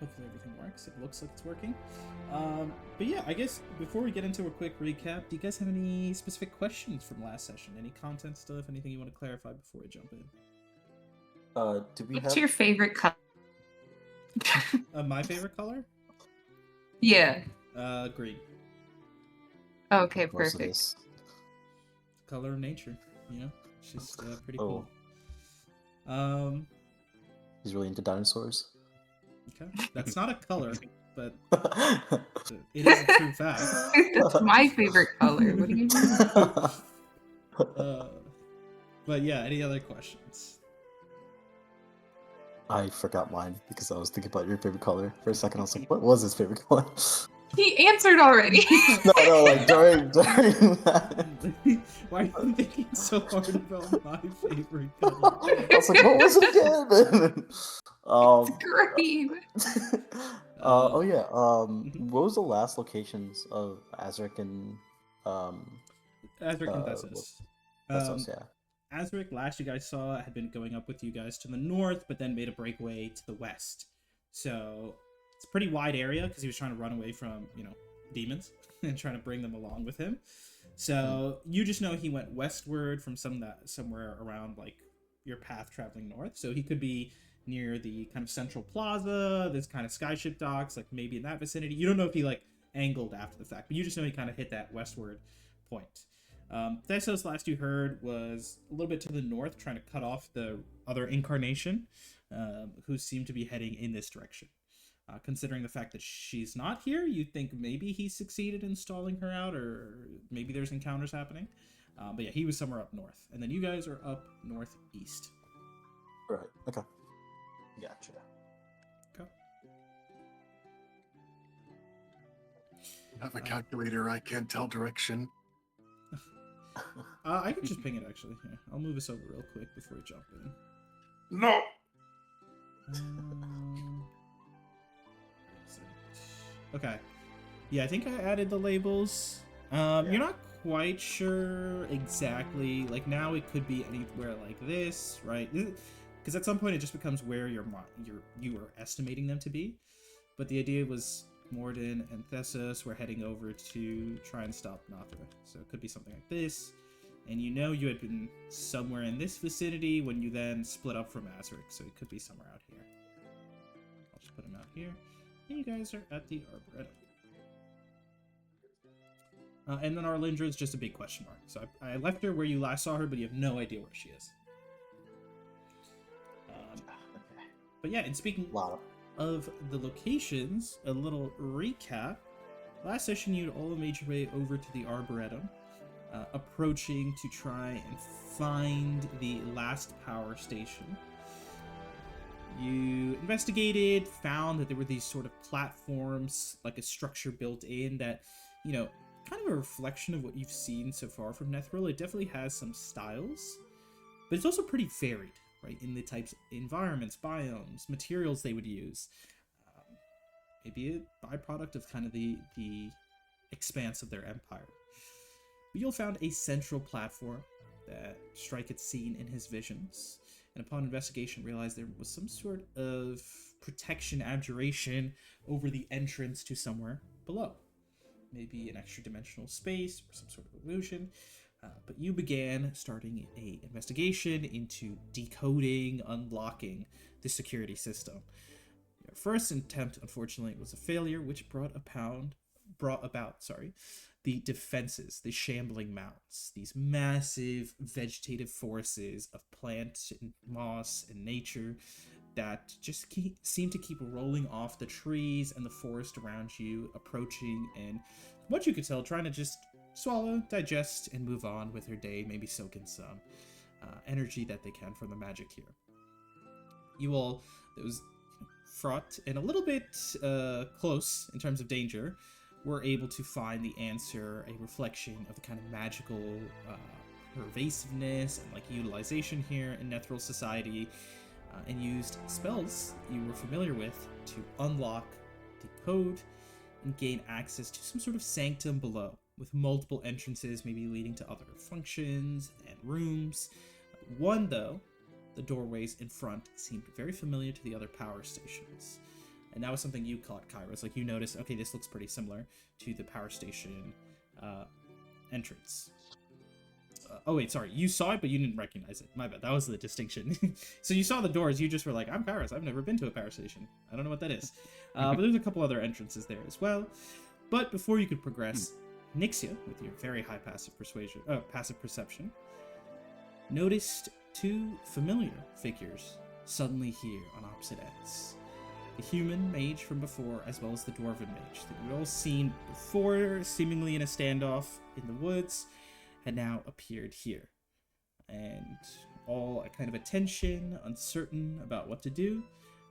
Hopefully everything works. It looks like it's working. But yeah, I guess before we get into a quick recap, do you guys have any specific questions from last session? Any content stuff? Anything you want to clarify before we jump in? Do we What's have? your favorite color? My favorite color? Yeah. Green. Okay, Most of perfect. this. Color of nature. You know, it's just pretty Oh. cool. He's really into dinosaurs. Okay, that's not a color, but it is a true fact. That's my favorite color. What do you mean? But yeah, any other questions? I forgot mine because I was thinking about your favorite color. For a second, I was like, what was his favorite color? He answered already. No, like during that. Why are you thinking so hard about my favorite color? I was like, what was it again? It's green. Oh yeah. Mhm. What was the last locations of Azric and Azric and Thessos. Thessos, yeah. Azric, last you guys saw, had been going up with you guys to the north, but then made a breakaway to the west. So it's a pretty wide area because he was trying to run away from, demons and trying to bring them along with him. So you just know he went westward from somewhere around like your path traveling north. So he could be near the kind of central plaza, this kind of skyship docks, like maybe in that vicinity. You don't know if he like angled after the fact, but you just know he kind of hit that westward point. Thessos, last you heard, was a little bit to the north, trying to cut off the other incarnation, who seemed to be heading in this direction. Considering the fact that she's not here, you think maybe he succeeded in stalling her out, or maybe there's encounters happening. But yeah, he was somewhere up north. And then you guys are up northeast. Right. Okay. Gotcha. Okay. I have a calculator. I can't tell direction. I can just ping it, actually. Here, I'll move us over real quick before we jump in. No. Okay. Yeah, I think I added the labels. Yeah. You're not quite sure exactly. Like, now it could be anywhere like this, right? Because at some point it just becomes where you are estimating them to be. But the idea was Morden and Thessos were heading over to try and stop Nathra. So it could be something like this. And you know you had been somewhere in this vicinity when you then split up from Azric. So it could be somewhere out here. I'll just put him out here. And you guys are at the Arboretum. And then Arlindra is just a big question mark. So I left her where you last saw her, but you have no idea where she is. But yeah, and speaking of the locations, a little recap. Last session, you'd all made your way over to the Arboretum, approaching to try and find the last power station. You investigated, found that there were these sort of platforms, like a structure built in that, kind of a reflection of what you've seen so far from Nethril. It definitely has some styles, but it's also pretty varied, right, in the types of environments, biomes, materials they would use. Maybe a byproduct of kind of the expanse of their empire. But you'll found a central platform that Strike had seen in his visions, and upon investigation realized there was some sort of protection abjuration over the entrance to somewhere below. Maybe an extra dimensional space or some sort of illusion. But you began starting a investigation into decoding, unlocking the security system. Your first attempt, unfortunately, was a failure, which brought about the defenses, the shambling mounts, these massive vegetative forces of plant and moss and nature that just seem to keep rolling off the trees and the forest around you, approaching, and what you could tell, trying to just swallow, digest, and move on with their day, maybe soak in some energy that they can from the magic here. You all, it was fraught and a little bit close in terms of danger, were able to find the answer, a reflection of the kind of magical pervasiveness and like utilization here in Nethril society, and used spells you were familiar with to unlock the code and gain access to some sort of sanctum below, with multiple entrances maybe leading to other functions and rooms. One, though, the doorways in front seemed very familiar to the other power stations. And that was something you caught, Kairos. Like, you noticed, okay, this looks pretty similar to the power station entrance. Oh, wait, sorry. You saw it, but you didn't recognize it. My bad. That was the distinction. So you saw the doors. You just were like, I'm Kairos. I've never been to a power station. I don't know what that is. But there's a couple other entrances there as well. But before you could progress, Nixia, with your very high passive perception, noticed two familiar figures suddenly here on opposite ends. The human mage from before, as well as the dwarven mage that you'd all seen before, seemingly in a standoff in the woods, had now appeared here. And all a kind of attention, uncertain about what to do,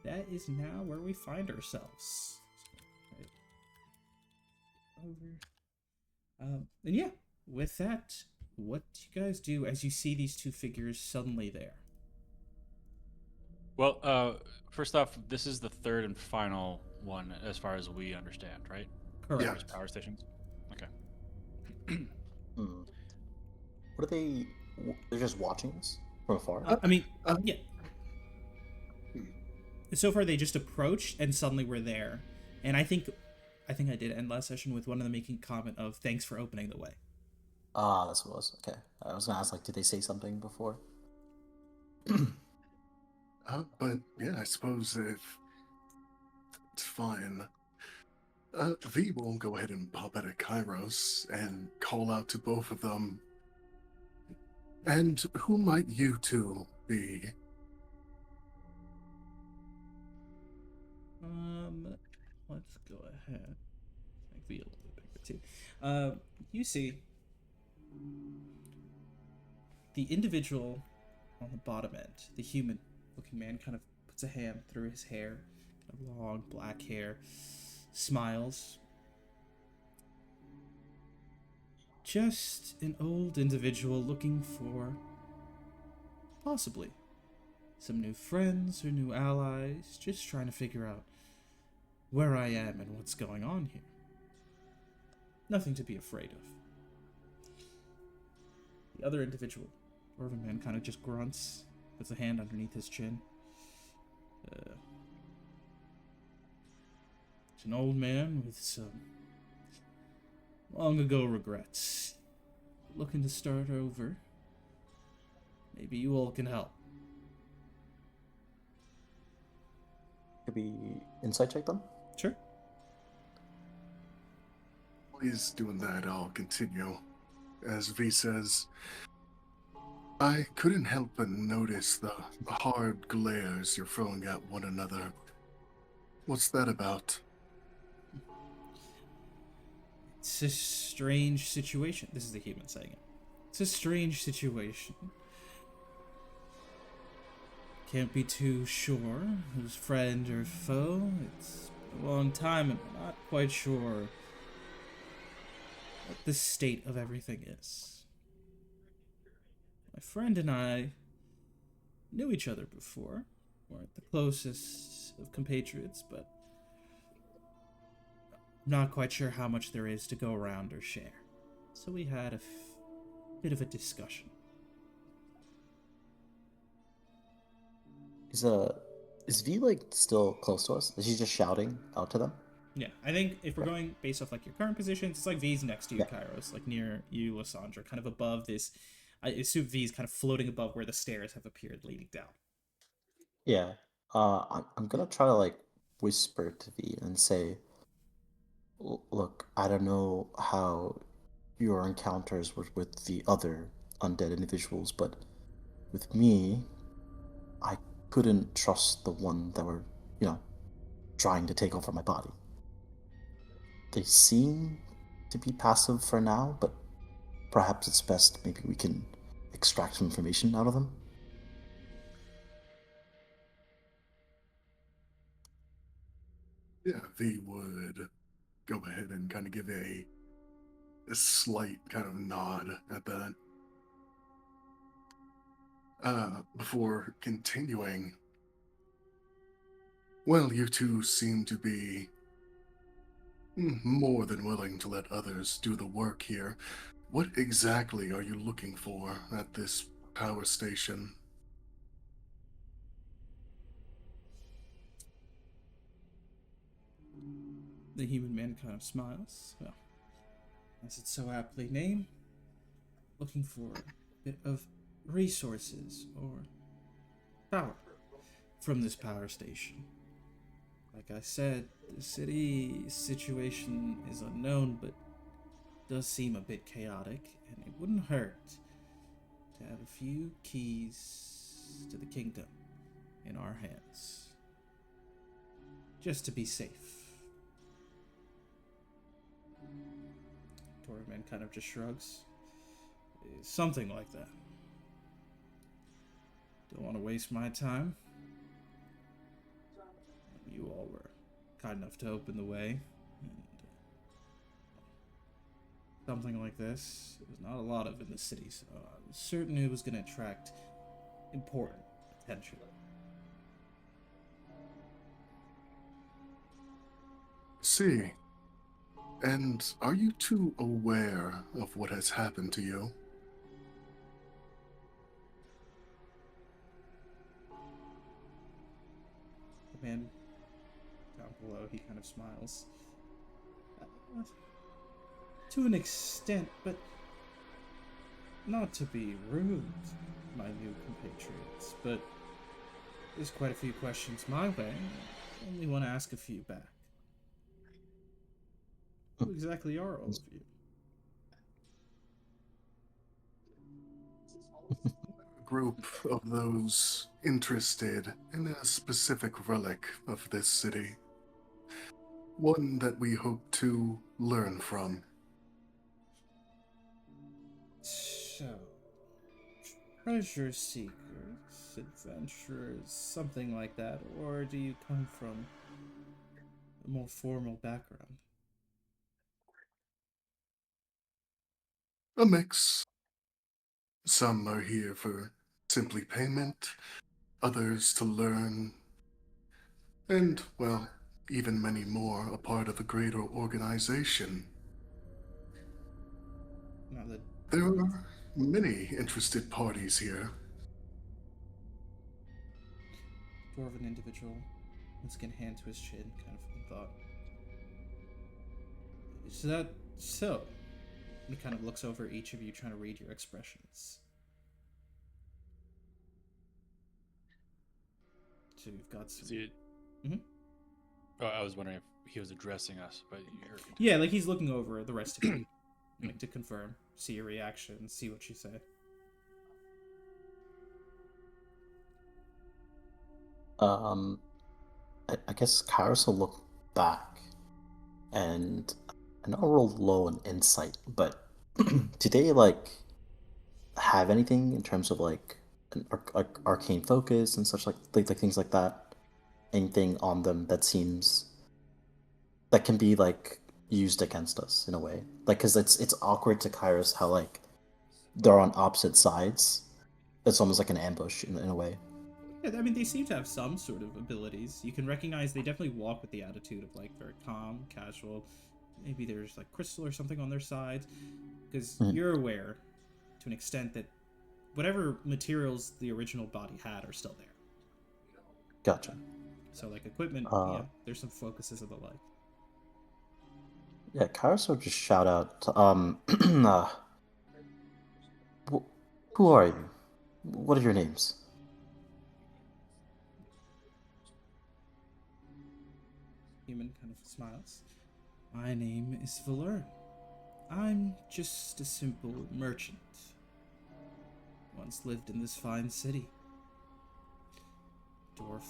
that is now where we find ourselves. Over. And yeah, with that, what do you guys do as you see these two figures suddenly there? Well, first off, this is the third and final one as far as we understand, right? Correct. Yeah. There's power stations. Okay. What are they? They're just watching us from afar. Yeah. So far, they just approached and suddenly we're there, and I think I did end last session with one of them making a comment of "Thanks for opening the way." Ah, that's what it was. Okay, I was gonna ask, like, did they say something before? But yeah, I suppose if it's fine. V will go ahead and pop out at Kairos and call out to both of them. And who might you two be? Let's go ahead. Make the a little bit bigger too. You see the individual on the bottom end, the human-looking man, kind of puts a hand through his hair, kind of long black hair, smiles. Just an old individual looking for possibly some new friends or new allies, just trying to figure out where I am and what's going on here. Nothing to be afraid of. The other individual, Dwarven man, kind of just grunts, puts a hand underneath his chin. It's an old man with some long ago regrets. Looking to start over. Maybe you all can help. Could we insight check them? Sure. While he's doing that, I'll continue. As V says, I couldn't help but notice the hard glares you're throwing at one another. What's that about? It's a strange situation. This is the human saying it. It's a strange situation. Can't be too sure who's friend or foe. It's been a long time and we're not quite sure what the state of everything is. My friend and I knew each other before. Weren't the closest of compatriots, but I'm not quite sure how much there is to go around or share. So we had a bit of a discussion. Is V, like, still close to us? Is she just shouting out to them? Yeah, I think if we're going based off like your current positions, it's like V's next to you, Yeah. Kairos, like near you, Lysandra, kind of above this. I assume V's kind of floating above where the stairs have appeared leading down. Yeah. I'm gonna try to, like, whisper to V and say, Look, I don't know how your encounters were with the other undead individuals, but with me, I couldn't trust the one that were, trying to take over my body. They seem to be passive for now, but perhaps it's best maybe we can extract some information out of them. Yeah, V would go ahead and kind of give a slight kind of nod at that. Before continuing, well, you two seem to be more than willing to let others do the work here. What exactly are you looking for at this power station? The human man kind of smiles. Well, as it's so aptly named, looking for a bit of resources or power from this power station. Like I said, the city situation is unknown, but does seem a bit chaotic, and it wouldn't hurt to have a few keys to the kingdom in our hands. Just to be safe. Torment kind of just shrugs. Something like that. Don't want to waste my time. You all were kind enough to open the way, and something like this, there's not a lot of in the city, so I'm certain it was going to attract important attention. See. And are you two aware of what has happened to you? The man down below, he kind of smiles. To an extent, but not to be rude, my new compatriots, but there's quite a few questions my way. I only want to ask a few back. Who exactly are all of you? A group of those interested in a specific relic of this city. One that we hope to learn from. So, treasure seekers, adventurers, something like that, or do you come from a more formal background? A mix. Some are here for simply payment, others to learn, and, well, even many more a part of a greater organization. Now the There are many interested parties here. dwarven individual, once again hand to his chin, kind of in thought. Is that so? He kind of looks over each of you, trying to read your expressions. So you've got some. See, Mhm. oh, I was wondering if he was addressing us, but you're. Yeah, like he's looking over the rest of you, like to confirm, see your reaction, see what you say. Um, I guess Kairos will look back, and I know I rolled low in insight, but do they like have anything in terms of like like arcane focus and such like things like that? Anything on them that seems that can be like used against us in a way, like because it's awkward to Kairos how like they're on opposite sides. It's almost like an ambush in a way. Yeah, I mean, they seem to have some sort of abilities. You can recognize they definitely walk with the attitude of like very calm, casual. Maybe there's like crystal or something on their sides, because you're aware to an extent that whatever materials the original body had are still there. Gotcha. So like equipment, yeah, there's some focuses of the like. Yeah, Kairos will just shout out, who are you? What are your names? Human kind of smiles. My name is Valern. I'm just a simple merchant. Once lived in this fine city. Dwarf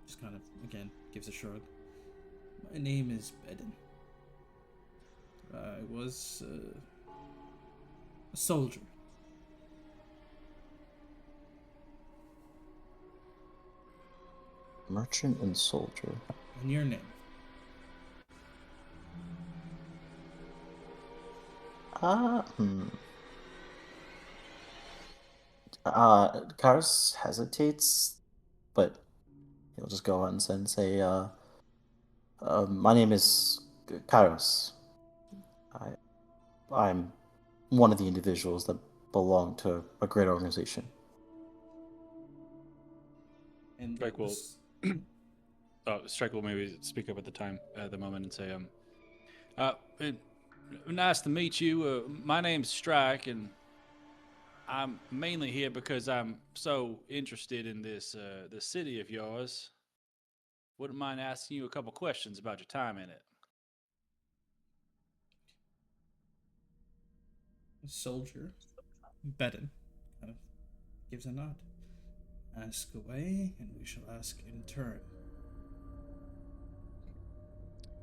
just kind of, again, gives a shrug. My name is Bedin. I was a soldier. Merchant and soldier. And your name? Kairos hesitates, but he'll just go on and say, my name is Kairos. I'm one of the individuals that belong to a great organization. And Like, well, Strike will maybe speak up at the moment and say, uh, it, nice to meet you. My name's Strike, and I'm mainly here because I'm so interested in this city of yours. Wouldn't mind asking you a couple questions about your time in it. The soldier, Bedon, kind of gives a nod. Ask away, and we shall ask in turn.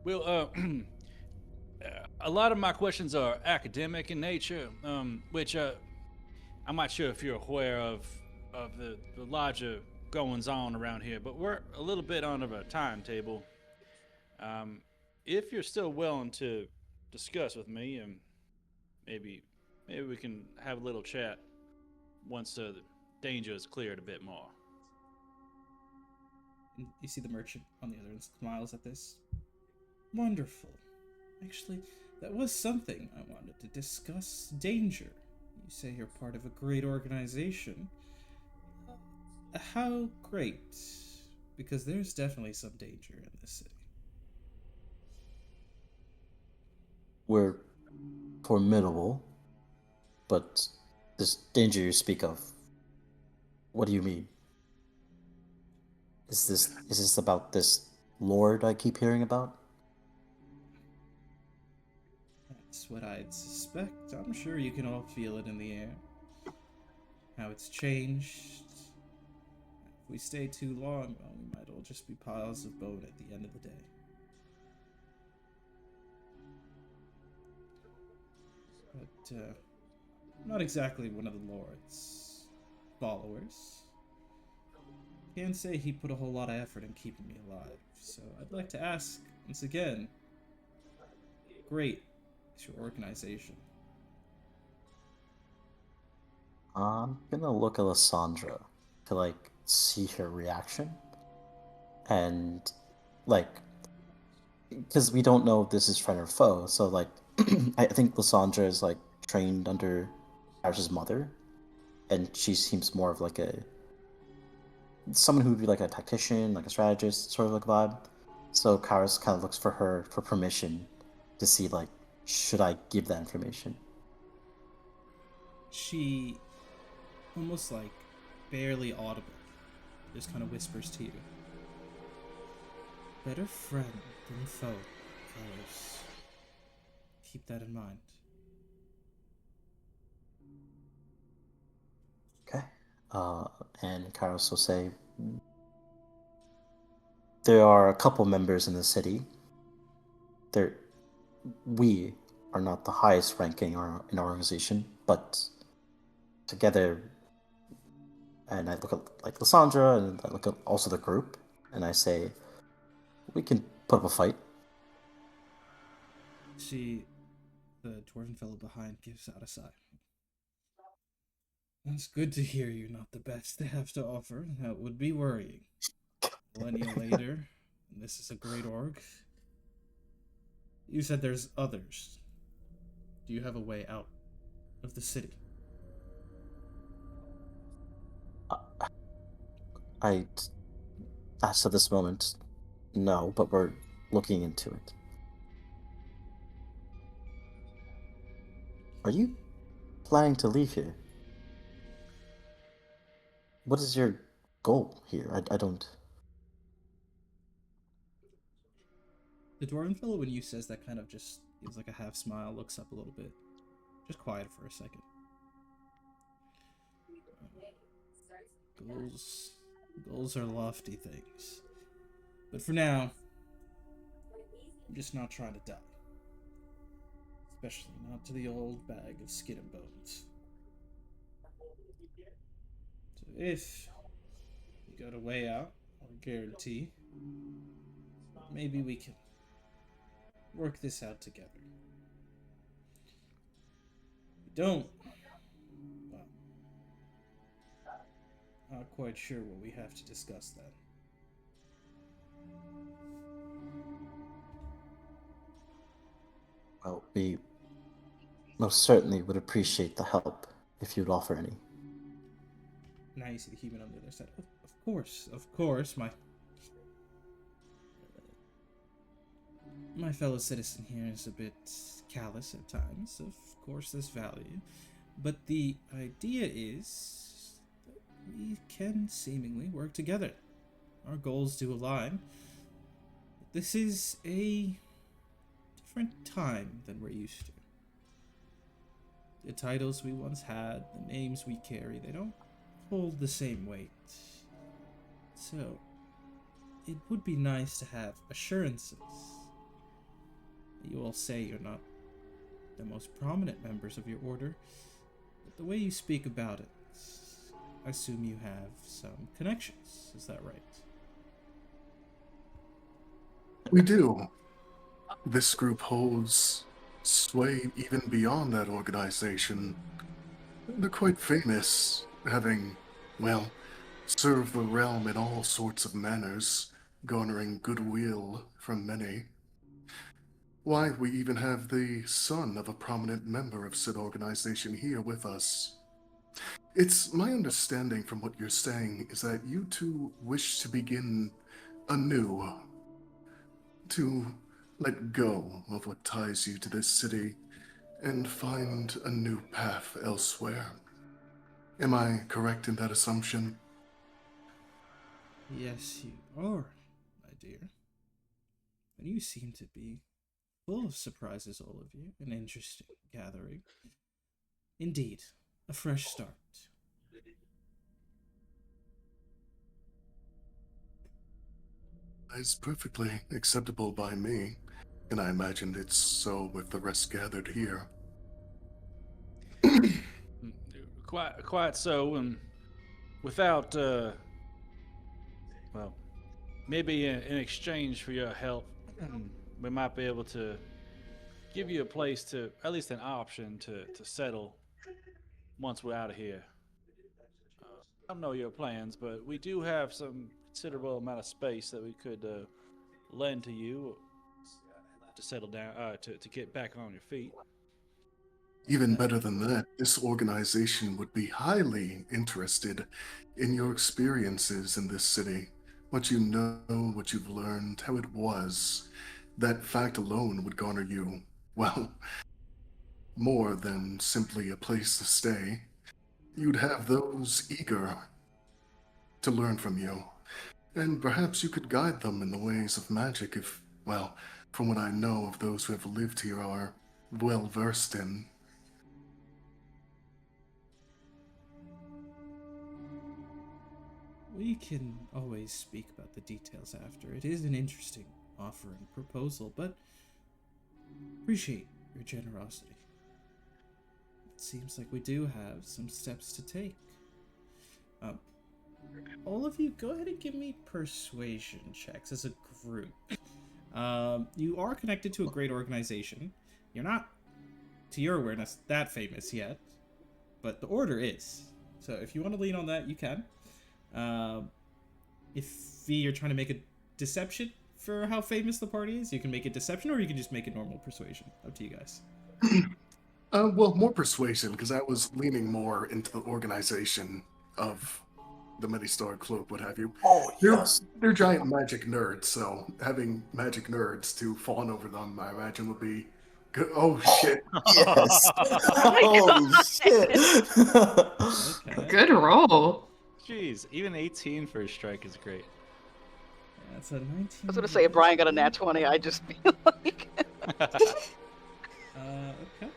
Well, a lot of my questions are academic in nature, which I'm not sure if you're aware of the larger goings on around here, but we're a little bit on of a timetable. Um, if you're still willing to discuss with me, maybe maybe we can have a little chat once the danger is cleared a bit more. And you see the merchant on the other end smiles at this. Wonderful. Actually, that was something I wanted to discuss. Danger. You say you're part of a great organization. How great? Because there's definitely some danger in this city. We're formidable, but this danger you speak of, what do you mean? Is this about this lord I keep hearing about? That's what I'd suspect. I'm sure you can all feel it in the air. How it's changed. If we stay too long, well, we might all just be piles of bone at the end of the day. But, not exactly one of the Lord's followers. Can't say he put a whole lot of effort in keeping me alive, so I'd like to ask, once again, great is your organization? I'm gonna look at Lysandra to like see her reaction, and like because we don't know if this is friend or foe, so like I think Lysandra is like trained under Harris's mother, and she seems more of like a someone who would be like a tactician, like a strategist sort of like vibe. So Karis kind of looks for her for permission to see like should I give that information. She, almost like barely audible, just kind of whispers to you. Better friend than foe, fellows. Keep that in mind. Okay. And Kairos will say there are a couple members in the city. There, we are not the highest ranking in our organization, but together, and I look at like Lysandra, and I look at also the group, and I say, we can put up a fight. The dwarven fellow behind, gives out a sigh. It's good to hear you're not the best they have to offer. That would be worrying. Millennia later, and this is a great org. You said there's others. Do you have a way out of the city? I, as of this moment, no, but we're looking into it. Are you planning to leave here? What is your goal here? I don't. The dwarven fellow, when you says that, kind of just gives like a half smile, looks up a little bit. Just quiet for a second. Goals are lofty things. But for now, I'm just not trying to die. Especially not to the old bag of skin and bones. So if you got a way out, or guarantee, maybe we can work this out together. If we don't, well, not quite sure what we have to discuss then. Well, we most certainly would appreciate the help if you'd offer any. Now you see the human on the other side. Of course, my My fellow citizen here is a bit callous at times. Of course, there's value. But the idea is that we can seemingly work together. Our goals do align. This is a different time than we're used to. The titles we once had, the names we carry, they don't hold the same weight. So, it would be nice to have assurances. You all say you're not the most prominent members of your order, but the way you speak about it, I assume you have some connections. Is that right? We do. This group holds sway even beyond that organization. They're quite famous, having, well, served the realm in all sorts of manners, garnering goodwill from many. Why, we even have the son of a prominent member of said organization here with us. It's my understanding from what you're saying is that you two wish to begin anew, to let go of what ties you to this city and find a new path elsewhere. Am I correct in that assumption? Yes, you are, my dear. And you seem to be full of surprises, all of you. An interesting gathering. Indeed, a fresh start. It's perfectly acceptable by me, and I imagined it's so with the rest gathered here. Quite so, and without, well, maybe in exchange for your help, we might be able to give you a place to, at least an option to settle once we're out of here. I don't know your plans, but we do have some considerable amount of space that we could lend to you to settle down, to get back on your feet. Even better than that, this organization would be highly interested in your experiences in this city. What you know, what you've learned, how it was. That fact alone would garner you, well, more than simply a place to stay. You'd have those eager to learn from you. And perhaps you could guide them in the ways of magic if, well, from what I know of those who have lived here are well versed in. We can always speak about the details after. It is an interesting offer and proposal, but appreciate your generosity. It seems like we do have some steps to take. All of you, go ahead and give me persuasion checks as a group. You are connected to a great organization. You're not, to your awareness, that famous yet, but the order is. So if you want to lean on that, you can. If you're trying to make a deception for how famous the party is, you can make it deception, or you can just make it normal persuasion. Up to you guys. Well, more persuasion, because I was leaning more into the organization of the Many-Starred Cloak, what have you. Oh, They're, yes. they're giant magic nerds, so having magic nerds to fawn over them, I imagine, would be good. Oh, shit. Yes. Oh my Holy shit. Okay. Good roll. Jeez, even 18 for a strike is great. That's a 19. I was gonna say if Brian got a nat 20, I'd just be like, Okay.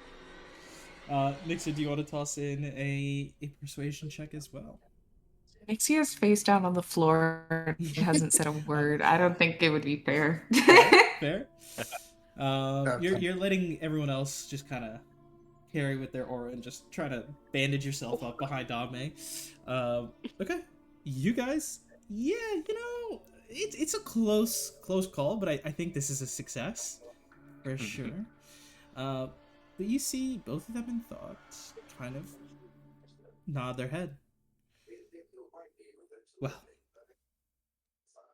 Nixon, do you want to toss in a persuasion check as well? Nixie is face down on the floor. He hasn't said a word. I don't think it would be fair. Fair. You're letting everyone else just kind of carry with their aura and just try to bandage yourself up behind Dame. Okay, you guys, yeah, it's a close call, but I think this is a success for sure. But you see both of them in thought kind of nod their head. Well,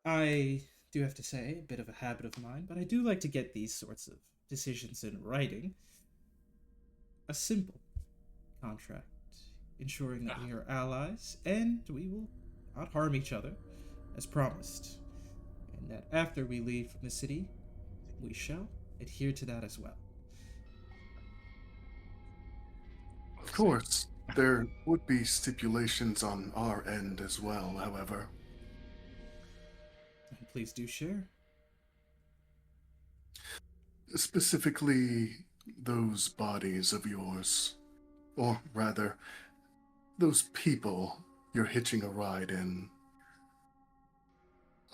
I do have to say, a bit of a habit of mine, but I do like to get these sorts of decisions in writing. A simple contract, ensuring that we are allies and we will not harm each other, as promised. And that after we leave from the city, we shall adhere to that as well. Of course, there would be stipulations on our end as well, however. And please do share. Specifically, those bodies of yours. Or rather, those people you're hitching a ride in.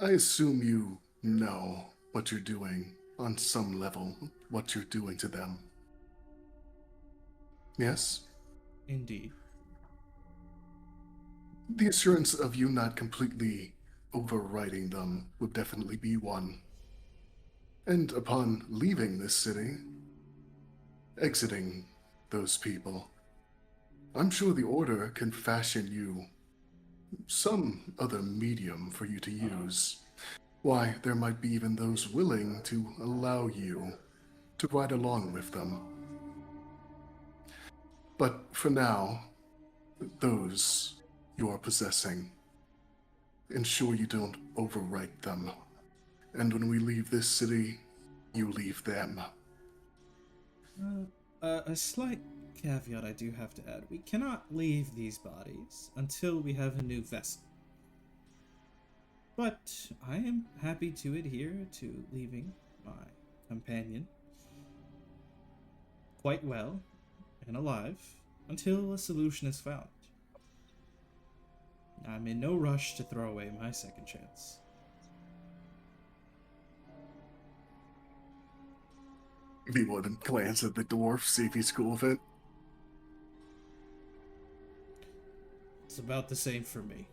I assume you know what you're doing, on some level, what you're doing to them. Yes? Indeed. The assurance of you not completely overriding them would definitely be one. And upon leaving this city, exiting those people, I'm sure the Order can fashion you some other medium for you to use. Why, there might be even those willing to allow you to ride along with them. But for now, those you are possessing, ensure you don't overwrite them. And when we leave this city, you leave them. A slight caveat I do have to add. We cannot leave these bodies until we have a new vessel. But I am happy to adhere to leaving my companion quite well and alive until a solution is found. I'm in no rush to throw away my second chance. He wouldn't glance at the dwarf, see if he's cool with it. It's about the same for me.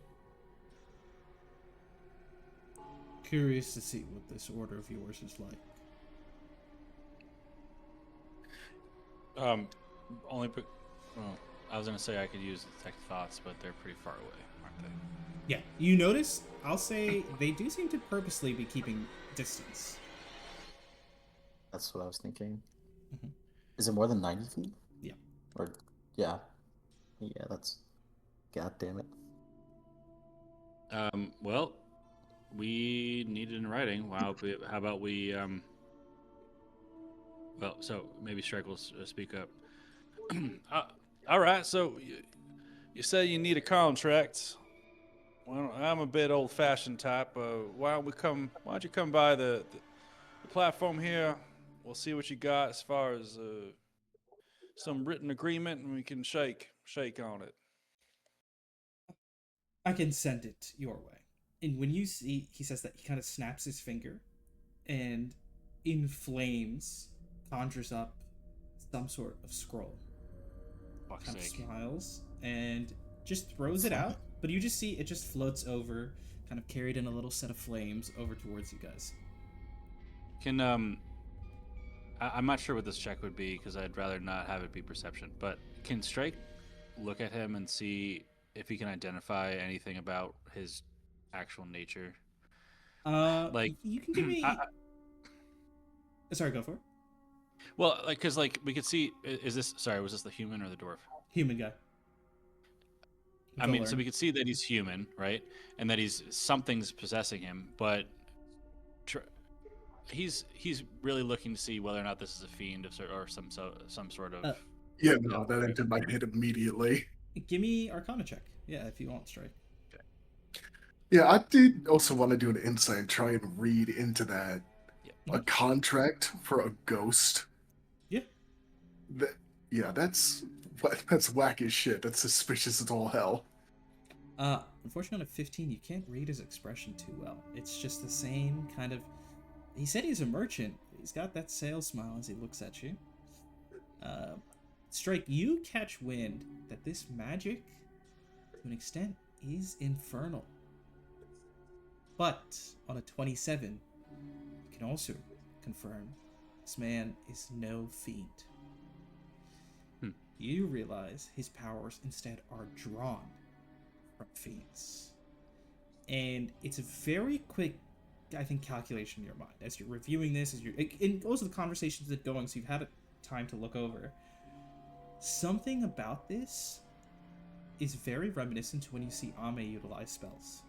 Curious to see what this order of yours is like. Only. Well, I was gonna say I could use detect thoughts, but they're pretty far away, aren't they? Yeah, you notice, I'll say they do seem to purposely be keeping distance. That's what I was thinking. Mhm. Is it more than 90 feet? Yeah. Or, yeah. Yeah, that's... God damn it. Well, we need it in writing. Wow. How about we? Well, so maybe Shrek will speak up. All right. So you say you need a contract. Well, I'm a bit old-fashioned type. Why don't you come by the platform here? We'll see what you got as far as some written agreement, and we can shake on it. I can send it your way. And when you see, he says that he kind of snaps his finger and in flames conjures up some sort of scroll. Fuck's Kind of sake. smiles and just throws it out, but you just see it just floats over, kind of carried in a little set of flames over towards you guys. Can I'm not sure what this check would be because I'd rather not have it be perception. But can Strike look at him and see if he can identify anything about his actual nature? Like, You can give me. Sorry, go for it. Well, like, cause like we could see. Is this sorry? Was this the human or the dwarf? Human guy. I mean, so we could see that he's human, right? And that something's possessing him, but he's really looking to see whether or not this is a fiend or some sort of. Yeah, no, that entered my head immediately. Give me Arcana check. Yeah, if you want, Strike. Okay. Yeah, I did also want to do an insight and try and read into that. Yeah. A contract for a ghost. Yeah. That's wacky as shit. That's suspicious as all hell. Unfortunately, on a 15, you can't read his expression too well. It's just the same kind of. He said he's a merchant. He's got that sales smile as he looks at you. Strike, you catch wind that this magic, to an extent, is infernal. But on a 27, you can also confirm this man is no fiend. You realize his powers instead are drawn from fiends. And it's a very quick, I think, calculation in your mind. As you're reviewing this, and most of the conversations are going, so you've had time to look over. Something about this is very reminiscent to when you see Ame utilize spells.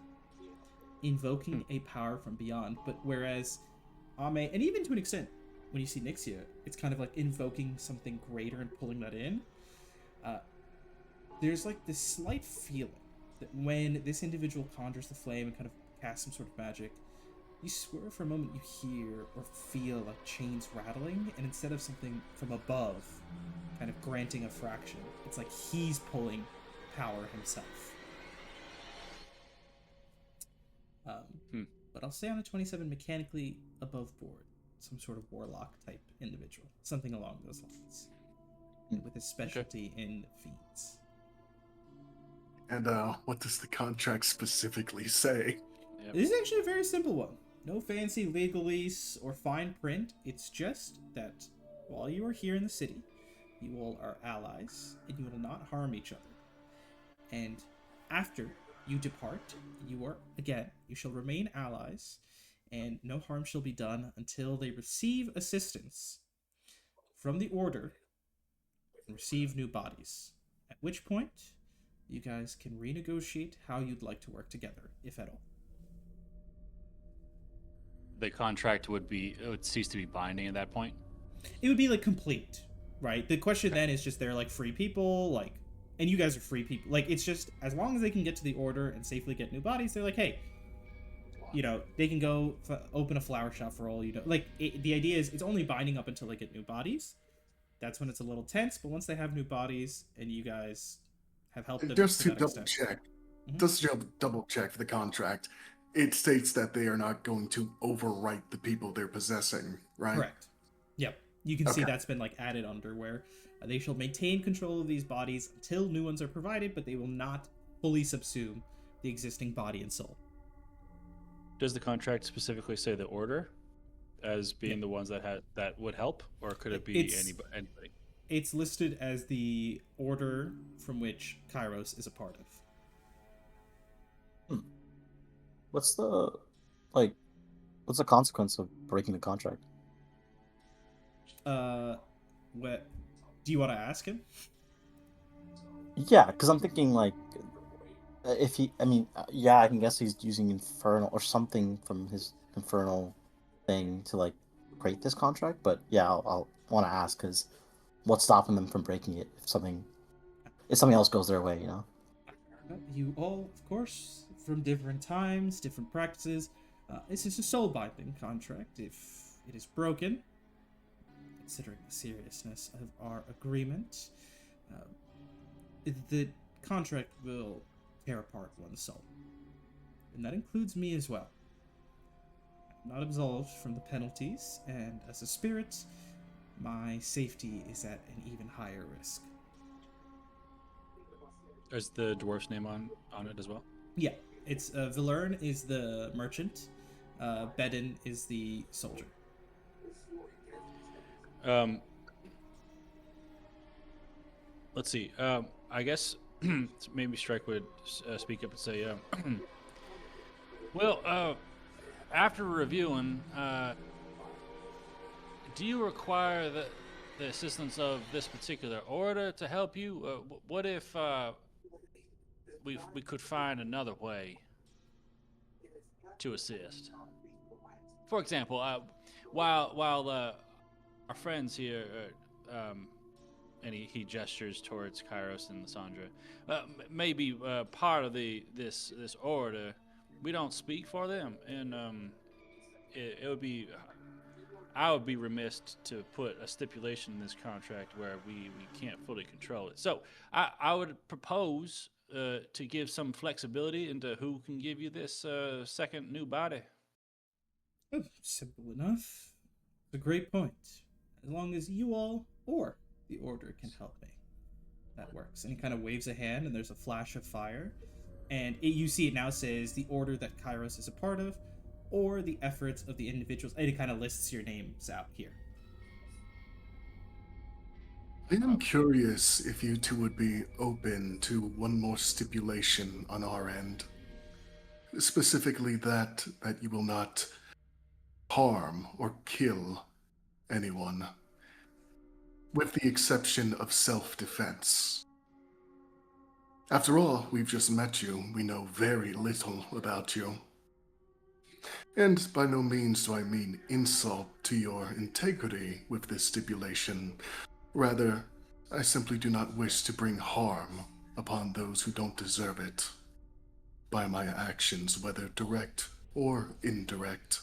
Invoking a power from beyond, but whereas Ame, and even to an extent, when you see Nixia, it's kind of like invoking something greater and pulling that in. There's like this slight feeling that when this individual conjures the flame and kind of casts some sort of magic, you swear for a moment you hear or feel like chains rattling, and instead of something from above kind of granting a fraction, it's like he's pulling power himself. But I'll say on a 27 mechanically above board, some sort of warlock type individual, something along those lines, with a specialty in fiends. And what does the contract specifically say? Yep. This is actually a very simple one. No fancy legalese or fine print. It's just that while you are here in the city, you all are allies, and you will not harm each other. And after you depart, you shall remain allies, and no harm shall be done until they receive assistance from the Order and receive new bodies. At which point, you guys can renegotiate how you'd like to work together, if at all. The contract would cease to be binding at that point. It would be like complete, right? The question then is just they're like free people, like, and you guys are free people. Like, it's just as long as they can get to the Order and safely get new bodies, they're like, hey, they can go open a flower shop for all you know. Like, the idea is it's only binding up until they get new bodies. That's when it's a little tense. But once they have new bodies and you guys have helped them, Just to that double extent. check, Mhm. just to double check for the contract, it states that they are not going to overwrite the people they're possessing, right? Correct. Yep. You can see Okay. that's been like added under where they shall maintain control of these bodies until new ones are provided, but they will not fully subsume the existing body and soul. Does the contract specifically say the Order as being the ones that would help, or could it be anybody? It's listed as the Order from which Kairos is a part of. What's the consequence of breaking the contract? What do you want to ask him? Yeah, because I'm thinking like, if he, I can guess he's using Infernal or something from his Infernal thing to like create this contract. But yeah, I'll want to ask because what's stopping them from breaking it if something else goes their way, You all, of course, from different times, different practices. This is a soul binding contract. If it is broken, considering the seriousness of our agreement, the contract will tear apart one's soul. And that includes me as well. I'm not absolved from the penalties, and as a spirit, my safety is at an even higher risk. Is the dwarf's name on it as well? Yeah, it's Valern is the merchant, Bedin is the soldier. Let's see. I guess maybe Strike would speak up and say, well, after reviewing, do you require the assistance of this particular Order to help you? What if we could find another way to assist? For example, while our friends here, and he gestures towards Kairos and Lysandra, maybe part of this Order, we don't speak for them, and it would be. I would be remiss to put a stipulation in this contract where we can't fully control it. So I would propose to give some flexibility into who can give you this second new body. Oh, simple enough. It's a great point. As long as you all or the Order can help me, that works. And he kind of waves a hand, and there's a flash of fire, and you see it now says the Order that Kairos is a part of, or the efforts of the individuals, and it kind of lists your names out here. I am curious if you two would be open to one more stipulation on our end. Specifically that you will not harm or kill anyone, with the exception of self-defense. After all, we've just met you. We know very little about you. And by no means do I mean insult to your integrity with this stipulation. Rather, I simply do not wish to bring harm upon those who don't deserve it by my actions, whether direct or indirect.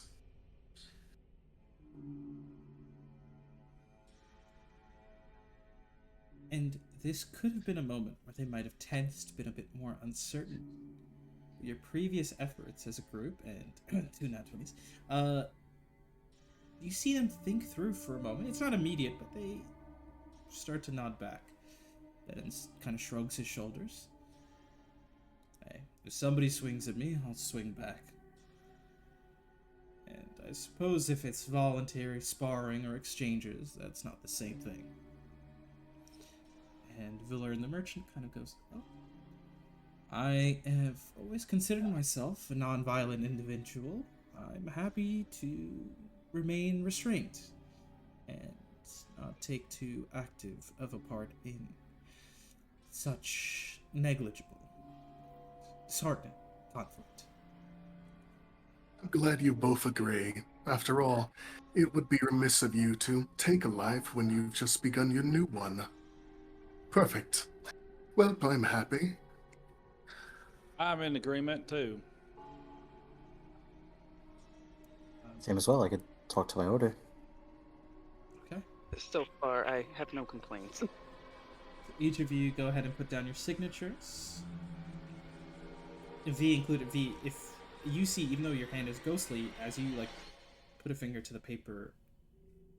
And this could have been a moment where they might have tensed, been a bit more uncertain. Your previous efforts as a group and two nat 20s, you see them think through for a moment. It's not immediate, but they start to nod back. Then kind of shrugs his shoulders. Hey, if somebody swings at me, I'll swing back. And I suppose if it's voluntary sparring or exchanges, that's not the same thing. And Villern the merchant kind of goes, oh. I have always considered myself a non-violent individual. I'm happy to remain restrained and not take too active of a part in such negligible, disheartening conflict. I'm glad you both agree. After all, it would be remiss of you to take a life when you've just begun your new one. Perfect. Well, I'm happy. I'm in agreement too. Same as well. I could talk to my order. Okay. So far, I have no complaints. Each of you go ahead and put down your signatures. V included. V, if you see, even though your hand is ghostly, as you put a finger to the paper,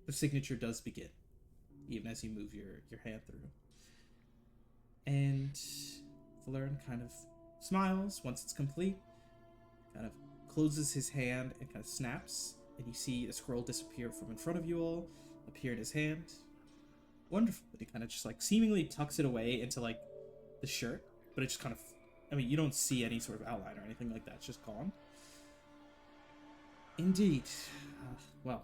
the signature does begin, even as you move your hand through. And Valerian kind of smiles once it's complete, kind of closes his hand and kind of snaps, and you see a scroll disappear from in front of you all, appear in his hand. Wonderful. But he kind of just seemingly tucks it away into the shirt, but it just kind of, you don't see any sort of outline or anything like that. It's just gone. Indeed. Well,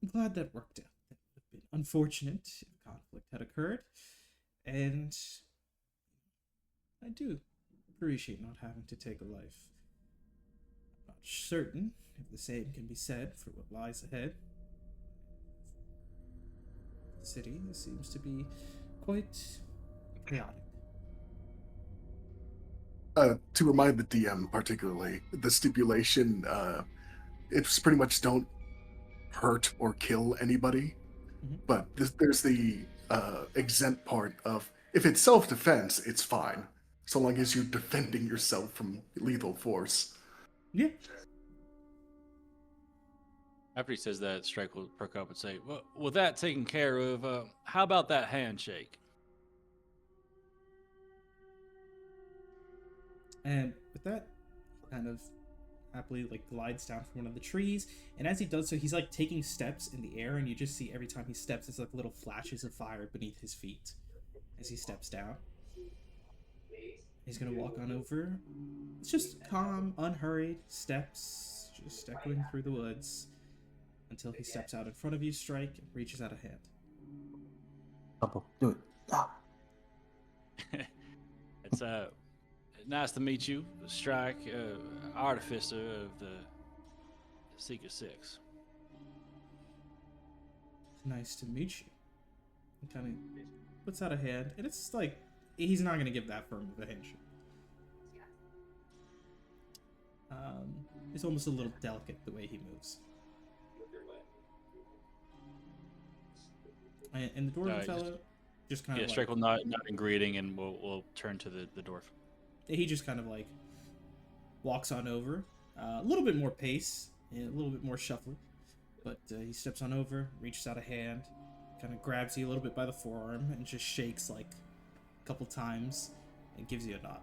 I'm glad that worked out. That would have been unfortunate if conflict had occurred, and I do appreciate not having to take a life. I'm not certain if the same can be said for what lies ahead. The city seems to be quite chaotic. To remind the DM particularly, the stipulation, it's pretty much don't hurt or kill anybody. Mm-hmm. But there's the exempt part of, if it's self-defense, it's fine. So long as you're defending yourself from lethal force. Yeah. After he says that, Strike will perk up and say, well, with that taken care of, how about that handshake? And with that, he kind of happily glides down from one of the trees, and as he does so, he's taking steps in the air, and you just see every time he steps, it's little flashes of fire beneath his feet as he steps down. He's gonna walk on over. It's just calm, unhurried steps, just echoing through the woods until he steps out in front of you, Strike, and reaches out a hand. Couple, do it. Ah. It's nice to meet you, Strike, artificer of the Seeker 6. Nice to meet you. He kind of puts out a hand, and it's he's not gonna give that firm of a handshake. It's almost a little delicate the way he moves. And the dwarven fellow just kind of Strike will nod in greeting, and we'll turn to the dwarf. He just kind of walks on over, a little bit more pace, and a little bit more shuffling, but he steps on over, reaches out a hand, kind of grabs you a little bit by the forearm, and just shakes a couple times, and gives you a nod.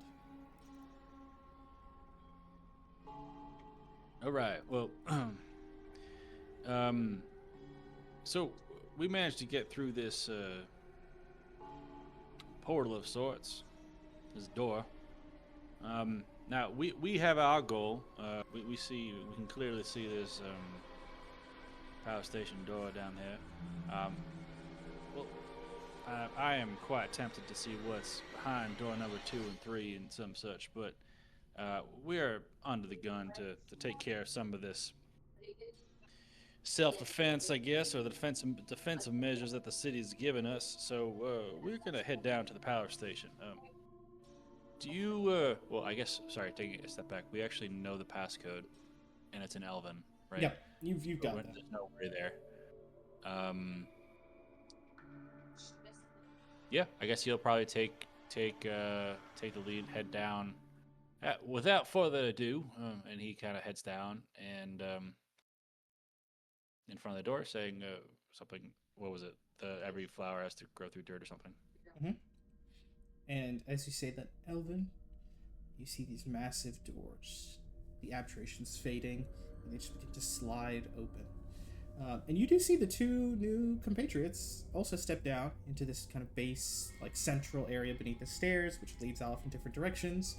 All right. Well, so we managed to get through this portal of sorts, this door. Now we have our goal. We can clearly see this power station door down there. Well, I am quite tempted to see what's behind door number 2 and 3 and some such, but we're under the gun to take care of some of this self-defense, I guess, or the defensive measures that the city's given us. So we're gonna head down to the power station. Do you? Well, I guess. Sorry, taking a step back. We actually know the passcode, and it's in Elven, right? Yep, you've got that. There's no worry there. Yeah, I guess he'll probably take the lead, head down. Without further ado, and he kind of heads down and in front of the door, saying something. What was it? Every flower has to grow through dirt or something. Mm-hmm. And as you say that, Elvin, you see these massive doors. The abjuration's fading, and they just begin to slide open. And you do see the two new compatriots also step down into this kind of base, like central area beneath the stairs, which leads off in different directions.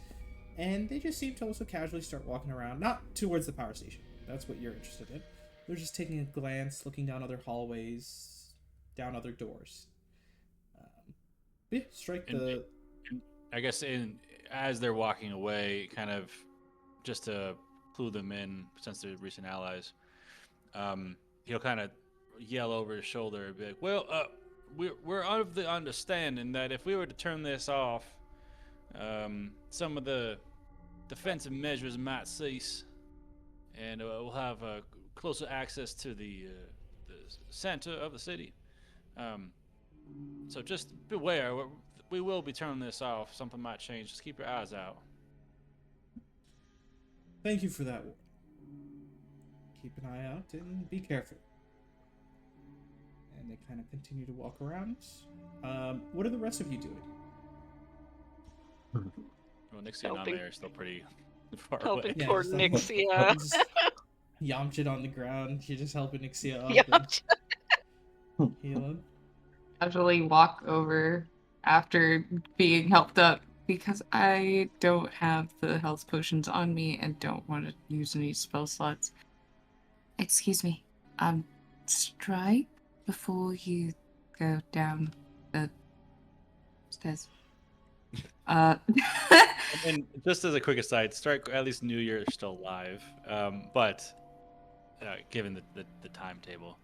And they just seem to also casually start walking around, not towards the power station. That's what you're interested in. They're just taking a glance, looking down other hallways, down other doors. Yeah, strike the. And I guess as they're walking away, kind of just to clue them in, since they're recent allies, he'll kind of yell over his shoulder and be like, "Well, we're of the understanding that if we were to turn this off, some of the defensive measures might cease, and we'll have closer access to the center of the city. So just beware. We will be turning this off. Something might change. Just keep your eyes out." Thank you for that. Keep an eye out and be careful. And they kind of continue to walk around. What are the rest of you doing? Well, Nixie and Helping. Ame are still pretty far Helping away. Yeah, toward just like- Nixia. Just Yamcha on the ground. You're just helping Nixia up Yeah. and healing. Casually walk over after being helped up because I don't have the health potions on me and don't want to use any spell slots. Excuse me. Strike before you go down the stairs. And just as a quick aside, Strike at least knew you're still alive, but given the timetable,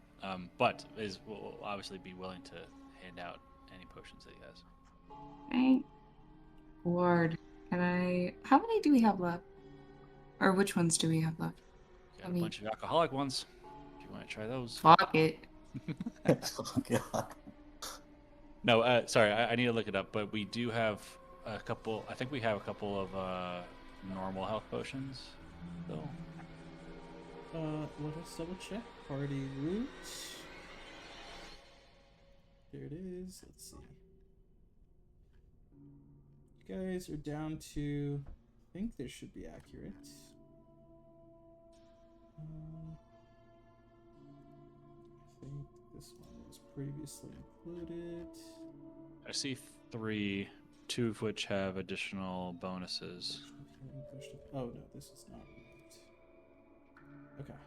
but will obviously be willing to hand out any potions that he has. Thank Lord. Can I? How many do we have left? Or which ones do we have left? Got a bunch of alcoholic ones. If you want to try those. Fuck it. Oh, God. No, sorry, I need to look it up, but we do have a couple. I think we have a couple of normal health potions, though. Let us double check. Party route. There it is. Let's see. You guys are down to. I think this should be accurate. I think this one was previously included. I see 3, 2 of which have additional bonuses. Oh no, this is not right. Okay.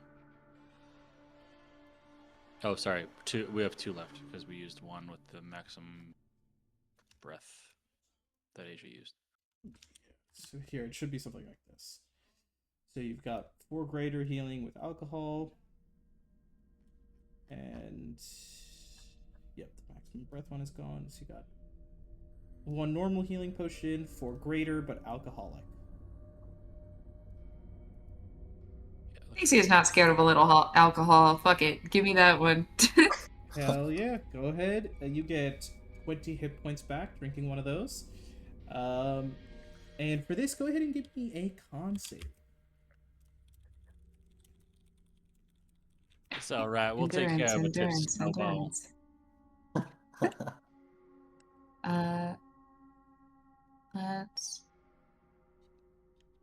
Oh, sorry, 2. We have 2 left because we used 1 with the maximum breath that Asia used. So here it should be something like this. So you've got 4 greater healing with alcohol, and yep, the maximum breath one is gone. So you got 1 normal healing potion, 4 greater but alcoholic. Casey is not scared of a little alcohol. Fuck it. Give me that one. Hell yeah, go ahead. You get 20 hit points back drinking one of those. And for this, go ahead and give me a con save. It's all right. We'll take care of it. Endurance.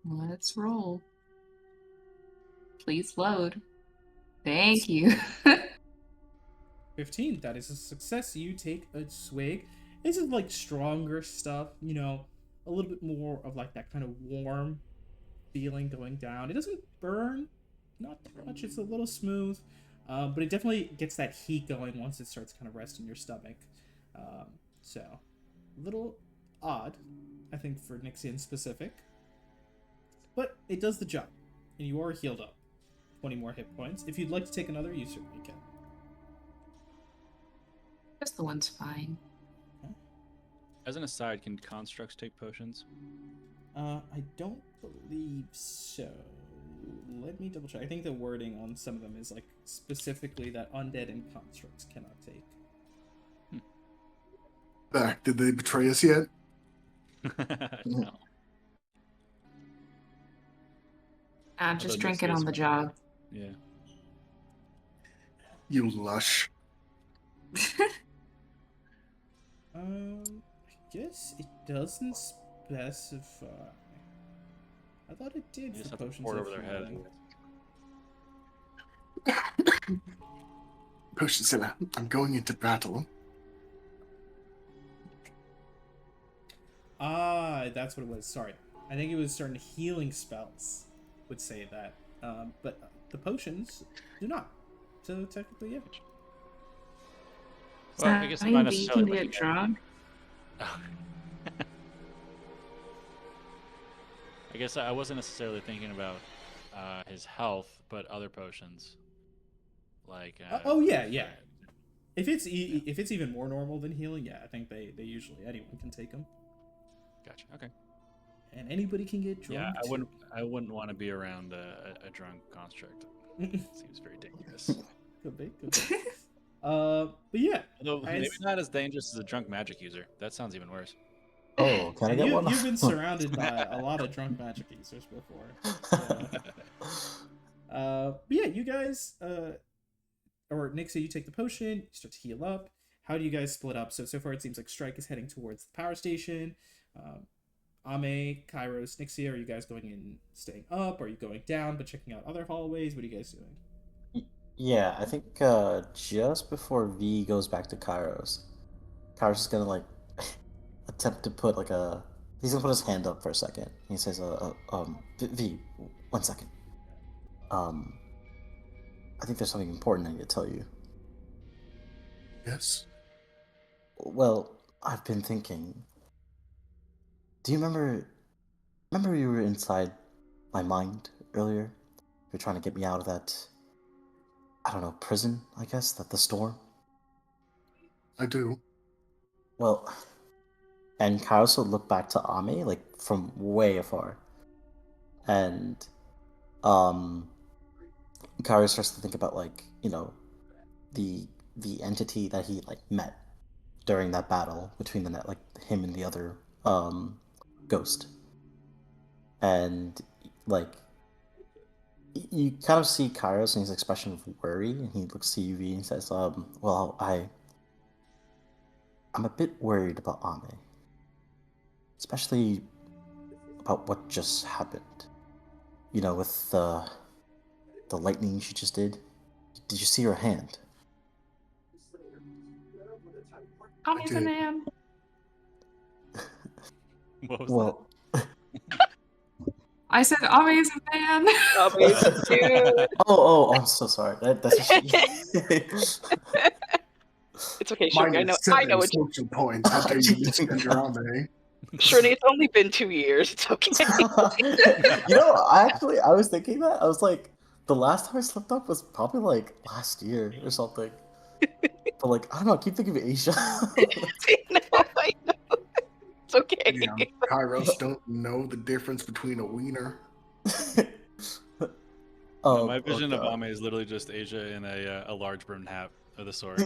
Let's roll. Please load. Thank you. 15. That is a success. You take a swig. This is like stronger stuff, you know, a little bit more of like that kind of warm feeling going down. It doesn't burn, not too much. It's a little smooth, but it definitely gets that heat going once it starts kind of resting your stomach. So, a little odd, I think, for Nixian specific. but it does the job, and you are healed up. 20 more hit points. If you'd like to take another, you certainly can. Just the one's fine. As an aside, can constructs take potions? I don't believe so. Let me double check. I think the wording on some of them is like specifically that undead and constructs cannot take. Back, did they betray us yet? No. Just Although drink it Nixie on is the fine. job. Yeah. You lush. I guess it doesn't specify. I thought it did You just for have to potions pour it of over their head. healing. Potionzilla, I'm going into battle. Ah, that's what it was. Sorry. I think it was certain healing spells would say that. But the potions do not. So technically, yeah. Well, I guess not you necessarily. can get drunk. Oh. I guess I wasn't necessarily thinking about his health, but other potions. Like. Oh yeah, yeah. If it's if it's even more normal than healing, yeah, I think they usually anyone can take them. Gotcha. Okay. And anybody can get drunk. Yeah, I wouldn't want to be around a drunk construct. Seems very dangerous. Could be. But yeah. Although maybe not as dangerous as a drunk magic user. That sounds even worse. Oh, can I get one? You've been surrounded by a lot of drunk magic users before. But yeah, you guys, or Nixie, you take the potion, you start to heal up. How do you guys split up? So far it seems like Strike is heading towards the power station. Ame, Kairos, Nixie, are you guys going in, staying up? Are you going down but checking out other hallways? What are you guys doing? Yeah, I think just before V goes back to Kairos, Kairos is gonna like attempt to put like he's gonna put his hand up for a second. He says, V, 1 second. I think there's something important I need to tell you. Yes. Well, I've been thinking. Do you remember you were inside my mind earlier? You're trying to get me out of that, I don't know, prison, I guess, the storm? I do. Well, and Kairos would look back to Ame, like, from way afar. And, Kairos starts to think about, like, you know, the entity that he, like, met during that battle between him and the other, ghost. And, like, you kind of see Kairos in his expression of worry, and he looks to UV and says, well, I'm a bit worried about Ame. Especially about what just happened. You know, with the lightning she just did. Did you see her hand? Tommy's a did. man. What was Well, I said Ame is a man. Amazing, dude. oh, I'm so sorry. That's what she... It's okay, Shirley. I know what you... social points. How dare you misspend your army? Shirley, it's only been 2 years. It's okay. You know, I was thinking that. I was like, the last time I slipped up was probably like last year or something. But like, I don't know, I keep thinking of Asia. I know. It's okay. Damn, Kairos don't know the difference between a wiener. Oh, my vision of God. Ame is literally just Asia in a large brimmed hat of the sort.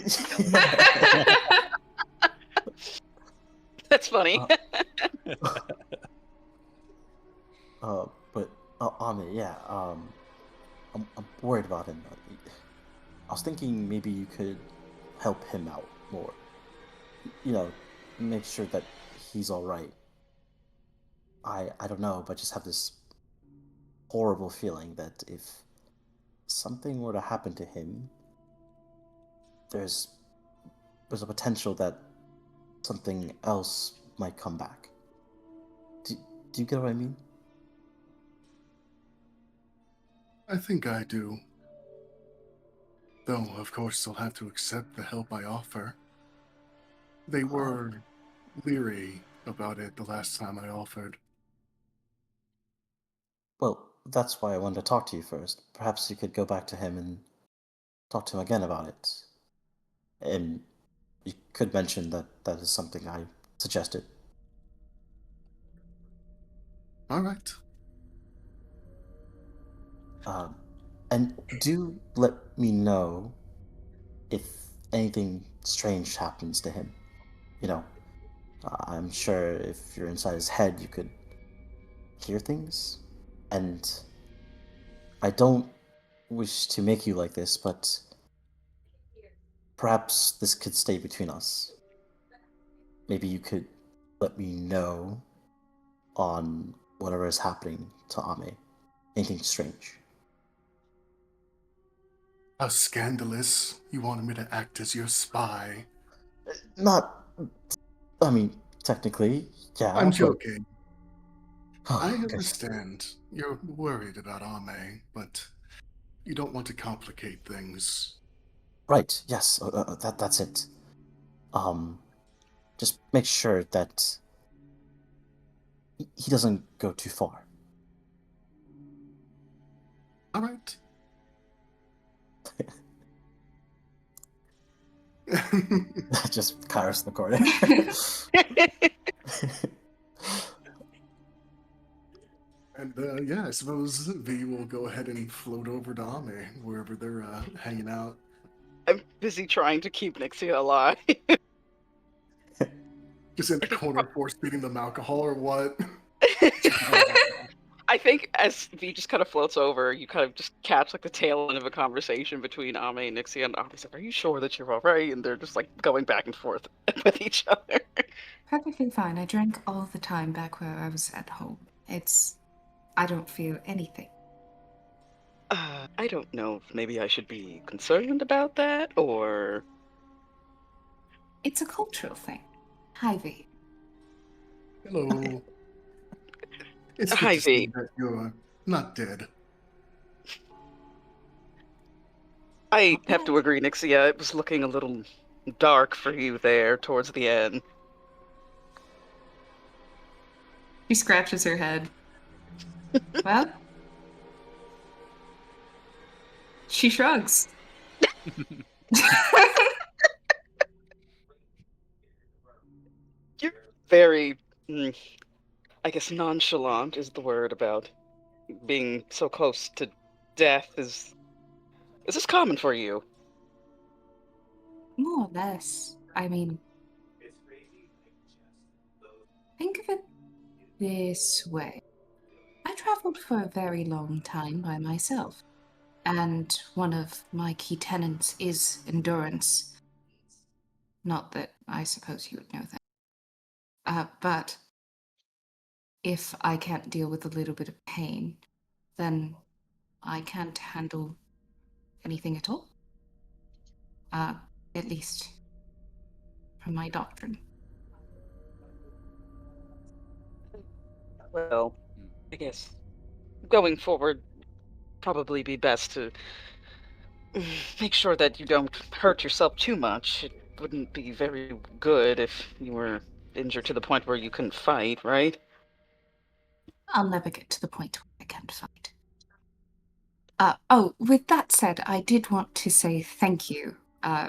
That's funny. But Ame, yeah, I'm worried about him. I was thinking maybe you could help him out more. You know, make sure that he's all right. I don't know, but just have this horrible feeling that if something were to happen to him, there's a potential that something else might come back. Do you get what I mean? I think I do. Though, of course, they'll have to accept the help I offer. They were leery about it the last time I offered. Well, that's why I wanted to talk to you first. Perhaps you could go back to him and talk to him again about it. And you could mention that that is something I suggested. All right. Um, and do let me know if anything strange happens to him. You know, I'm sure if you're inside his head, you could hear things. And I don't wish to make you like this, but perhaps this could stay between us. Maybe you could let me know on whatever is happening to Ame. Anything strange. How scandalous. You wanted me to act as your spy. Not, I mean, technically, yeah. I'm but- joking. I Okay. understand. You're worried about Ame, but you don't want to complicate things. Right, yes, that's it. Just make sure that he doesn't go too far. All right. Just Kairos in the corner. And yeah, I suppose V will go ahead and float over to Ame, wherever they're hanging out. I'm busy trying to keep Nixia alive. Just in the corner, force feeding them alcohol or what? I think as V just kind of floats over, you kind of just catch like the tail end of a conversation between Ame and Nixia, and Ame's like, "Are you sure that you're all right?" And they're just like going back and forth with each other. Perfectly fine. I drank all the time back where I was at home. I don't feel anything. I don't know if maybe I should be concerned about that, or It's a cultural thing. Hi, V. Hello. It's good Hi, to see V. that you're not dead. I have to agree, Nixia. It was looking a little dark for you there towards the end. She scratches her head. Well, she shrugs. You're very, I guess, nonchalant is the word about being so close to death. Is this common for you? More or less. I mean, think of it this way. I traveled for a very long time by myself, and one of my key tenets is endurance. Not that I suppose you would know that. But if I can't deal with a little bit of pain, then I can't handle anything at all. At least from my doctrine. Well, I guess going forward, probably be best to make sure that you don't hurt yourself too much. It wouldn't be very good if you were injured to the point where you couldn't fight, right? I'll never get to the point where I can't fight. With that said, I did want to say thank you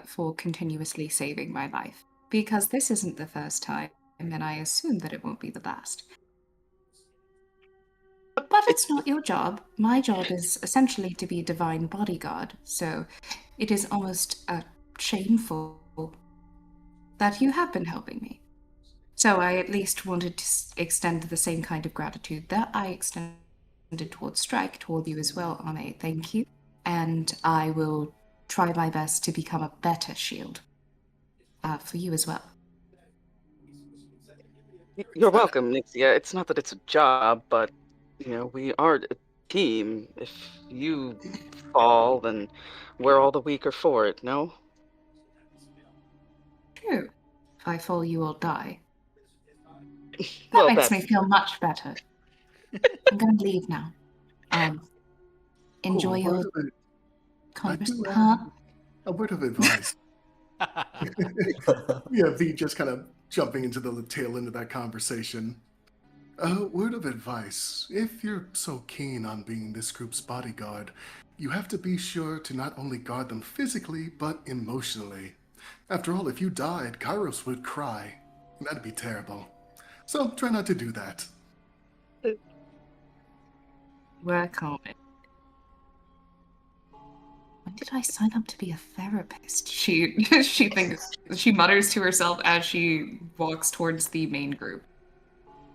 for continuously saving my life, because this isn't the first time, and I assume that it won't be the last. But it's not your job. My job is essentially to be a divine bodyguard, so it is almost shameful that you have been helping me. So I at least wanted to extend the same kind of gratitude that I extended towards Strike, toward you as well, Ame. Thank you. And I will try my best to become a better shield for you as well. You're welcome, Nixia. It's not that it's a job, but we are a team. If you fall, then we're all the weaker for it, no? True. If I fall, you will die. That Well, makes that's me feel much better. I'm going to leave now. Enjoy a your word of conversation. a word of advice. Yeah, V just kind of jumping into the tail end of that conversation. A word of advice. If you're so keen on being this group's bodyguard, you have to be sure to not only guard them physically, but emotionally. After all, if you died, Kairos would cry. That'd be terrible. So try not to do that. Work on it. When did I sign up to be a therapist? She she mutters to herself as she walks towards the main group.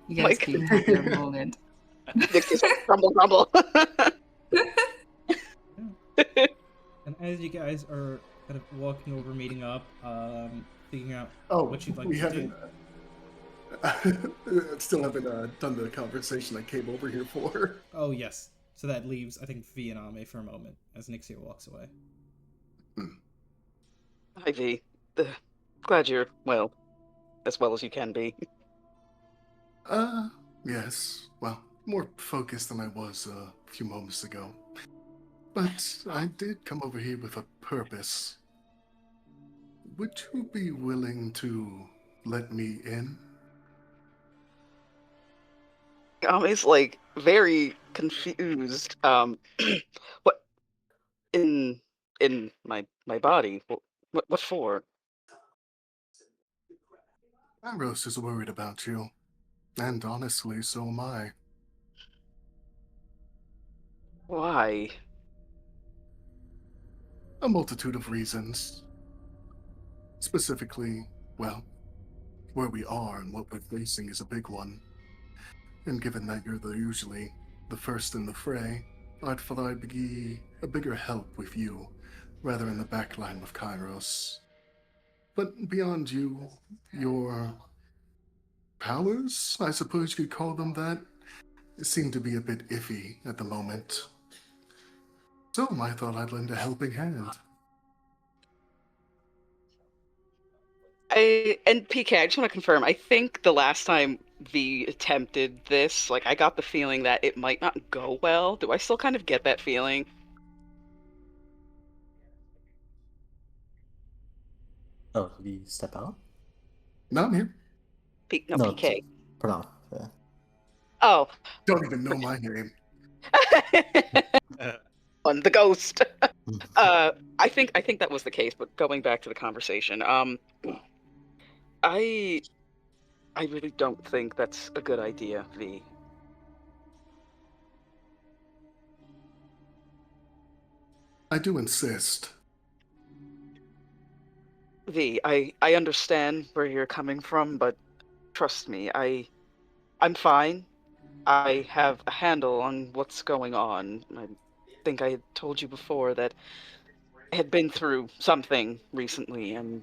You guys Like- can have your moment. Nixie's like, rumble, rumble. And as you guys are kind of walking over, meeting up, figuring out Oh, what you'd like we to haven't. do. Still haven't done the conversation I came over here for. Oh yes. So that leaves, I think, V and Ame for a moment as Nixia walks away. Hi, V. Glad you're, well as you can be. Yes. Well, more focused than I was a few moments ago. But I did come over here with a purpose. Would you be willing to let me in? Ame's like very confused. What in my body? What for? Ambrose is worried about you. And honestly, so am I. Why? A multitude of reasons. Specifically, well, where we are and what we're facing is a big one. And given that you're usually the first in the fray, I'd thought I'd be a bigger help with you, rather in the back line with Kairos. But beyond you, your powers, I suppose you could call them that, seem to be a bit iffy at the moment. So I thought I'd lend a helping hand. And PK, I just want to confirm. I think the last time V attempted this, like I got the feeling that it might not go well. Do I still kind of get that feeling? Oh, did he step out? No, I'm here. No, No, PK. Pranav. Yeah. Oh, Don't even know my name. on the ghost. Mm. I think that was the case. But going back to the conversation, I really don't think that's a good idea, V. I do insist. V, I understand where you're coming from, but trust me, I'm fine. I have a handle on what's going on. I think I had told you before that I had been through something recently, and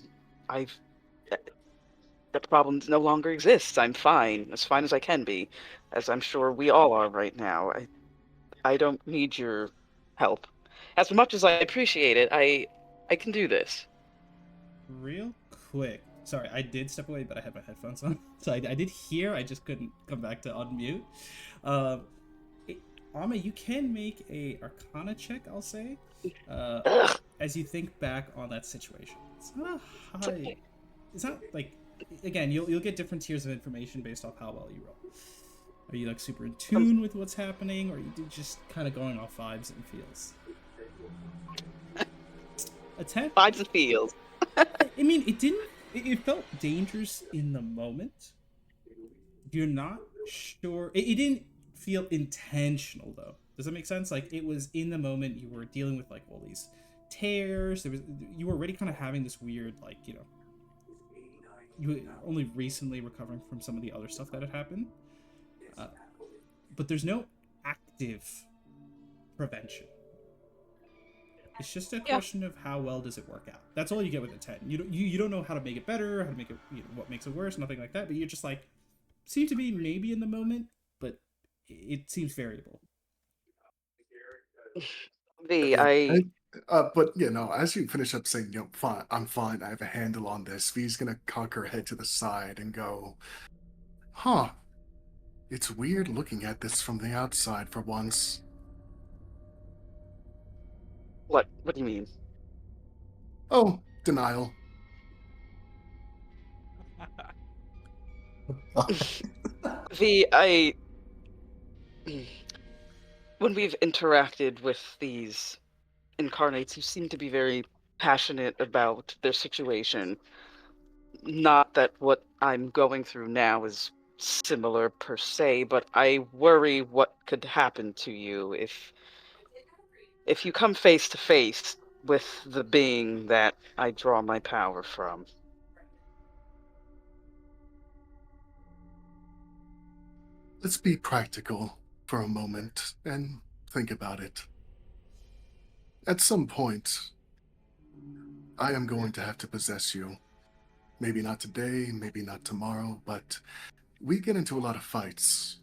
I've that problem no longer exists. I'm fine as I can be, as I'm sure we all are right now. I don't need your help. As much as I appreciate it, I can do this. Real quick. Sorry, I did step away, but I had my headphones on. So I did hear, I just couldn't come back to unmute. Ame, you can make a Arcana check, I'll say, as you think back on that situation. It's not a high... It's not, like... Again, you'll get different tiers of information based off how well you roll. Are you, like, super in tune with what's happening, or are you just kind of going off vibes and feels? A 10? Vibes and feels. I mean, it didn't... It felt dangerous in the moment. You're not sure... It didn't feel intentional, though. Does that make sense? Like, it was in the moment, you were dealing with, like, all these tears. You were already kind of having this weird, like, you know... You were only recently recovering from some of the other stuff that had happened. But there's no active prevention. It's just a question of how well does it work out. That's all you get with a 10. You don't know how to make it better, how to make it, you know, what makes it worse, nothing like that. But you're just like, seem to be maybe in the moment, but it seems variable. V, But you know, as you finish up saying, you know, fine, I'm fine, I have a handle on this, V's gonna cock her head to the side and go, huh, it's weird looking at this from the outside for once. what do you mean? Oh, denial. I when we've interacted with these incarnates who seem to be very passionate about their situation, not that what I'm going through now is similar per se, but I worry what could happen to you if you come face to face with the being that I draw my power from. Let's be practical for a moment and think about it. At some point, I am going to have to possess you. Maybe not today, maybe not tomorrow, but we get into a lot of fights.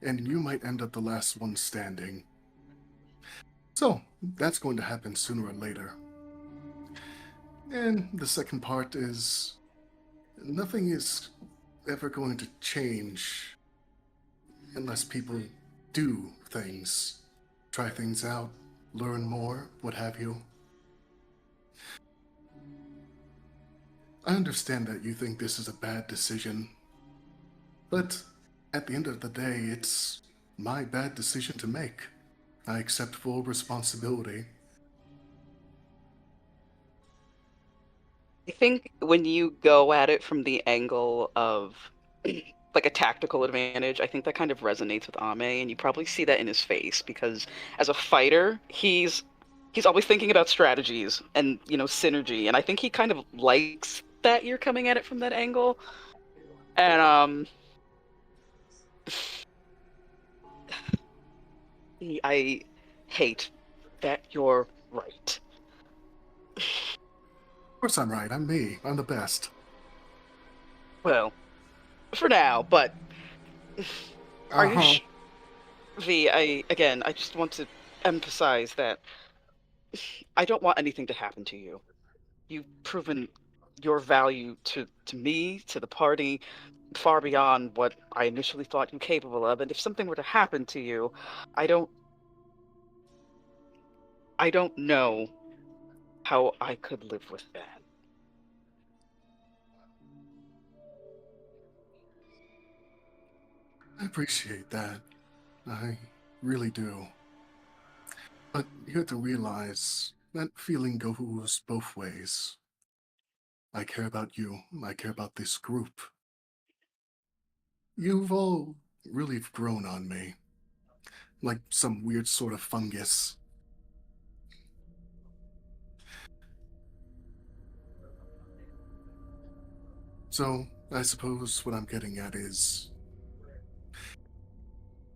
And you might end up the last one standing. So, that's going to happen sooner or later. And the second part is nothing is ever going to change unless people do things, try things out, learn more, what have you. I understand that you think this is a bad decision, but at the end of the day, it's my bad decision to make. I accept full responsibility. I think when you go at it from the angle of like a tactical advantage, I think that kind of resonates with Ame, and you probably see that in his face because as a fighter, he's always thinking about strategies and synergy, and I think he kind of likes that you're coming at it from that angle. And I hate that you're right. Of course I'm right, I'm me, I'm the best. Well, for now, but are you V, I just want to emphasize that I don't want anything to happen to you. You've proven your value to me, to the party, far beyond what I initially thought you capable of. And if something were to happen to you, I don't know how I could live with that. I appreciate that. I really do. But you have to realize that feeling goes both ways. I care about you, I care about this group. You've all really grown on me, like some weird sort of fungus. So, I suppose what I'm getting at is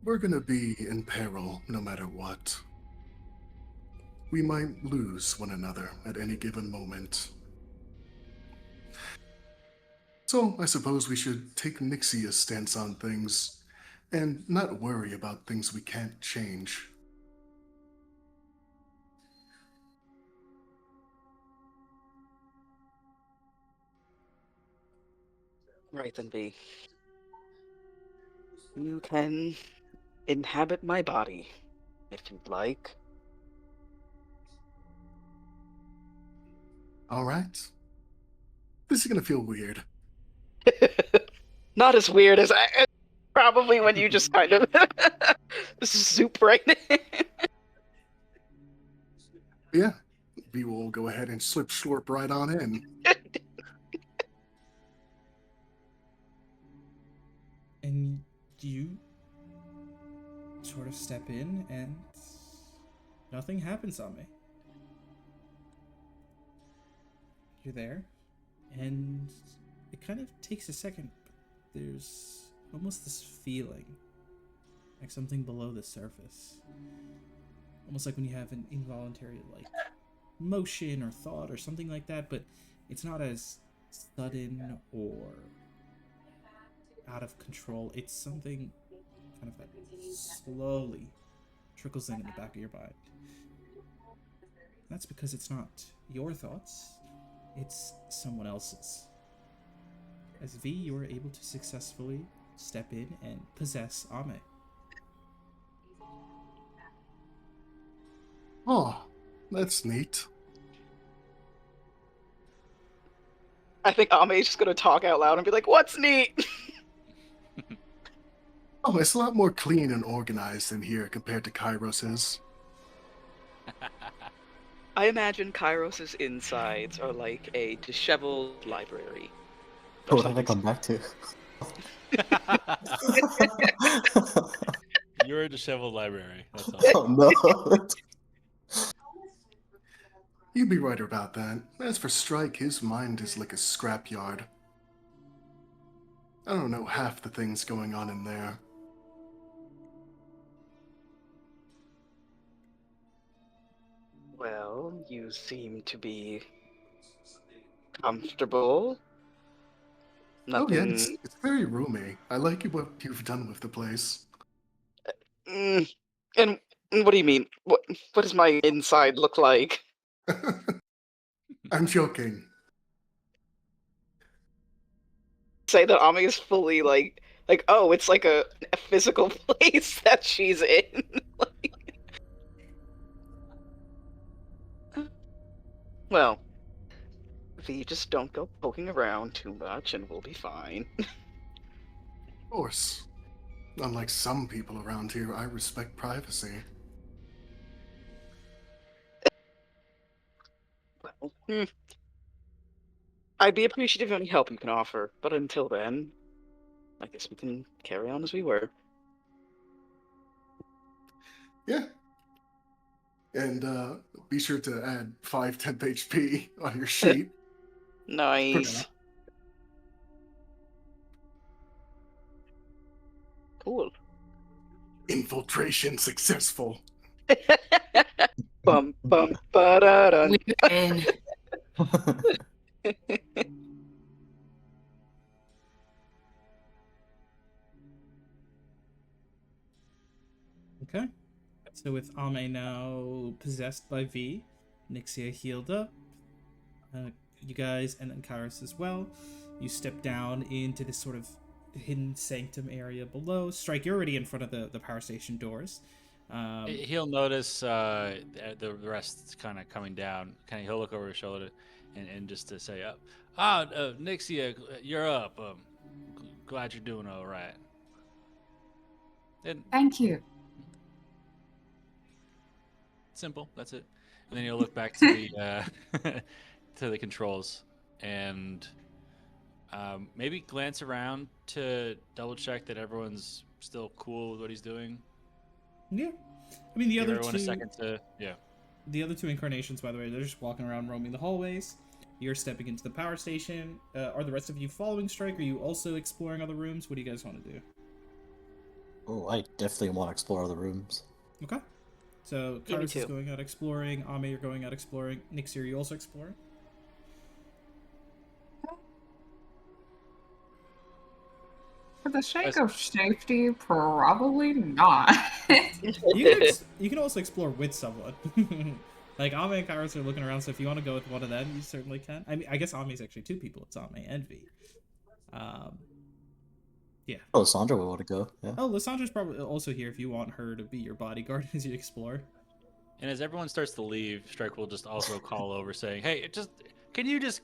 we're gonna be in peril no matter what. We might lose one another at any given moment. So, I suppose we should take Nixia's stance on things and not worry about things we can't change. Right then, V. You can inhabit my body if you'd like. Alright? This is gonna feel weird. Not as weird as probably when you just kind of zoop right in. Yeah, we will go ahead and slurp right on in. And you sort of step in, and nothing happens on me. You're there, and it kind of takes a second. There's almost this feeling, like something below the surface. Almost like when you have an involuntary, like, motion or thought or something like that, but it's not as sudden or out of control. It's something kind of like slowly trickles in the back of your mind. That's because it's not your thoughts, it's someone else's. As V, you were able to successfully step in and possess Ame. Oh, that's neat. I think Ame's just gonna talk out loud and be like, "What's neat?" Oh, it's a lot more clean and organized in here compared to Kairos's. I imagine Kairos's insides are like a disheveled library. Or What did I something come back to? You're a disheveled library. That's all. Oh no. You'd be right about that. As for Strike, his mind is like a scrapyard. I don't know half the things going on in there. Well, you seem to be comfortable. Oh yeah, Nothing. it's very roomy. I like what you've done with the place. Mm, and what do you mean? What does my inside look like? I'm joking. Say that Ami is fully like oh, it's like a physical place that she's in. Well, V, just don't go poking around too much, and we'll be fine. Of course. Unlike some people around here, I respect privacy. Well, I'd be appreciative of any help you can offer, but until then, I guess we can carry on as we were. Yeah. And be sure to add 5 temp HP on your sheet. Nice. Cool. Infiltration successful. Bum bum ba da dun. We win. Okay. So with Ame now possessed by V, Nixia healed up, you guys, and then Kairos as well, you step down into this sort of hidden sanctum area below. Strike, you're already in front of the power station doors. He'll notice the rest kind of coming down. He'll look over his shoulder and just to say, Nixia, you're up. Glad you're doing all right. And Thank you. simple. That's it. And then you'll look back to the to the controls and maybe glance around to double check that everyone's still cool with what he's doing. Yeah. I mean, the Give other everyone two... a second to... Yeah. The other two incarnations, by the way, they're just walking around roaming the hallways. You're stepping into the power station. Are the rest of you following Strike? Are you also exploring other rooms? What do you guys want to do? Oh, I definitely want to explore other rooms. Okay. So, Yeah, me Kairos is too. going out exploring. Ame, you're going out exploring. Nixie, are you also exploring? For the sake of safety, probably not. You can also explore with someone. Like, Ame and Kairos are looking around, so if you want to go with one of them, you certainly can. I mean, I guess Ame's actually two people. It's Ame and V. Yeah. Oh, Sandra will want to go. Yeah. Oh, Lissandra's probably also here if you want her to be your bodyguard as you explore. And as everyone starts to leave, Strike will just also call over saying, "Hey, can you just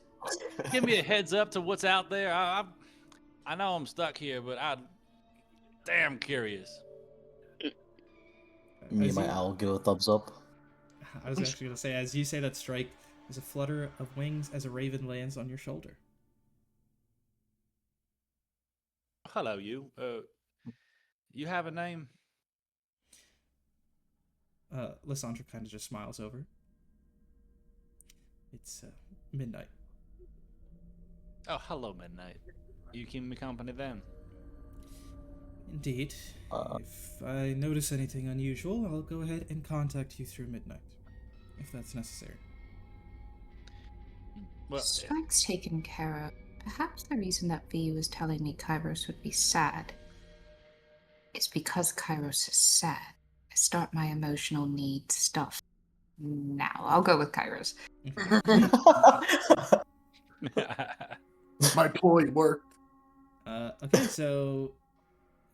give me a heads up to what's out there? I know I'm stuck here, but I'm damn curious." Me and As my you- owl give a thumbs up. I was actually going to say, as you say that, Strike, there's a flutter of wings as a raven lands on your shoulder. Hello, you. You have a name? Lysandra kind of just smiles over. It's midnight. Oh, hello, Midnight. You keep me company then. Indeed. If I notice anything unusual, I'll go ahead and contact you through midnight, if that's necessary. Well, Strike's taken care of. Perhaps the reason that V was telling me Kairos would be sad is because Kairos is sad. I start my emotional needs stuff now. I'll go with Kairos. My ploy worked. Okay, so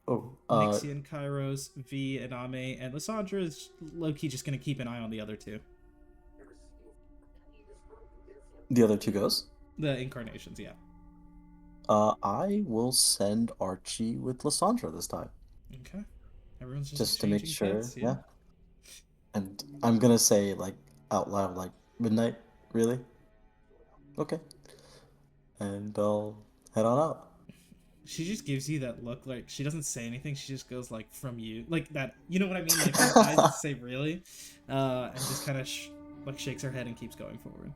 Oh, Nixie and Kairos, V and Ame, and Lysandra is low-key just gonna keep an eye on the other two. the other two goes. The incarnations, yeah. I will send Archie with Lysandra this time. Okay. Everyone's just to make exchanging sure. bets, Yeah. And I'm gonna say like out loud, like midnight. Really? Okay. And I'll head on out. She just gives you that look, like she doesn't say anything. She just goes like from you, like that. You know what I mean? Like those eyes that say really, and just kind of like shakes her head and keeps going forward.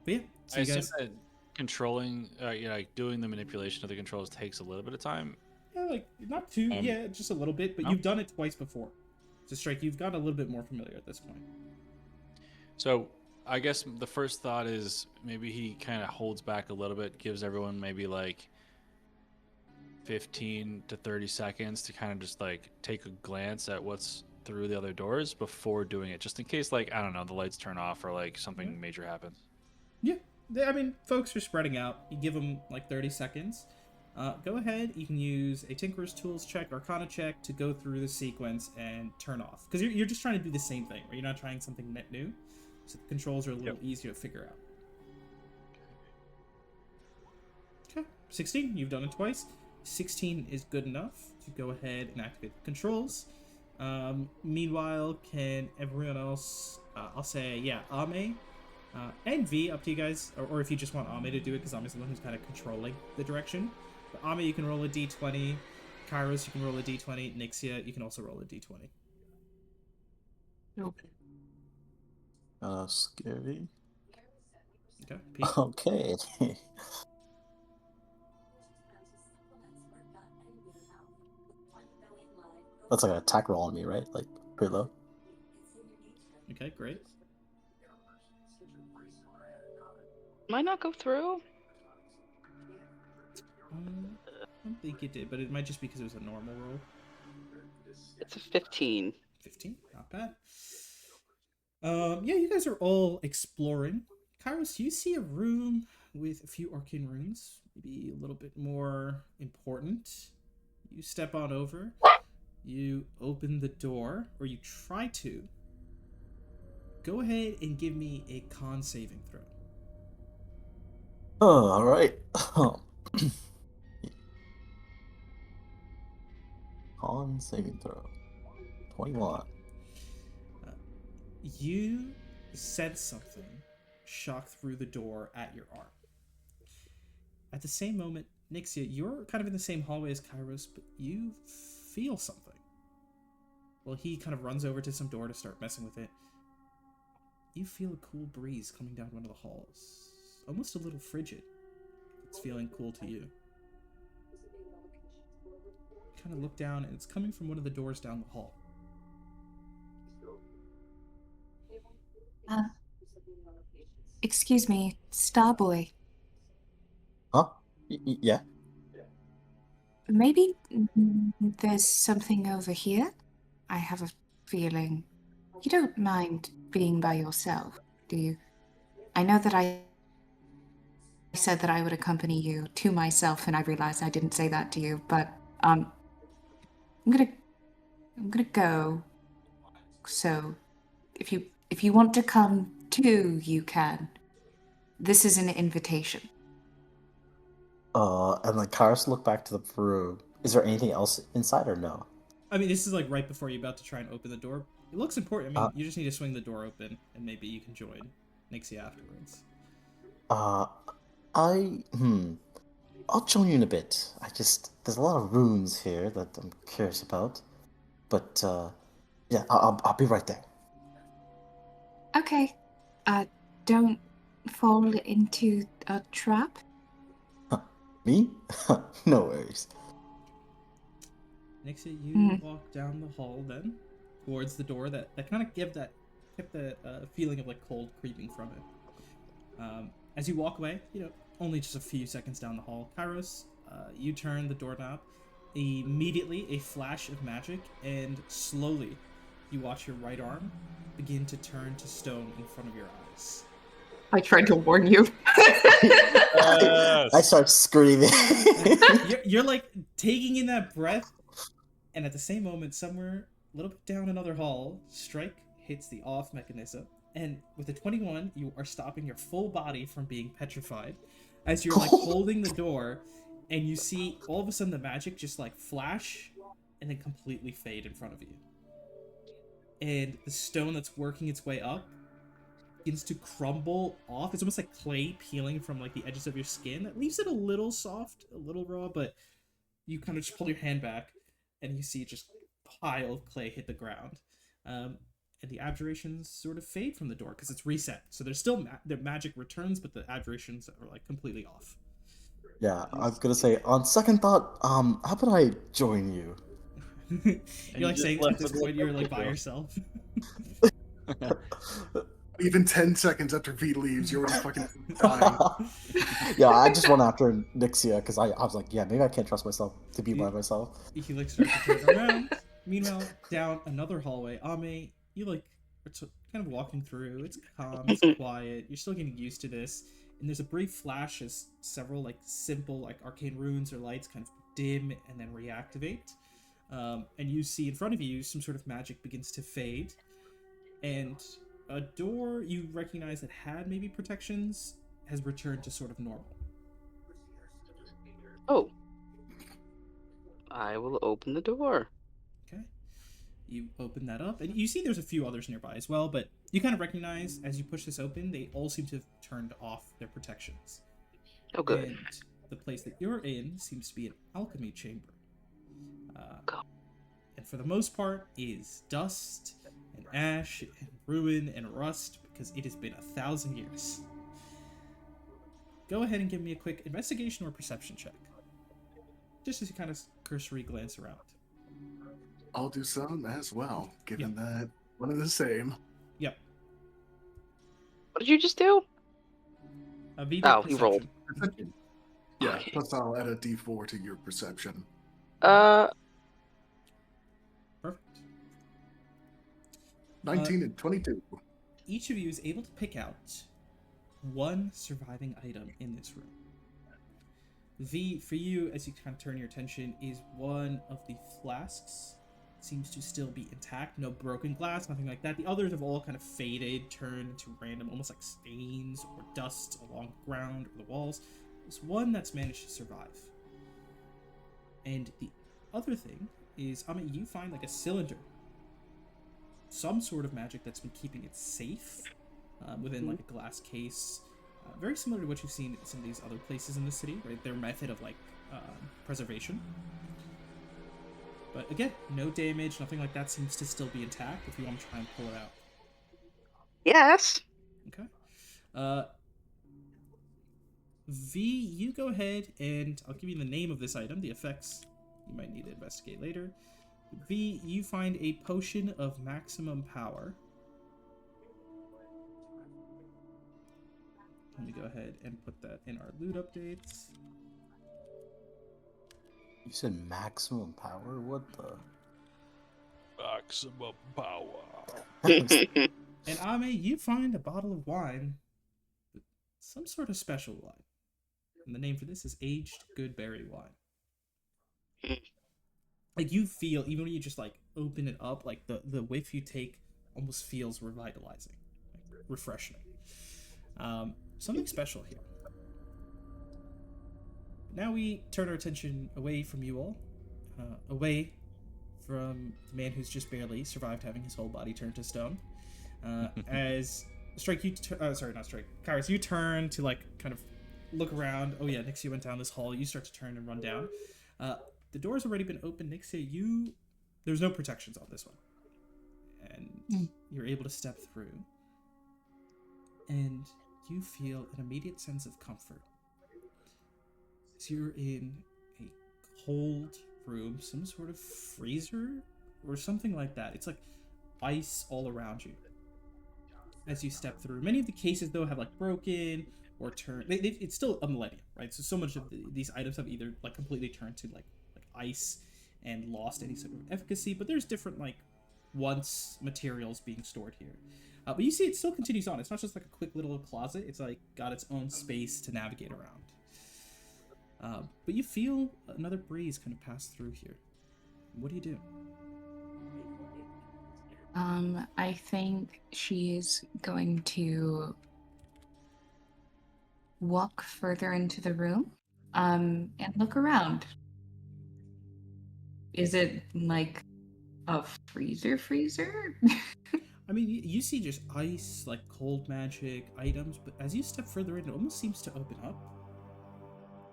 But yeah, so I you assume guys, that controlling, like doing the manipulation of the controls takes a little bit of time. yeah, like not too, yeah, just a little bit. But no? you've done it twice before, so Strike, you've got a little bit more familiar at this point. So I guess the first thought is maybe he kind of holds back a little bit, gives everyone maybe like 15 to 30 seconds to kind of just like take a glance at what's through the other doors before doing it, just in case, like, I don't know, the lights turn off or like something major happens. Yeah, I mean, folks are spreading out. You give them like 30 seconds. Go ahead. You can use a Tinker's Tools check, Arcana check to go through the sequence and turn off. Because you're just trying to do the same thing, right? You're not trying something net new. So the controls are a little easier to figure out. Okay, 16. You've done it twice. 16 is good enough to go ahead and activate the controls. Meanwhile, can everyone else... I'll say, yeah, Ame... and V, up to you guys, or if you just want Ame to do it, because Ame's the one who's kind of controlling the direction. But Ame, you can roll a d20. Kairos, you can roll a d20. Nixia, you can also roll a d20. Nope. Scary. Okay, Pete. Okay. That's like an attack roll on me, right? Like pretty low. Okay, great. Might not go through. I don't think it did, but it might just be because it was a normal roll. It's a 15. 15, not bad. Yeah, you guys are all exploring. Kairos, you see a room with a few arcane runes, maybe a little bit more important. You step on over. You open the door, or you try to. Go ahead and give me a con saving throw. Oh, all right. Con saving throw. 21. You sense something shock through the door at your arm. At the same moment, Nixia, you're kind of in the same hallway as Kairos, but you feel something. Well, he kind of runs over to some door to start messing with it. You feel a cool breeze coming down one of the halls. Almost a little frigid. It's feeling cool to you. You kind of look down, and it's coming from one of the doors down the hall. Excuse me, Starboy. Huh? Yeah. Maybe there's something over here? I have a feeling. You don't mind being by yourself, do you? I know that I said that I would accompany you to myself, and I realized I didn't say that to you, but I'm gonna go. So if you want to come too, you can. This is an invitation. And like Karis look back to the room. Is there anything else inside or no? I mean, this is like right before you're about to try and open the door. It looks important. I mean, you just need to swing the door open, and maybe you can join Nixie afterwards. I'll join you in a bit. There's a lot of runes here that I'm curious about. But, yeah, I'll be right there. Okay. Don't fall into a trap. Me? No worries. Nixie, you walk down the hall then, towards the door that kind of kept the feeling of like cold creeping from it. As you walk away, only just a few seconds down the hall, Kairos, you turn the doorknob. Immediately, a flash of magic, and slowly, you watch your right arm begin to turn to stone in front of your eyes. I tried to warn you. I start screaming. You're like taking in that breath, and at the same moment, somewhere a little bit down another hall, Strike hits the off mechanism, and with a 21, you are stopping your full body from being petrified. As you're like holding the door, and you see all of a sudden the magic just like flash and then completely fade in front of you. And the stone that's working its way up begins to crumble off. It's almost like clay peeling from like the edges of your skin. That leaves it a little soft, a little raw, but you kind of just pull your hand back and you see just a pile of clay hit the ground. And the abjurations sort of fade from the door because it's reset. So there's still the magic returns, but the abjurations are like completely off. Yeah, I was gonna say, on second thought, how about I join you? You're like just saying left at this with point you're like by yourself. yourself. Even 10 seconds after V leaves, you're already fucking dying. Yeah, I just went after Nixia because I was like, yeah, maybe I can't trust myself to be by myself. He like starts to turn around. Meanwhile, down another hallway, Ame, you like are kind of walking through. It's calm, it's quiet. You're still getting used to this, and there's a brief flash as several like simple like arcane runes or lights kind of dim and then reactivate. And you see in front of you some sort of magic begins to fade, and a door you recognize that had maybe protections has returned to sort of normal. Oh. I will open the door. Okay. You open that up, and you see there's a few others nearby as well, but you kind of recognize as you push this open, they all seem to have turned off their protections. Oh, good. And the place that you're in seems to be an alchemy chamber. Go. And for the most part is dust and ash and ruin and rust because it has been 1,000 years. Go ahead and give me a quick investigation or perception check. Just as you kind of cursory glance around. I'll do some as well, given that one of the same. Yep. What did you just do? Viva He rolled. perception. Yeah, Okay. plus I'll add a d4 to your perception. Perfect. 19 and 22. Each of you is able to pick out one surviving item in this room. V, for you, as you kind of turn your attention, is one of the flasks. Seems to still be intact, no broken glass, nothing like that. The others have all kind of faded, turned into random, almost like stains or dust along the ground or the walls. There's one that's managed to survive. And the other thing is, you find like a cylinder. Some sort of magic that's been keeping it safe within like a glass case. Very similar to what you've seen in some of these other places in the city, right? Their method of like preservation. But again, no damage, nothing like that seems to still be intact if you want to try and pull it out. Yes. Okay. V, you go ahead and I'll give you the name of this item. The effects you might need to investigate later. V, you find a potion of maximum power. Let me go ahead and put that in our loot updates. You said maximum power? What the? Maximum power. And Ame, you find a bottle of wine, some sort of special wine. And the name for this is Aged Good Berry Wine. Like you feel, even when you just like open it up, like the whiff you take almost feels revitalizing, like, refreshing. Something special here. Now we turn our attention away from you all, away from the man who's just barely survived having his whole body turned to stone. As Strike, sorry, not Strike, Kairos, you turn to like kind of look around. Oh yeah, Nixia went down this hall. You start to turn and run down. The door's already been opened. Nixia, there's no protections on this one, and you're able to step through, and you feel an immediate sense of comfort. So you're in a cold room, some sort of freezer or something like that. It's like ice all around you as you step through. Many of the cases, though, have like broken or turned. It's still a millennium, right? So much of these items have either like completely turned to like ice and lost any sort of efficacy, but there's different like once materials being stored here. But you see it still continues on. It's not just like a quick little closet. It's like got its own space to navigate around. But you feel another breeze kind of pass through here. What do you do? I think she's going to walk further into the room and look around. Is it like a freezer? I mean, you see just ice, like cold magic items, but as you step further in, it almost seems to open up,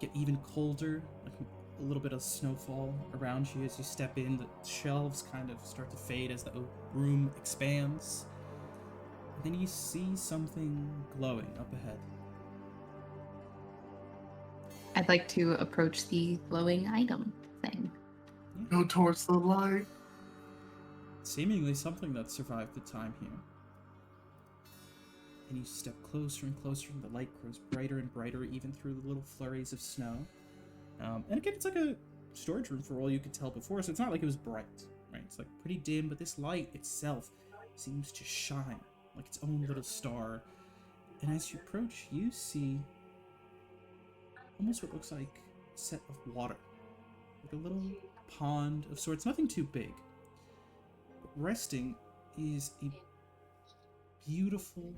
get even colder, like a little bit of snowfall around you as you step in. The shelves kind of start to fade as the room expands. And then you see something glowing up ahead. I'd like to approach the glowing item thing. Go towards the light. Seemingly something that survived the time here. And you step closer and closer, and the light grows brighter and brighter, even through the little flurries of snow. And again, it's like a storage room for all you could tell before, so it's not like it was bright, right? It's like pretty dim, but this light itself seems to shine like its own little star. And as you approach, you see almost what looks like a set of water, like a little pond of sorts, nothing too big. But resting is a beautiful,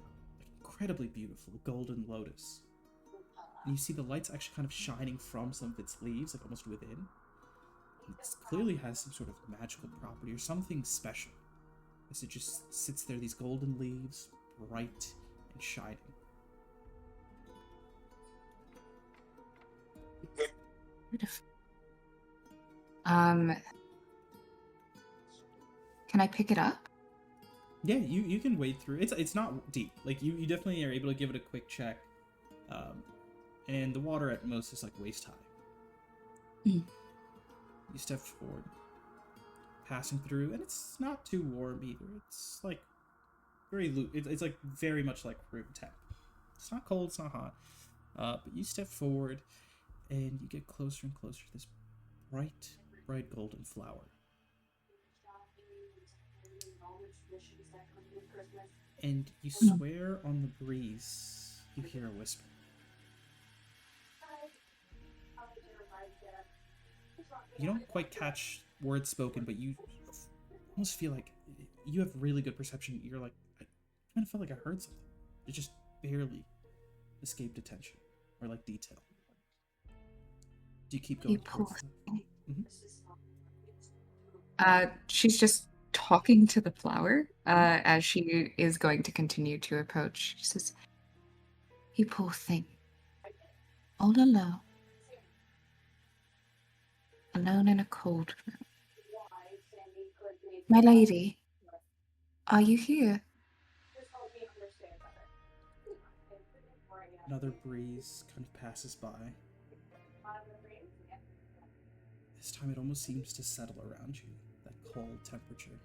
incredibly beautiful golden lotus. And you see the lights actually kind of shining from some of its leaves, like almost within. And it clearly has some sort of magical property or something special, as it just sits there, these golden leaves, bright and shining. Beautiful. Can I pick it up? Yeah, you can wade through. It's not deep. Like you definitely are able to give it a quick check. And the water at most is like waist high. Mm. You step forward, passing through, and it's not too warm either. It's like very it's like very much like room temp. It's not cold, it's not hot. But you step forward, and you get closer and closer to this bright golden flower. And you swear on the breeze, you hear a whisper. You don't quite catch words spoken, but you almost feel like you have really good perception. You're like, I kind of felt like I heard something. It just barely escaped attention or like detail. Do you keep going towards them? She's just talking to the flower as she is going to continue to approach. She says, You poor thing. All alone. Alone in a cold room. My lady, are you here? Another breeze kind of passes by. This time it almost seems to settle around you, that cold temperature.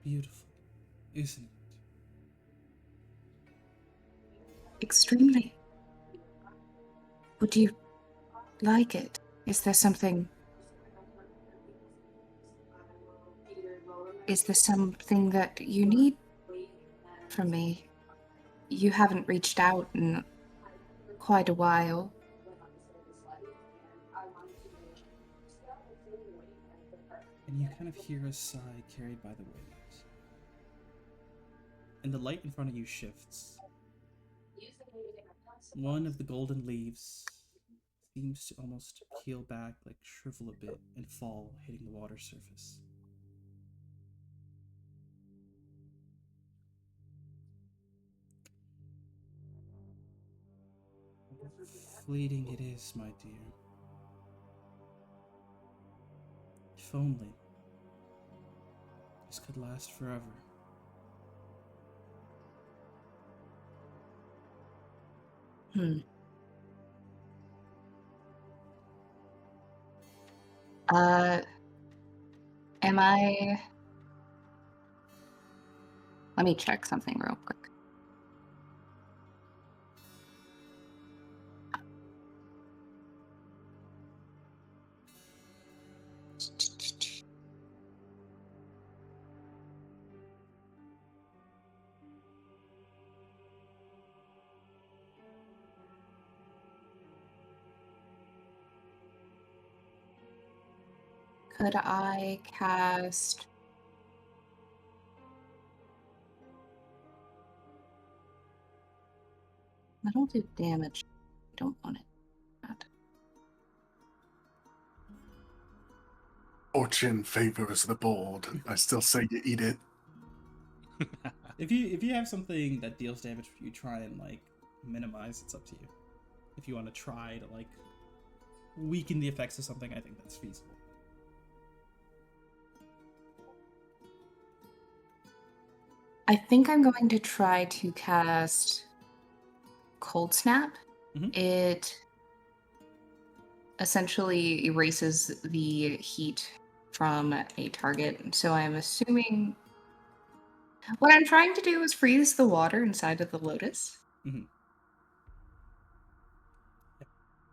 Beautiful, isn't it? Extremely. Would you like it? Is there something that you need from me? You haven't reached out in quite a while. And you kind of hear a sigh carried by the wind. And the light in front of you shifts. One of the golden leaves seems to almost peel back, like shrivel a bit, and fall, hitting the water surface. Fleeting it is, my dear. If only this could last forever. Am I... Let me check something real quick. Could I cast... That'll do damage. I don't want it. Bad. Fortune favors the bold. I still say you eat it. If you have something that deals damage, you try and like minimize. It's up to you. If you want to try to like weaken the effects of something, I think that's feasible. I think I'm going to try to cast Cold Snap. Mhm. It essentially erases the heat from a target. So I'm assuming what I'm trying to do is freeze the water inside of the lotus.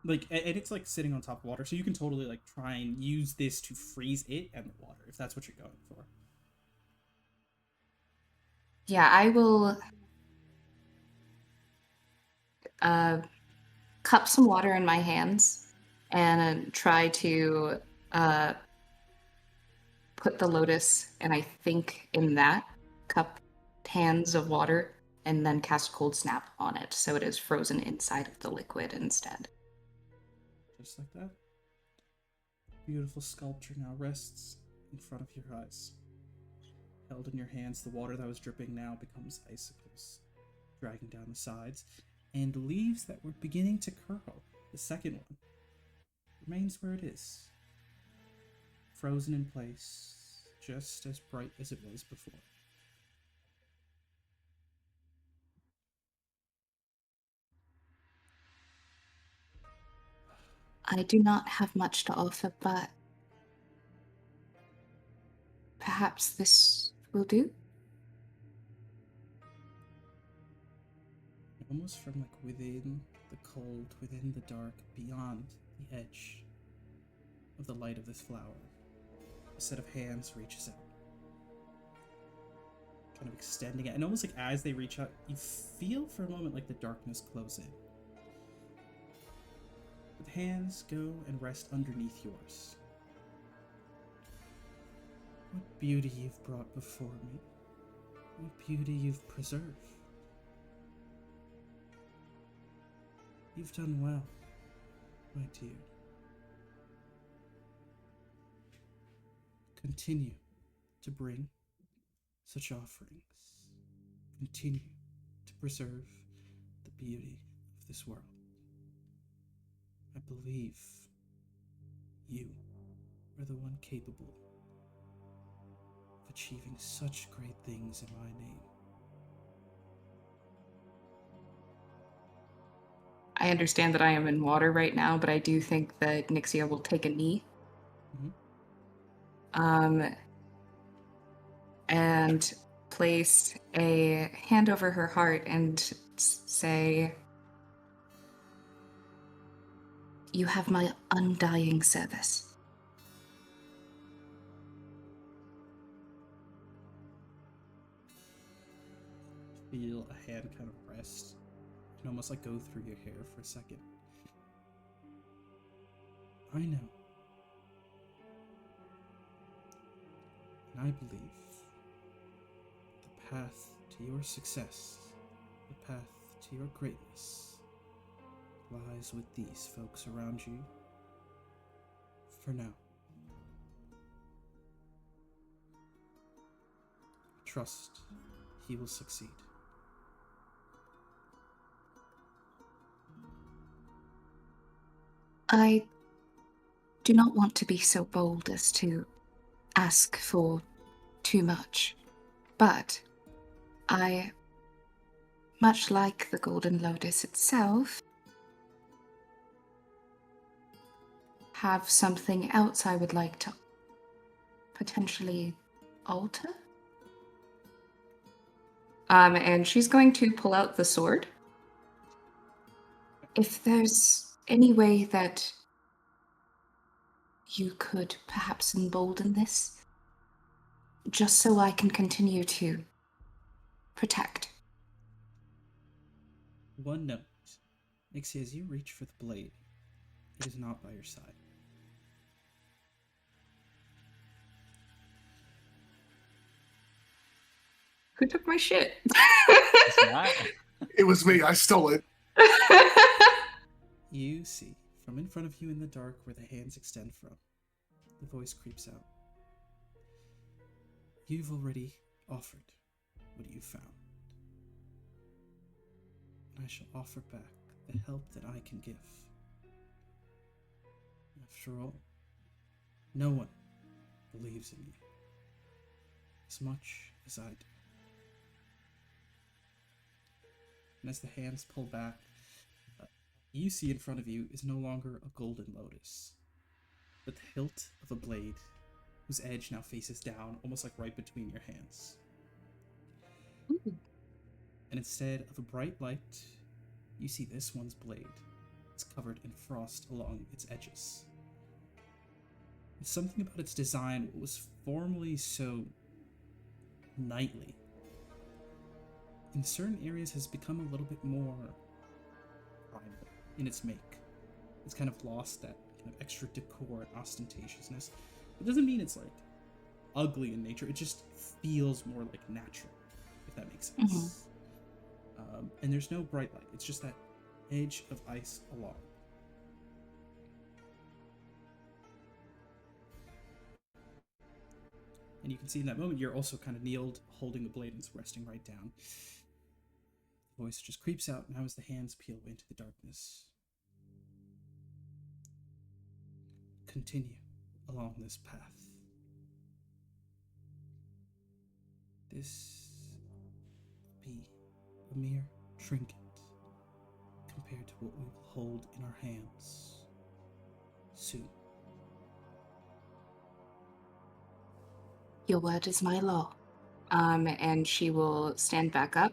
Like, and it's like sitting on top of water, so you can totally like try and use this to freeze it and the water if that's what you're going for. Yeah, I will cup some water in my hands and try to put the lotus, and I think in that cup hands of water, and then cast Cold Snap on it, so it is frozen inside of the liquid instead. Just like that. Beautiful sculpture now rests in front of your eyes. Held in your hands, the water that was dripping now becomes icicles, dragging down the sides, and leaves that were beginning to curl. The second one remains where it is, frozen in place, just as bright as it was before. I do not have much to offer, but perhaps this will do. Almost from like within the cold, within the dark, beyond the edge of the light of this flower, a set of hands reaches out, kind of extending it, and almost like as they reach out, you feel for a moment like the darkness close in. But the hands go and rest underneath yours. What beauty you've brought before me. What beauty you've preserved. You've done well, my dear. Continue to bring such offerings. Continue to preserve the beauty of this world. I believe you are the one capable of achieving such great things in my name. I understand that I am in water right now, but I do think that Nixia will take a knee. And place a hand over her heart and say, "You have my undying service." Feel a hand kind of rest and almost like go through your hair for a second. I know. And I believe the path to your success, the path to your greatness, lies with these folks around you for now. Trust he will succeed. I do not want to be so bold as to ask for too much, but I, much like the Golden Lotus itself, have something else I would like to potentially alter. And she's going to pull out the sword. If there's any way that you could perhaps embolden this, just so I can continue to protect. One note. Nixie, as you reach for the blade, it is not by your side. Who took my shit? It's not. It was me. I stole it. You see, from in front of you in the dark where the hands extend from, the voice creeps out. You've already offered what you found. And I shall offer back the help that I can give. After all, no one believes in you as much as I do. And as the hands pull back, you see in front of you is no longer a golden lotus, but the hilt of a blade whose edge now faces down, almost like right between your hands. Ooh. And instead of a bright light, you see this one's blade is covered in frost along its edges. And something about its design, what was formerly so knightly, in certain areas has become a little bit more primal in its make. It's kind of lost that kind of extra decor and ostentatiousness. It doesn't mean it's like ugly in nature, it just feels more like natural, if that makes sense. And there's no bright light, it's just that edge of ice along. And you can see in that moment you're also kind of kneeled, holding the blade and it's resting right down. The voice just creeps out now as the hands peel into the darkness. Continue along this path. This be a mere trinket compared to what we will hold in our hands soon. Your word is my law. And she will stand back up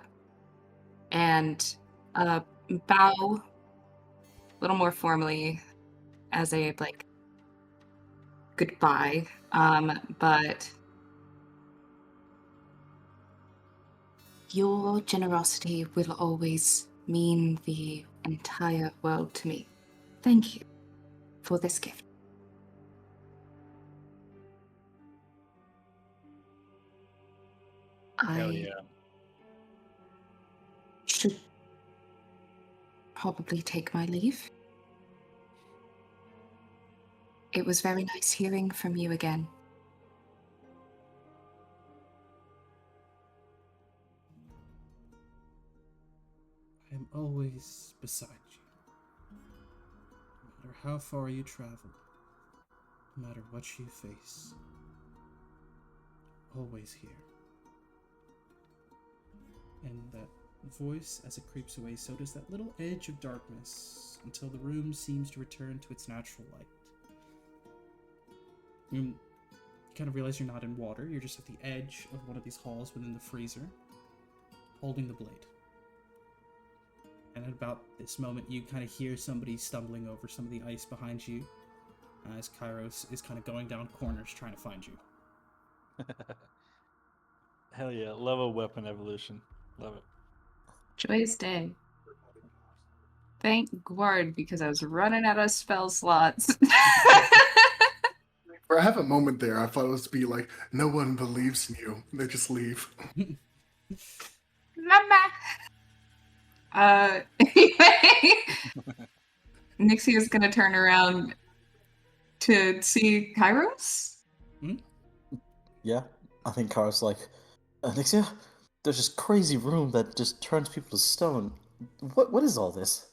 and bow a little more formally as a like goodbye. But your generosity will always mean the entire world to me. Thank you for this gift. Hell I yeah. should probably take my leave. It was very nice hearing from you again. I am always beside you. No matter how far you travel, no matter what you face, always here. And that voice, as it creeps away, so does that little edge of darkness until the room seems to return to its natural light. You kind of realize you're not in water, you're just at the edge of one of these halls within the freezer, holding the blade. And at about this moment, you kind of hear somebody stumbling over some of the ice behind you as Kairos is kind of going down corners trying to find you. Hell yeah. Love a weapon evolution. Love it. Joyous day. Thank Guard, because I was running out of spell slots. For I have a moment there, I thought it was to be like, no one believes in you. They just leave. Mama! Anyway, Nixie is gonna turn around to see Kairos. Yeah, I think Kara's like, Nixia, there's this crazy room that just turns people to stone. What is all this?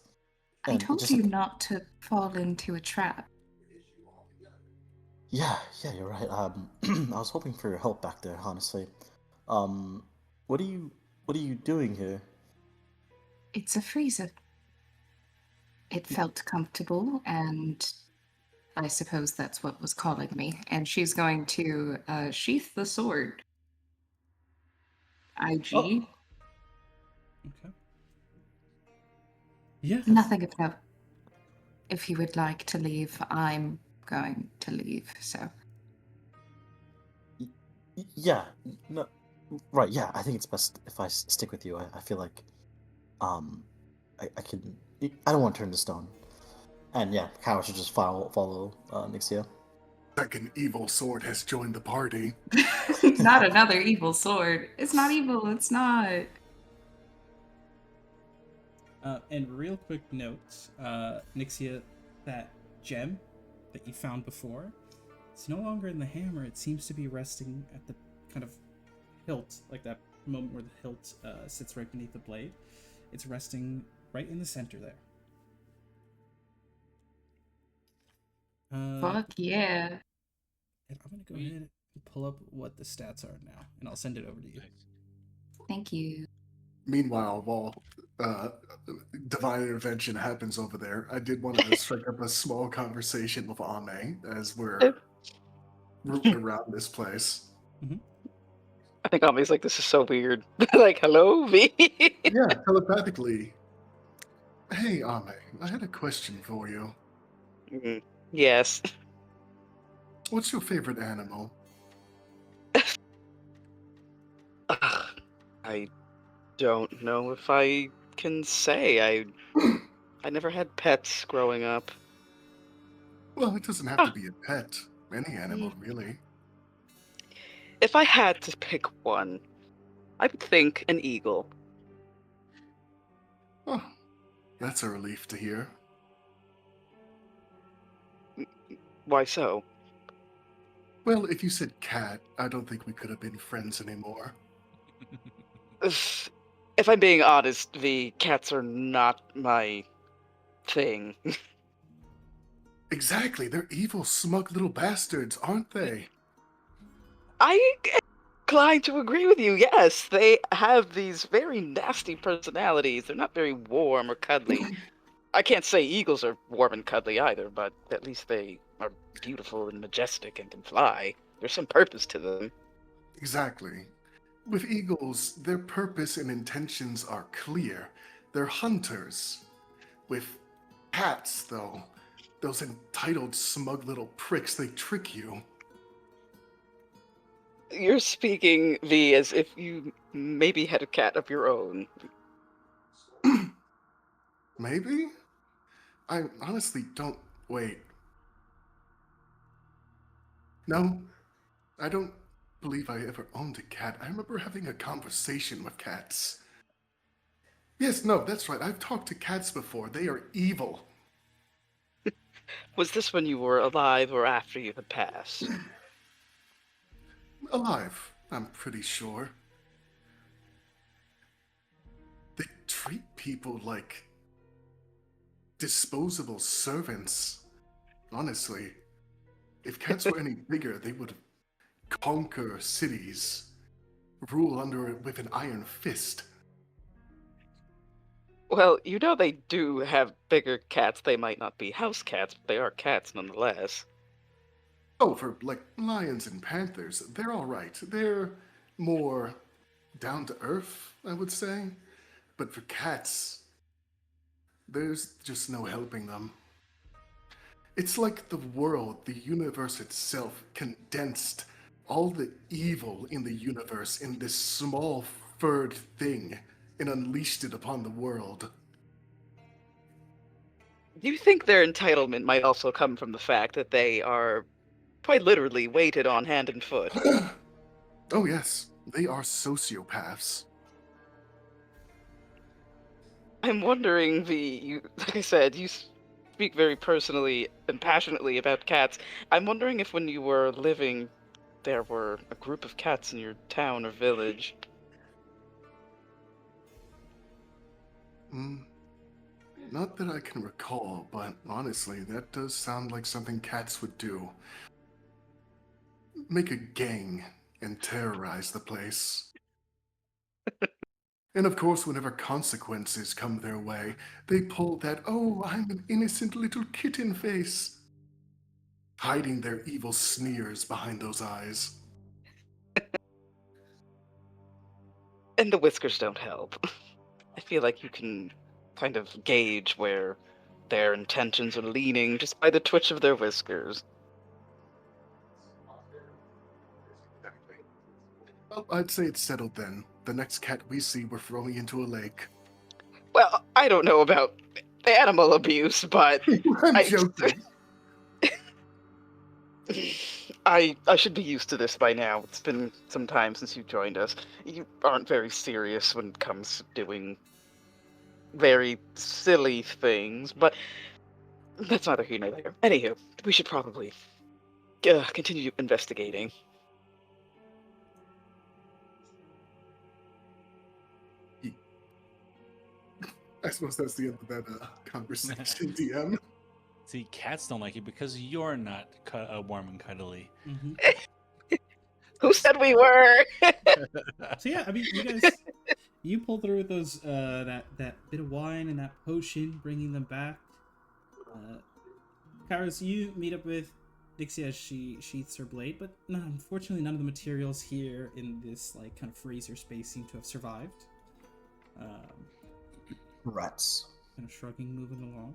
I And told just you like, not to fall into a trap. yeah, you're right. I was hoping for your help back there, honestly. What are you doing here? It's a freezer. It felt comfortable, and I suppose that's what was calling me. And she's going to sheath the sword. IG. Oh. Okay. Yeah. Nothing of note. If you would like to leave, I'm going to leave, so. Yeah, no, right. Yeah, I think it's best if I stick with you. I feel like, I can. I don't want to turn to stone. And yeah, Kara should just follow Nixia. Second evil sword has joined the party. Not another evil sword. It's not evil, it's not. And real quick note, Nixia, that gem that you found before, it's no longer in the hammer. It seems to be resting at the kind of hilt, like that moment where the hilt sits right beneath the blade. It's resting right in the center there. Fuck yeah. And I'm gonna go ahead and pull up what the stats are now, and I'll send it over to you. Thank you. Meanwhile, while divine intervention happens over there, I did want to strike up a small conversation with Ame as we're rooting around this place. I think Ame's like, this is so weird. Like, hello, V? Yeah, telepathically. Hey, Ame, I had a question for you. Yes. What's your favorite animal? I don't know if I can say. I never had pets growing up. Well, it doesn't have to be a pet. Any animal, really. If I had to pick one, I would think an eagle. Oh, that's a relief to hear. Why so? Well, if you said cat, I don't think we could have been friends anymore. If I'm being honest, V, cats are not my thing. Exactly, they're evil, smug little bastards, aren't they? I inclined to agree with you. Yes, they have these very nasty personalities. They're not very warm or cuddly. I can't say eagles are warm and cuddly either, but at least they are beautiful and majestic and can fly. There's some purpose to them. Exactly. With eagles, their purpose and intentions are clear. They're hunters. With cats, though, those entitled, smug little pricks, they trick you. You're speaking, V, as if you maybe had a cat of your own. Maybe? I honestly don't. Wait. No, I don't believe I ever owned a cat. I remember having a conversation with cats. Yes, no, that's right. I've talked to cats before. They are evil. Was this when you were alive or after you had passed? Alive, I'm pretty sure. They treat people like disposable servants. Honestly, if cats were any bigger, they would conquer cities, rule under it with an iron fist. Well, you know they do have bigger cats. They might not be house cats, but they are cats nonetheless. Oh, for like lions and panthers, they're all right. They're more down to earth, I would say. But for cats, there's just no helping them. It's like the world, the universe itself, condensed all the evil in the universe in this small furred thing and unleashed it upon the world. Do you think their entitlement might also come from the fact that they are quite literally weighted on hand and foot? Oh, yes, they are sociopaths. I'm wondering, like I said, you speak very personally and passionately about cats. I'm wondering if when you were living, there were a group of cats in your town or village. Not that I can recall, but honestly, that does sound like something cats would do. Make a gang and terrorize the place. And of course, whenever consequences come their way, they pull that, oh, I'm an innocent little kitten face, hiding their evil sneers behind those eyes. And the whiskers don't help. I feel like you can kind of gauge where their intentions are leaning just by the twitch of their whiskers. Exactly. Well, I'd say it's settled then. The next cat we see, we're throwing into a lake. Well, I don't know about animal abuse, but I'm joking. I should be used to this by now. It's been some time since you joined us. You aren't very serious when it comes to doing very silly things, but that's neither here nor there. Anywho, we should probably continue investigating. I suppose that's the end of that conversation, DM. See, cats don't like you because you're not warm and cuddly. Mm-hmm. Who said we were? So yeah, I mean, you guys, you pull through with those that bit of wine and that potion, bringing them back. Kairos, you meet up with Dixie as she sheaths her blade, but no, unfortunately, none of the materials here in this like kind of freezer space seem to have survived. Rats. Kind of shrugging, moving along.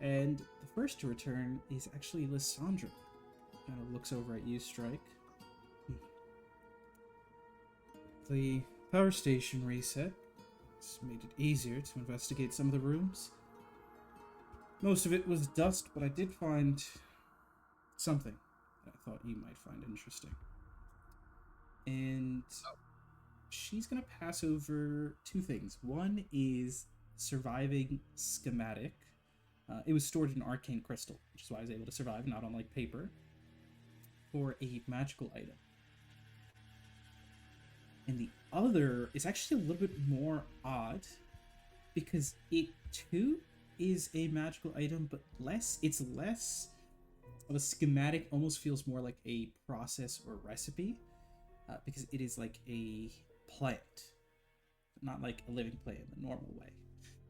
And the first to return is actually Lysandra. Kind of looks over at you, Strike. The power station reset. It's made it easier to investigate some of the rooms. Most of it was dust, but I did find something that I thought you might find interesting. And she's going to pass over two things. One is surviving schematic. It was stored in arcane crystal, which is why I was able to survive, not unlike paper, for a magical item. And the other is actually a little bit more odd, because it too is a magical item, but it's less of a schematic, almost feels more like a process or recipe, because it is like a plant, not like a living plant in the normal way.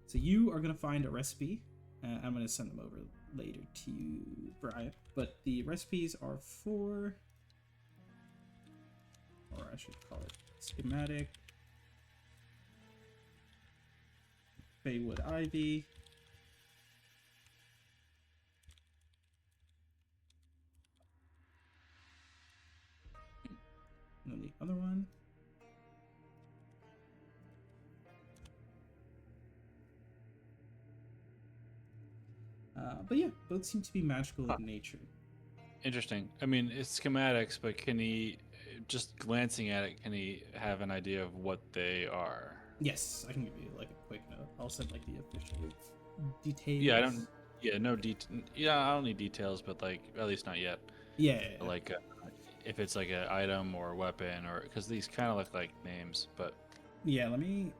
So you are going to find a recipe. I'm going to send them over later to you, Brian. But the recipes are for, or I should call it schematic, Baywood Ivy, and then the other one. But yeah, both seem to be magical in nature. Interesting. I mean, it's schematics, but can he, just glancing at it, can he have an idea of what they are? Yes, I can give you like a quick note. I'll send like the official details. Yeah, I don't. Yeah, no detail. Yeah, I don't need details, but like at least not yet. Yeah. Like if it's like an item or a weapon, or because these kind of look like names, but Yeah, let me.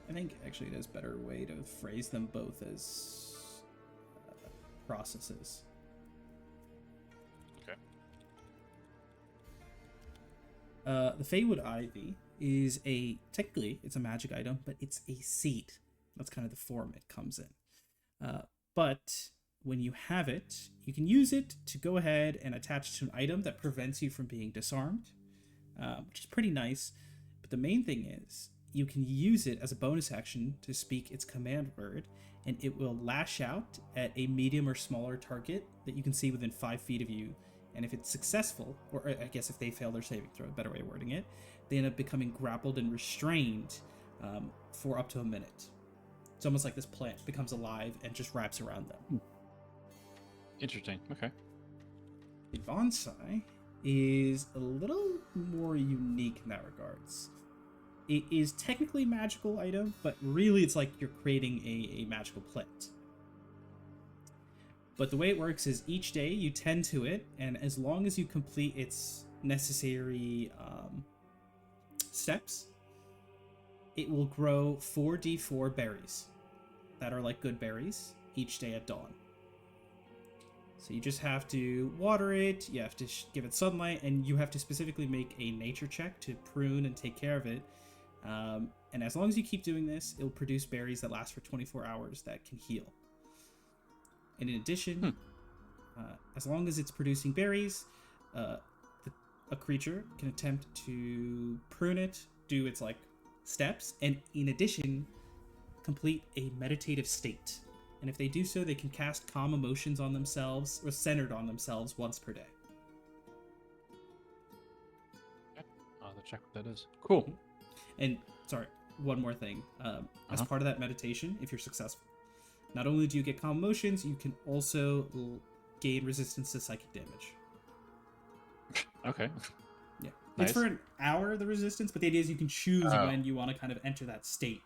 I think actually there's a better way to phrase them both as processes. okay. The Feywood Ivy is technically it's a magic item, but it's a seed. That's kind of the form it comes in. But when you have it, you can use it to go ahead and attach to an item that prevents you from being disarmed, which is pretty nice. But the main thing is you can use it as a bonus action to speak its command word, and it will lash out at a medium or smaller target that you can see within 5 feet of you. And if it's successful, or I guess if they fail their saving throw, a better way of wording it, they end up becoming grappled and restrained for up to a minute. It's almost like this plant becomes alive and just wraps around them. Interesting. Okay. The bonsai is a little more unique in that regards. It is technically a magical item, but really it's like you're creating a magical plant. But the way it works is each day you tend to it, and as long as you complete its necessary steps, it will grow 4d4 berries that are like good berries each day at dawn. So you just have to water it, you have to give it sunlight, and you have to specifically make a nature check to prune and take care of it. And as long as you keep doing this, it'll produce berries that last for 24 hours that can heal. And in addition, as long as it's producing berries, a creature can attempt to prune it, do its like steps, and in addition, complete a meditative state. And if they do so, they can cast calm emotions on themselves or centered on themselves once per day. I'll have to check what that is. Cool. And sorry, one more thing. As part of that meditation, if you're successful, not only do you get calm emotions, you can also gain resistance to psychic damage. Okay. Yeah. Nice. It's for an hour, the resistance, but the idea is you can choose when you want to kind of enter that state.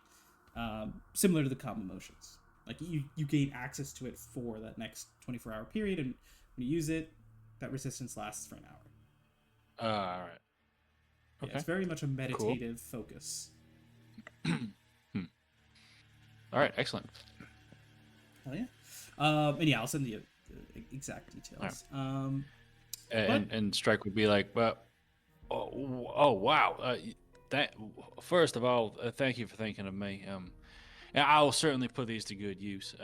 similar to the calm emotions. Like you gain access to it for that next 24-hour period, and when you use it, that resistance lasts for an hour. All right. Yeah, Okay. it's very much a meditative focus. All right. Excellent. Hell yeah. And yeah, I'll send you the exact details. And Strike would be like, well, oh wow. That first of all, thank you for thinking of me. And I will certainly put these to good use.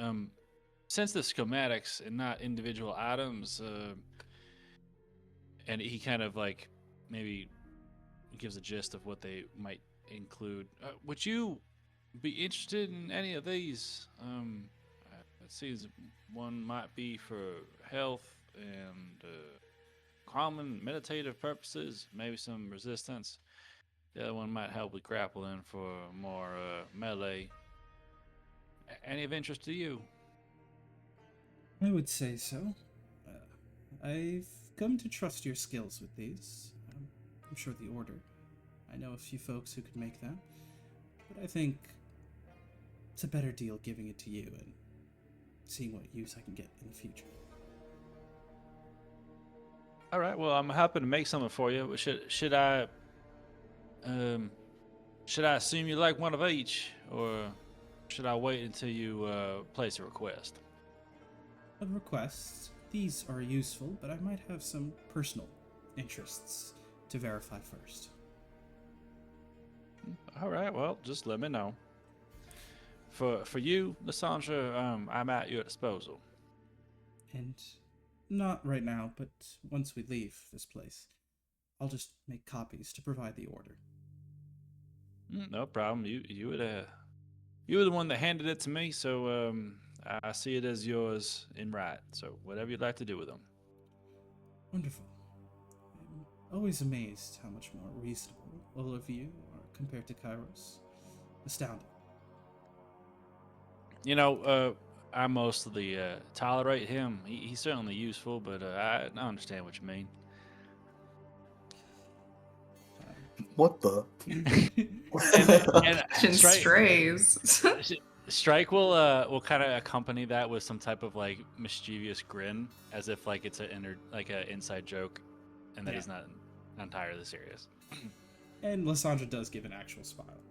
Since the schematics and not individual items, and he kind of like maybe gives a gist of what they might include. Would you be interested in any of these? It seems one might be for health and common meditative purposes, maybe some resistance. The other one might help with grappling for more melee. Any of interest to you? I would say so. I've come to trust your skills with these. I'm sure the order. I know a few folks who could make that, but I think it's a better deal giving it to you and seeing what use I can get in the future. All right. Well, I'm happy to make something for you. Should I assume you like one of each, or should I wait until you place a request? A request. These are useful, but I might have some personal interests to verify first. All right. Well, just let me know. For you, Lysandra, I'm at your disposal. And not right now, but once we leave this place, I'll just make copies to provide the order. No problem. You were the one that handed it to me, so I see it as yours in right. So whatever you'd like to do with them. Wonderful. I'm always amazed how much more reasonable all of you are compared to Kairos. Astounding. You know, I mostly tolerate him. He's certainly useful, but I understand what you mean. What the? and Strays. Strike will kind of accompany that with some type of like mischievous grin, as if like it's an inside joke, and that he's not entirely serious. And Lysandra does give an actual smile.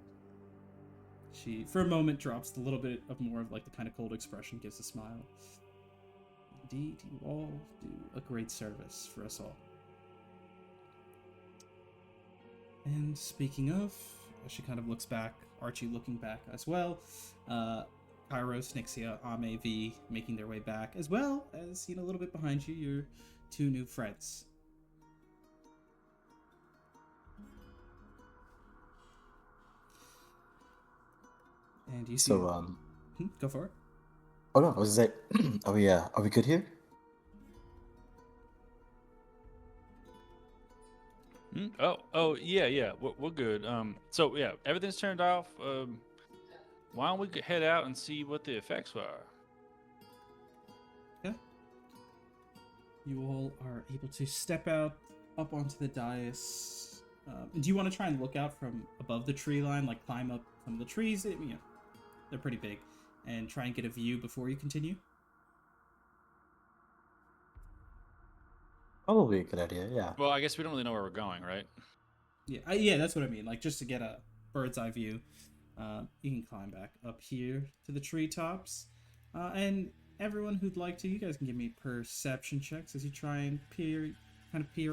She, for a moment, drops a little bit of more of like the kind of cold expression, gives a smile. Indeed, you all do a great service for us all. And speaking of, she kind of looks back, Archie looking back as well. Kairos, Nixia, Ame, V making their way back, as well as, a little bit behind you, your two new friends. And you see. So, Go for it. Oh no, I was like, oh yeah, are we good here? Oh yeah, we're good. So yeah, everything's turned off. Why don't we head out and see what the effects are? Yeah. You all are able to step out up onto the dais. Do you want to try and look out from above the tree line, like climb up some of the trees? They're pretty big, and try and get a view before you continue? Probably a good idea, yeah. Well, I guess we don't really know where we're going, right? Yeah, that's what I mean. Like, just to get a bird's eye view, you can climb back up here to the treetops. And everyone who'd like to, you guys can give me perception checks as you try and peer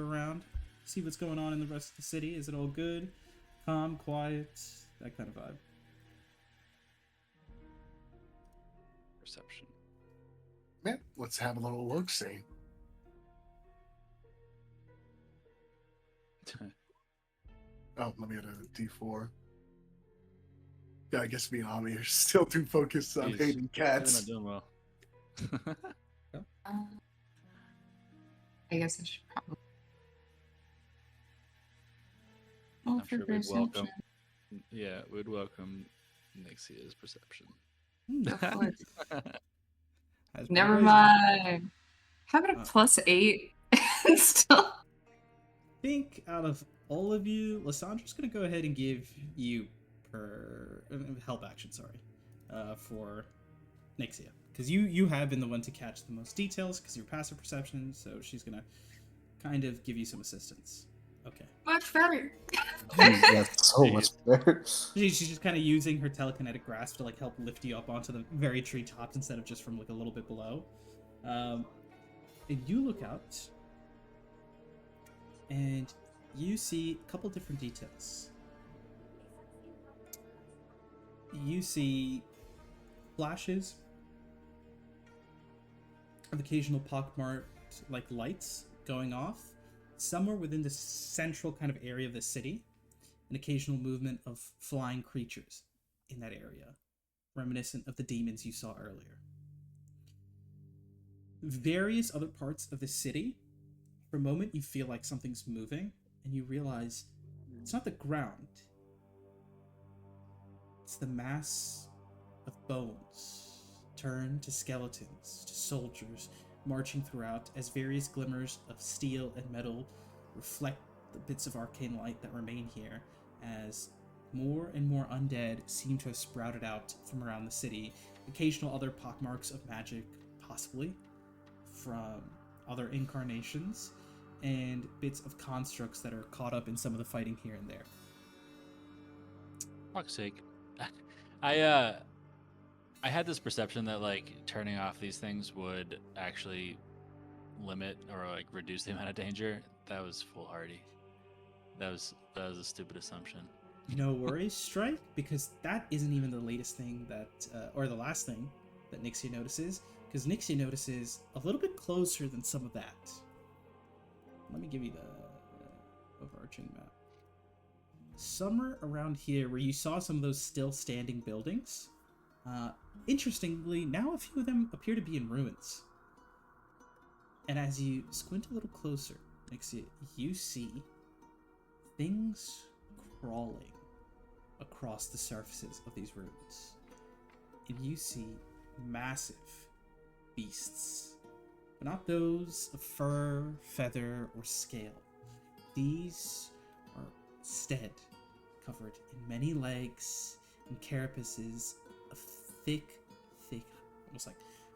around, see what's going on in the rest of the city. Is it all good, calm, quiet, that kind of vibe? Perception. Yeah, let's have a little look-see. Oh, let me get a D4. Yeah, I guess me and Ami are still too focused on Jeez, hating You're cats. not doing well. I guess I should probably. I'm sure we'd welcome. Yeah, we'd welcome Nixia's perception. Of course. As Never always, mind. How about a +8? Still. I think out of all of you, Lysandra's going to go ahead and give you per help action. Sorry, for Nixia, because you have been the one to catch the most details because your passive perception. So she's gonna kind of give you some assistance. Okay. Much better. That's so much better. She's just kind of using her telekinetic grasp to like help lift you up onto the very treetops instead of just from like a little bit below. And you look out, and you see a couple different details. You see flashes of occasional pockmarked like lights going off somewhere within the central kind of area of the city. An occasional movement of flying creatures in that area, reminiscent of the demons you saw earlier. Various other parts of the city, for a moment you feel like something's moving, and you realize it's not the ground. It's the mass of bones turned to skeletons, to soldiers marching throughout as various glimmers of steel and metal reflect the bits of arcane light that remain here, as more and more undead seem to have sprouted out from around the city. Occasional other pockmarks of magic, possibly, from other incarnations, and bits of constructs that are caught up in some of the fighting here and there. Fuck's sake. I had this perception that like turning off these things would actually limit or like reduce the amount of danger. That was foolhardy. That was a stupid assumption. No worries, Strike, because that isn't even the latest thing that, or the last thing that Nixie notices, because Nixie notices a little bit closer than some of that. Let me give you the overarching map. Somewhere around here where you saw some of those still standing buildings, interestingly, now a few of them appear to be in ruins. And as you squint a little closer, Nixie, you see things crawling across the surfaces of these ruins. And you see massive beasts, but not those of fur, feather, or scale. These are instead covered in many legs and carapaces of thick, almost like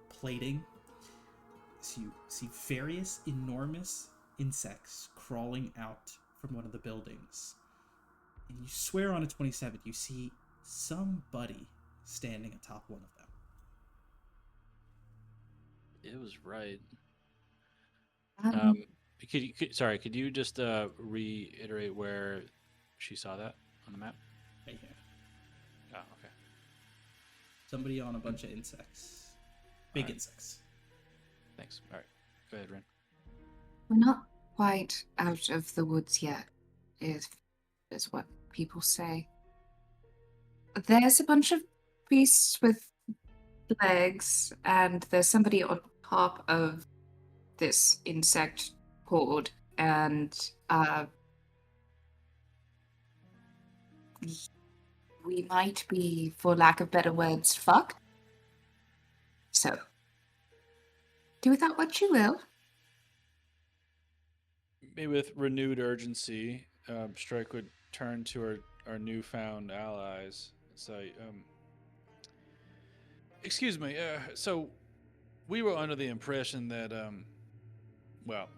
plating. So you see various enormous insects crawling out from one of the buildings. And you swear on a 27, you see somebody standing atop one of them. It was right. Um, Could you just reiterate where she saw that on the map? Right here. Oh, okay. Somebody on a bunch of insects. Big Alright. insects. Thanks. All right. Go ahead, Ren. we're not quite out of the woods yet, is what people say. There's a bunch of beasts with legs, and there's somebody on top of this insect horde, and we might be, for lack of better words, fucked. So, do with that what you will. Maybe with renewed urgency, Strike would turn to our newfound allies and say, excuse me, so we were under the impression that, well,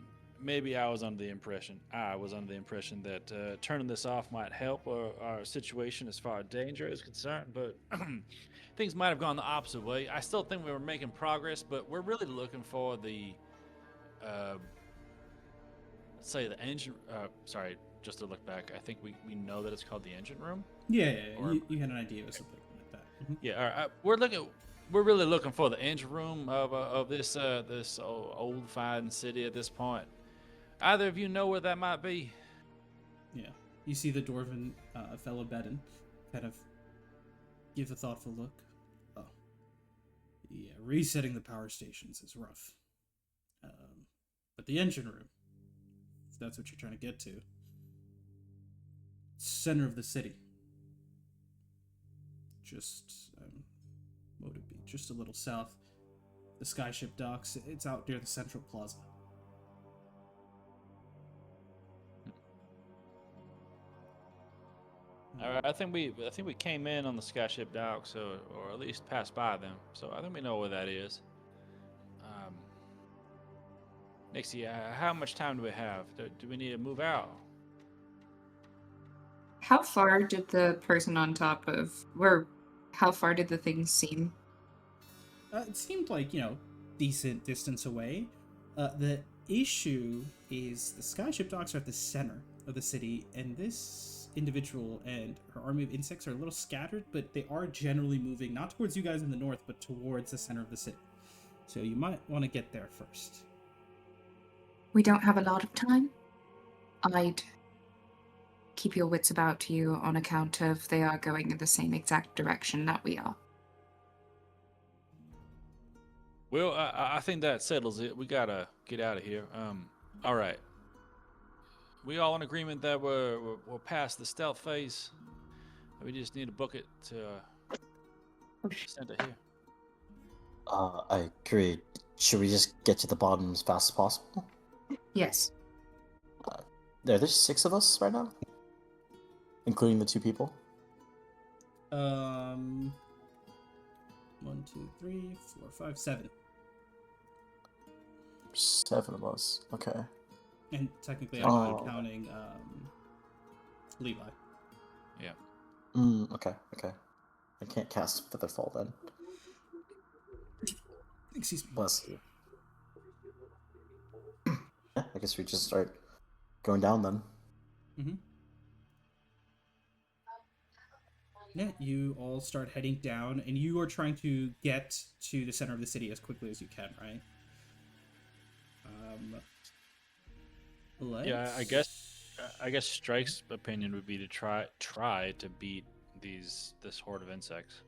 maybe I was under the impression that turning this off might help our situation as far as danger is concerned, but things might have gone the opposite way. I still think we were making progress, but we're really looking for the, let's say the engine, sorry, just to look back, I think we know that it's called the engine room. Yeah, Or- you had an idea of something like that. Mhm. Yeah, all right. We're really looking for the engine room of this this old fine city at this point. Either of you know where that might be? Yeah. You see the dwarven fellow Bedin kind of give a thoughtful look. Oh. Yeah, resetting the power stations is rough. But the engine room, if that's what you're trying to get to, center of the city. Just, what would it be? Just a little south. The skyship docks, it's out near the central plaza. All right, I think we came in on the skyship docks, or at least passed by them. So I think we know where that is. Um, Nixie, how much time do we have? Do we need to move out? How far did the person on top of where? How far did the thing seem? It seemed like, decent distance away. The issue is the skyship docks are at the center of the city, and this individual and her army of insects are a little scattered, but they are generally moving not towards you guys in the north, but towards the center of the city. So you might want to get there first. We don't have a lot of time. I'd keep your wits about you on account of they are going in the same exact direction that we are. Well, I think that settles it. We gotta get out of here. All right. We all in agreement that we're past the stealth phase. We just need to book it to send it here. I agree. Should we just get to the bottom as fast as possible? Yes. There's 6 of us right now, including the 2 people. 1, 2, 3, 4, 5, 7. 7 of us. Okay. And technically, I'm not counting Levi. Yeah. Okay. I can't cast Featherfall then. Excuse me. Bless you. Yeah, I guess we just start going down then. Mm-hmm. Yeah, you all start heading down, and you are trying to get to the center of the city as quickly as you can, right? Yeah, I guess Strike's opinion would be to try to beat this horde of insects.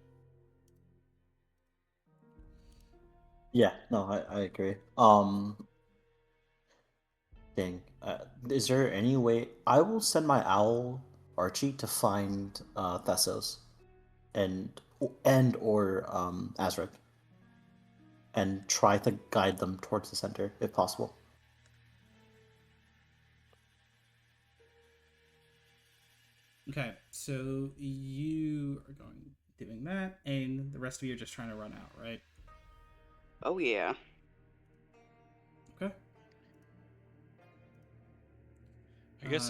Yeah, no, I agree. Dang. Is there any way I will send my owl Archie to find Thessos and or Azric and try to guide them towards the center if possible. Okay, so you are doing that, and the rest of you are just trying to run out, right? Oh, yeah. Okay. I guess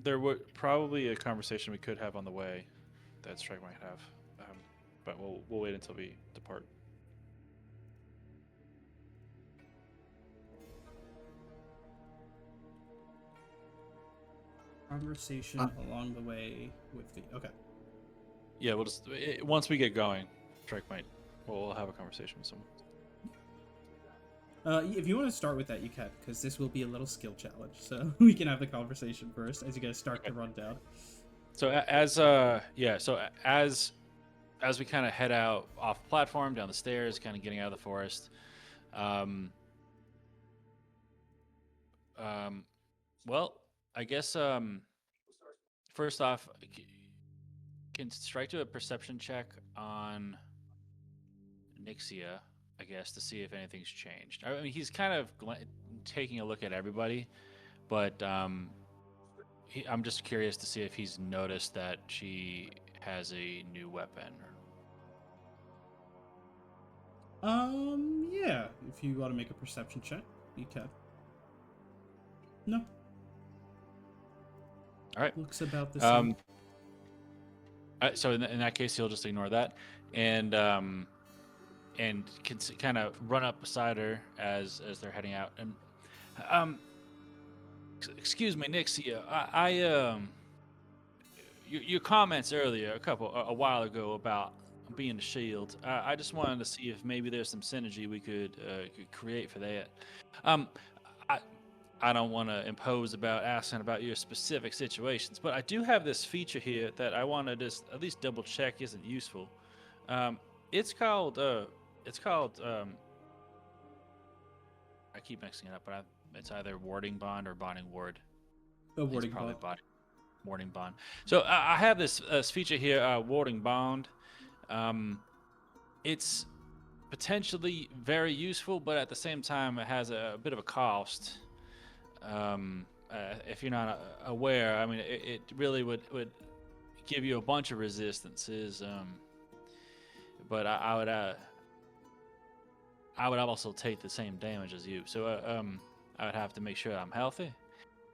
there would probably a conversation we could have on the way that Strike might have, but we'll wait until we depart. Conversation along the way with the Yeah, we'll just once we get going, Strike we'll have a conversation with someone. If you want to start with that, you can, because this will be a little skill challenge. So we can have the conversation first as you guys start to run down. So as we kind of head out off platform down the stairs, kind of getting out of the forest, well, I guess first off, can Strike do a perception check on Nixia, I guess, to see if anything's changed. I mean, he's kind of taking a look at everybody, but I'm just curious to see if he's noticed that she has a new weapon. Yeah. If you want to make a perception check, you can. No. All right. Looks about the same. So in that case, he'll just ignore that, and can kind of run up beside her as they're heading out. And excuse me, Nixia, your comments earlier, a while ago about being a shield. I just wanted to see if maybe there's some synergy we could create for that. I don't want to impose about asking about your specific situations, but I do have this feature here that I want to just at least double check isn't useful. It's called I keep mixing it up, but it's either warding bond or bonding ward. Warding bond. Warding bond. So I have this feature here, warding bond. It's potentially very useful, but at the same time, it has a bit of a cost. if you're not aware, I mean, it really would give you a bunch of resistances. But I would also take the same damage as you. So I would have to make sure I'm healthy.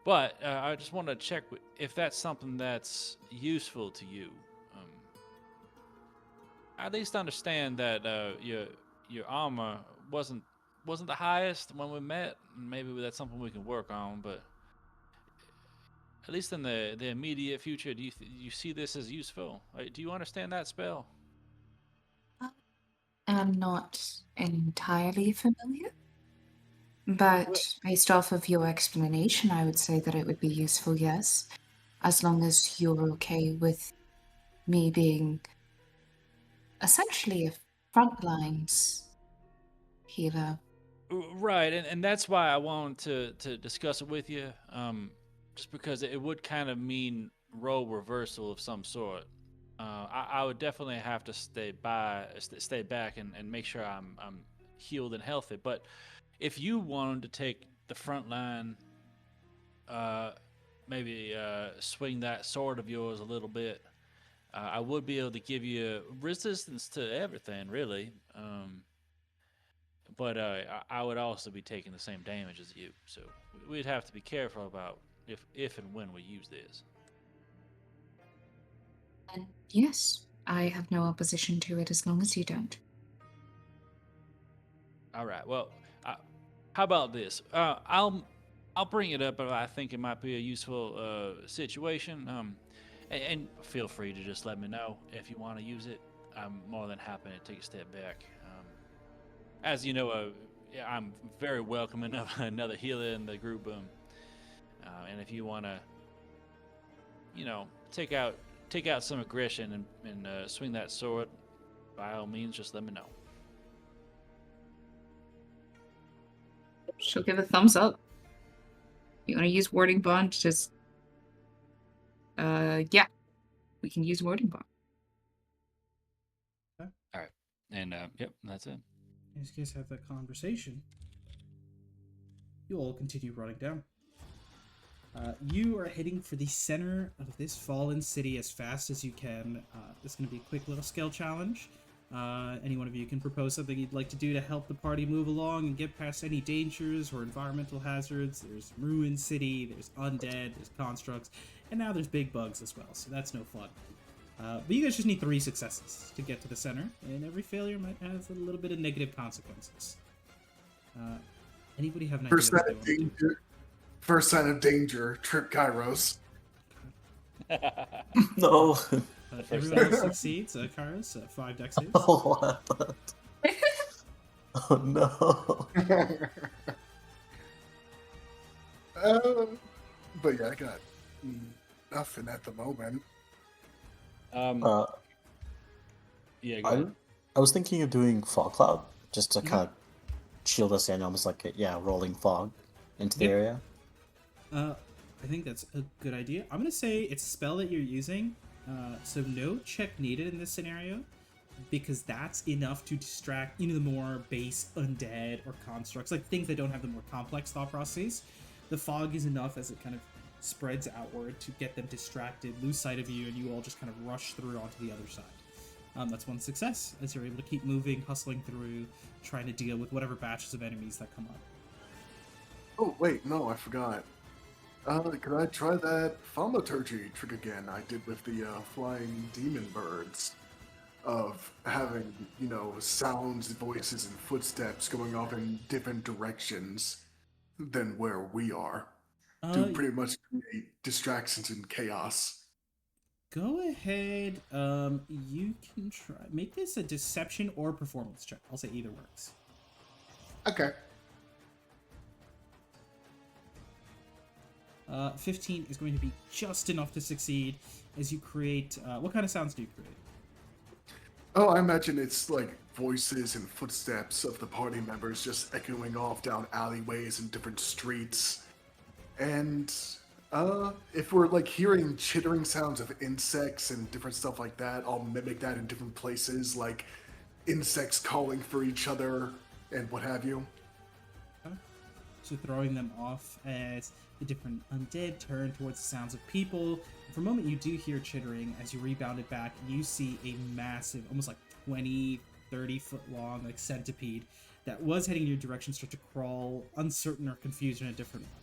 But I just want to check if that's something that's useful to you. At least understand that your armor wasn't the highest when we met. Maybe that's something we can work on. But at least in the immediate future, do you see this as useful? Do you understand that spell? I'm not entirely familiar, but based off of your explanation, I would say that it would be useful, yes. As long as you're okay with me being essentially a frontlines healer. Right, and that's why I wanted to discuss it with you. Just because it would kind of mean role reversal of some sort. I would definitely have to stay back, and make sure I'm healed and healthy. But if you wanted to take the front line, maybe swing that sword of yours a little bit, I would be able to give you resistance to everything, really. But I would also be taking the same damage as you, so we'd have to be careful about if and when we use this. And yes, I have no opposition to it as long as you don't. All right. Well, how about this? I'll bring it up if I think it might be a useful situation. And feel free to just let me know if you want to use it. I'm more than happy to take a step back. As you know, yeah, I'm very welcoming of another healer in the group. And if you want to, take out some aggression and swing that sword, by all means, just let me know. She'll give a thumbs up. You want to use warding bond? Just, yeah, we can use warding bond. All right, and yep, that's it. As you guys have that conversation, you all continue running down. You are heading for the center of this fallen city as fast as you can. It's going to be a quick little skill challenge. Any one of you can propose something you'd like to do to help the party move along and get past any dangers or environmental hazards. There's ruined city, there's undead, there's constructs, and now there's big bugs as well, so that's no fun. But you guys just need 3 successes to get to the center, and every failure might have a little bit of negative consequences. Anybody have an idea? First sign of danger, trip Kairos. No. Everyone else succeeds. Kairos, 5 dex saves. Oh, what? Oh no. But yeah, I got nothing at the moment. Yeah, go ahead. I was thinking of doing fog cloud just to kind of shield us in, almost like rolling fog into the area. I think that's a good idea. I'm gonna say it's a spell that you're using, so no check needed in this scenario, because that's enough to distract the more base undead or constructs, like things that don't have the more complex thought processes. The fog is enough as it kind of spreads outward to get them distracted, lose sight of you, and you all just kind of rush through onto the other side. That's one success, as you're able to keep moving, hustling through, trying to deal with whatever batches of enemies that come up. Oh, wait, no, I forgot. Could I try that thaumaturgy trick again I did with the flying demon birds? Of having, sounds, voices, and footsteps going off in different directions than where we are. To pretty much create distractions and chaos. Go ahead. You can try. Make this a deception or performance check. I'll say either works. Okay. 15 is going to be just enough to succeed as you create... what kind of sounds do you create? Oh, I imagine it's like voices and footsteps of the party members just echoing off down alleyways and different streets. And if we're like hearing chittering sounds of insects and different stuff like that, I'll mimic that in different places, like insects calling for each other and what have you. Okay. So throwing them off as The different undead turn towards the sounds of people. And for a moment, you do hear chittering. As you rebound it back, you see a massive, almost like 20, 30-foot long, like centipede that was heading in your direction start to crawl, uncertain or confused in a different one.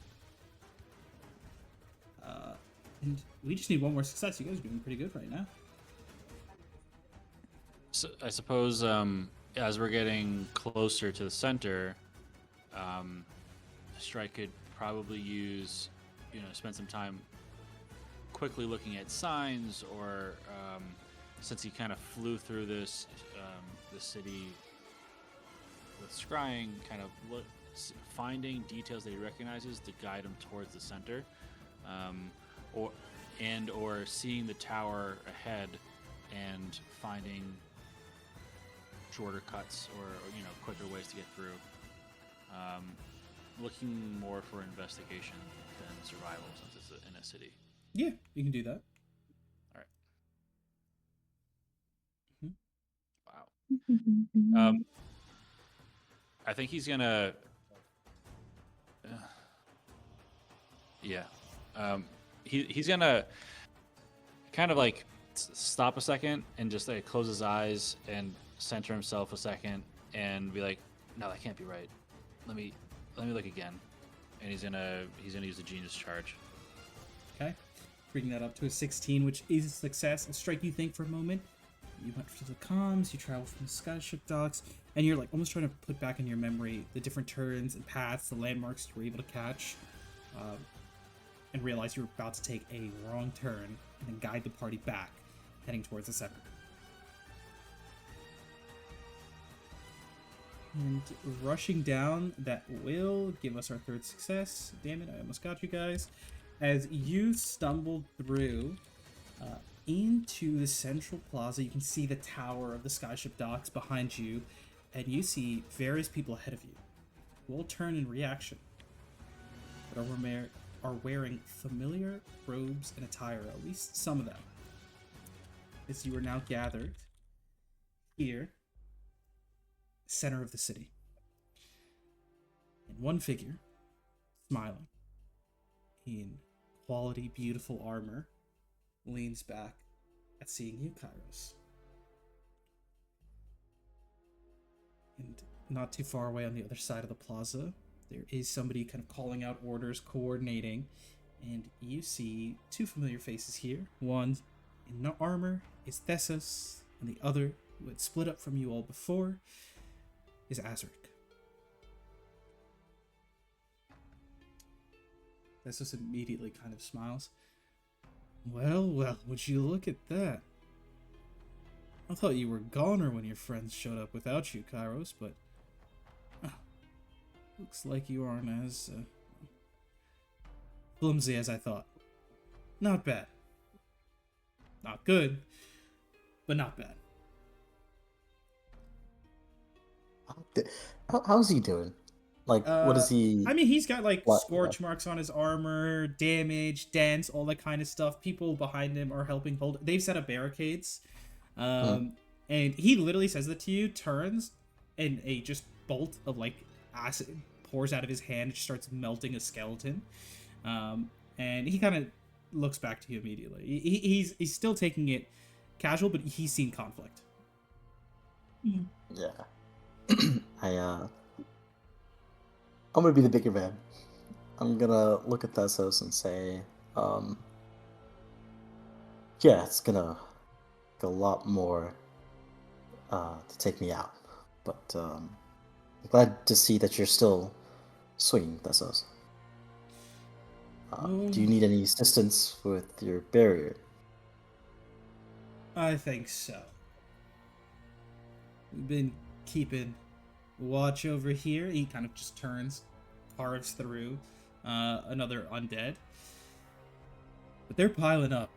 And we just need one more success. You guys are doing pretty good right now. So I suppose as we're getting closer to the center, Strike could probably use, spend some time quickly looking at signs, or since he kind of flew through the city with scrying, kind of finding details that he recognizes to guide him towards the center, or seeing the tower ahead and finding shorter cuts or quicker ways to get through. Looking more for investigation than survival since it's in a city. Yeah, you can do that. All right. Wow. I think he's gonna. Yeah. He's gonna kind of like stop a second and just like close his eyes and center himself a second and be like, no, that can't be right. Let me look again. And he's gonna use the genius charge. Okay. Bringing that up to a 16, which is a success. And Strike, you think for a moment. You went to the comms, you traveled from the skyship docks, and you're like almost trying to put back in your memory the different turns and paths, the landmarks you were able to catch, and realize you were about to take a wrong turn and then guide the party back, heading towards the center. And rushing down, that will give us our third success. Damn it, I almost got you guys. As you stumbled through into the central plaza, you can see the tower of the skyship docks behind you, and you see various people ahead of you who all turn in reaction, but are wearing familiar robes and attire, at least some of them, as you are now gathered here, center of the city. And one figure, smiling, in quality, beautiful armor, leans back at seeing you, Kairos. And not too far away on the other side of the plaza, there is somebody kind of calling out orders, coordinating, and you see two familiar faces here. One in armor is Thessos, and the other, who had split up from you all before, is Azric. Thessos immediately kind of smiles. Well, would you look at that? I thought you were a goner when your friends showed up without you, Kairos, but looks like you aren't as flimsy as I thought. Not bad. Not good, but not bad. How's he doing? Like, what is he? I mean, he's got like scorch marks on his armor, damage, dents, all that kind of stuff. People behind him are helping hold. They've set up barricades, and he literally says that to you. Turns, and a just bolt of like acid pours out of his hand and starts melting a skeleton. And he kind of looks back to you immediately. He's still taking it casual, but he's seen conflict. Yeah. I'm gonna be the bigger man. I'm gonna look at Thessos and say, yeah, it's gonna take a lot more to take me out. But I'm glad to see that you're still swinging, Thessos. Do you need any assistance with your barrier? I think so. We've been keeping watch over here. He kind of just turns, carves through another undead. But they're piling up.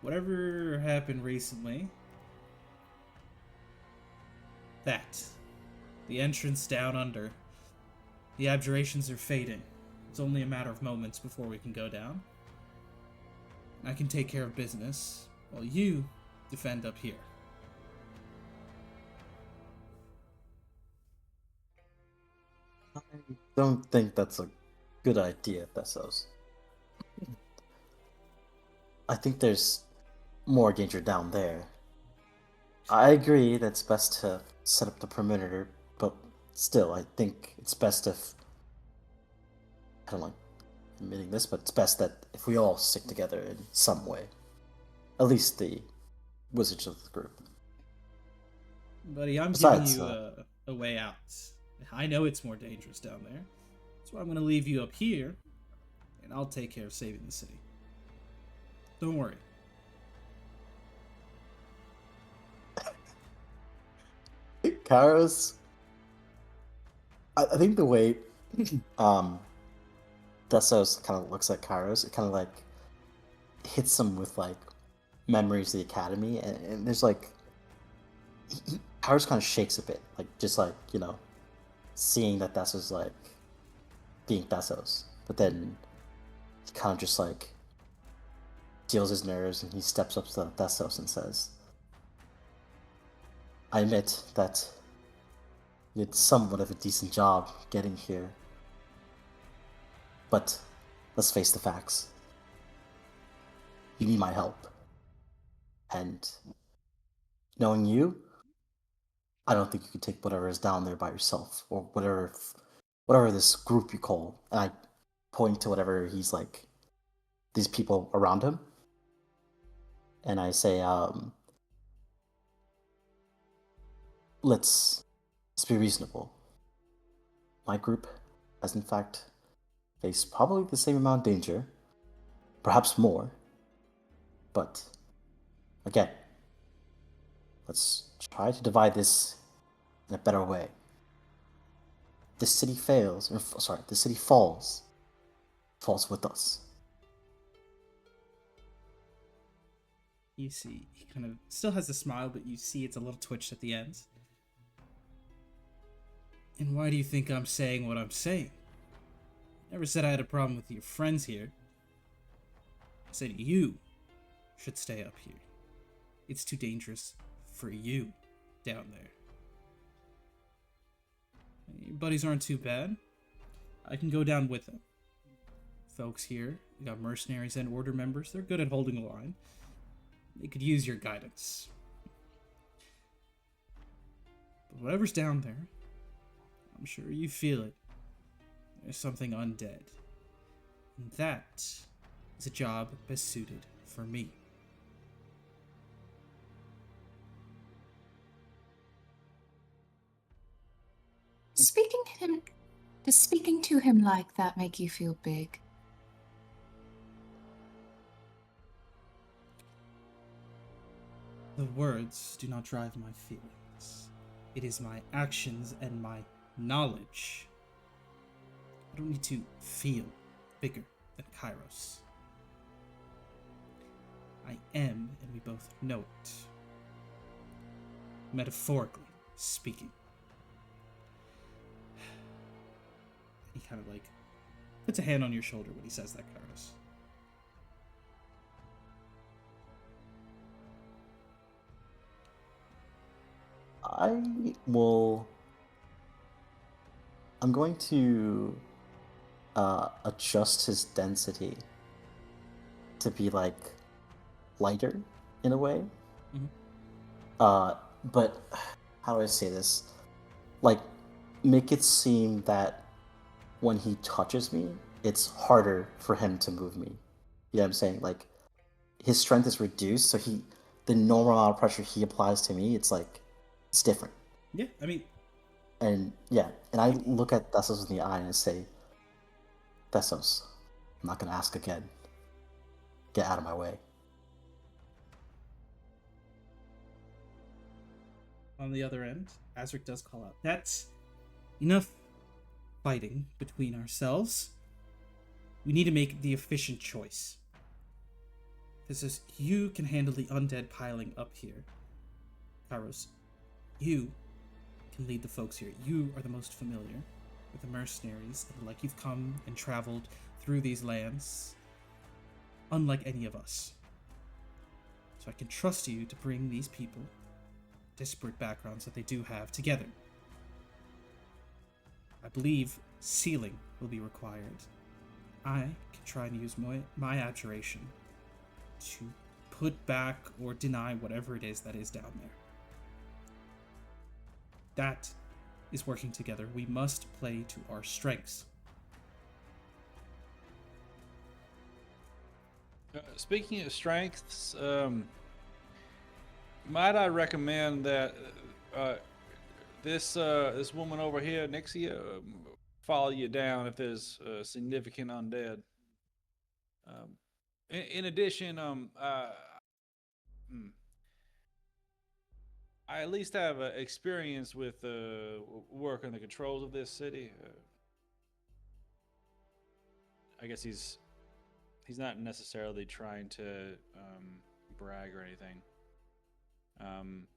Whatever happened recently, the entrance down under, the abjurations are fading. It's only a matter of moments before we can go down. I can take care of business while you defend up here. I don't think that's a Good idea, Thessos. I think there's more danger down there. I agree that it's best to set up the perimeter, but still, I think it's best if, I don't like admitting this, but it's best that if we all stick together in some way. At least the wizards of the group. Buddy, I'm Besides, giving you a way out. I know it's more dangerous down there. That's why I'm going to leave you up here, and I'll take care of saving the city. Don't worry. Kairos, I think the way Thessos kind of looks at Kairos, it kind of like hits him with like memories of the academy, and there's like Kairos kind of shakes a bit, like just like seeing that Thessos like being Thessos, but then he kind of just like steals his nerves and he steps up to Thessos and says, "I admit that you did somewhat of a decent job getting here. But let's face the facts. You need my help. And knowing you, I don't think you can take whatever is down there by yourself, or whatever this group you call." And I point to whatever he's like, these people around him. And I say, let's be reasonable. My group has in fact faced probably the same amount of danger, perhaps more. But again, let's try to divide this in a better way. The city the city falls with us. You see, he kind of still has a smile, but you see it's a little twitched at the end. And why do you think I'm saying what I'm saying? Never said I had a problem with your friends here. I said you should stay up here. It's too dangerous for you down there. Your buddies aren't too bad. I can go down with them. Folks here, we got mercenaries and order members. They're good at holding a line. They could use your guidance. But whatever's down there, I'm sure you feel it. There's something undead. And that is a job best suited for me. Does speaking to him like that make you feel big? The words do not drive my feelings. It is my actions and my knowledge. I don't need to feel bigger than Kairos. I am, and we both know it. Metaphorically speaking. He kind of like puts a hand on your shoulder when he says that, Kairos. I'm going to adjust his density to be like lighter in a way. Mhm. But how do I say this? Like, make it seem that when he touches me, it's harder for him to move me. You know what I'm saying? Like, his strength is reduced, so the normal amount of pressure he applies to me, it's different. Yeah, I mean, And yeah, and I look at Thessos in the eye and I say, Thessos, I'm not gonna ask again. Get out of my way. on the other end, Azric does call out, "That's enough fighting between ourselves. We need to make the efficient choice. This is, you can handle the undead piling up here. Kairos, you can lead the folks here. You are the most familiar with the mercenaries, and like you've come and traveled through these lands, unlike any of us. So I can trust you to bring these people, disparate backgrounds that they do have, together. I believe sealing will be required. I can try and use my abjuration to put back or deny whatever it is that is down there. That is working together. We must play to our strengths. Speaking of strengths, might I recommend that this woman over here, Nixia, follow you down if there's significant undead. In addition, I at least have experience with working the controls of this city. I guess he's not necessarily trying to brag or anything,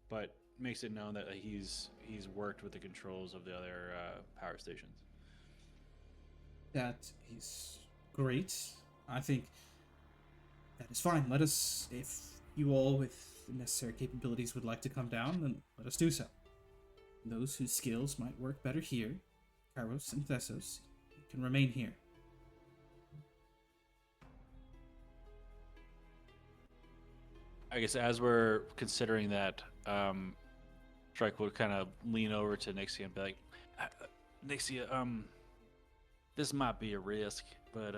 but makes it known that he's worked with the controls of the other power stations. That is great. I think that is fine. Let us, if you all with the necessary capabilities would like to come down, then let us do so. Those whose skills might work better here, Kairos and Thessos, can remain here. I guess as we're considering that, Strike would kind of lean over to Nixia and be like, Nixia, this might be a risk, but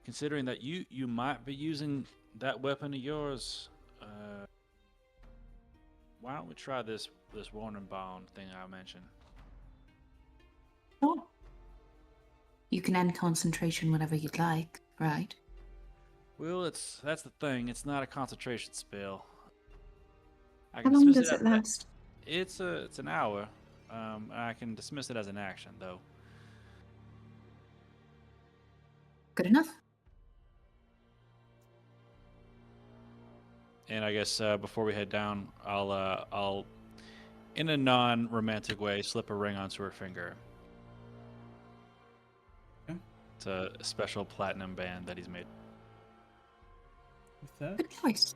considering that you might be using that weapon of yours, why don't we try this warning bond thing I mentioned? Sure. You can end concentration whenever you'd like, right? Well, that's the thing. It's not a concentration spell. How long does it last? It's an hour. I can dismiss it as an action though. Good enough. And I guess before we head down, I'll, in a non-romantic way, slip a ring onto her finger. Okay. It's a special platinum band that he's made. With that, Good choice.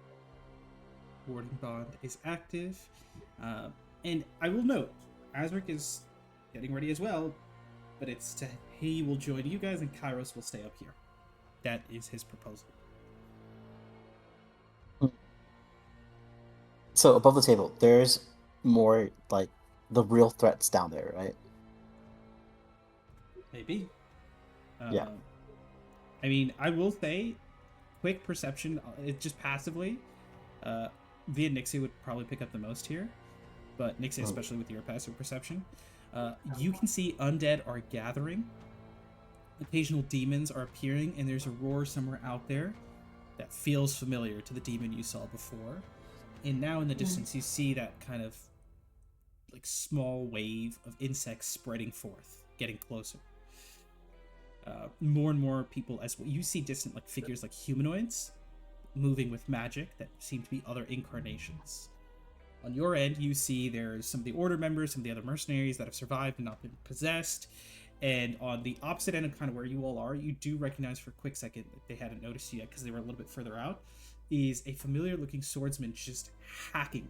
Warding Bond is active. And I will note, Azric is getting ready as well, but he will join you guys and Kairos will stay up here. That is his proposal. So above the table, there's more like the real threats down there, right? Maybe. Yeah. I mean, I will say, quick perception, just passively, via Nixie would probably pick up the most here, but Nixie, especially with your passive perception, you can see undead are gathering. Occasional demons are appearing, and there's a roar somewhere out there that feels familiar to the demon you saw before. And now in the distance, you see that kind of like small wave of insects spreading forth, getting closer. More and more people, as you see distant like figures like humanoids moving with magic that seem to be other incarnations. On your end, you see there's some of the Order members, some of the other mercenaries that have survived and not been possessed. And on the opposite end of kind of where you all are, you do recognize for a quick second that they hadn't noticed you yet because they were a little bit further out, is a familiar looking swordsman just hacking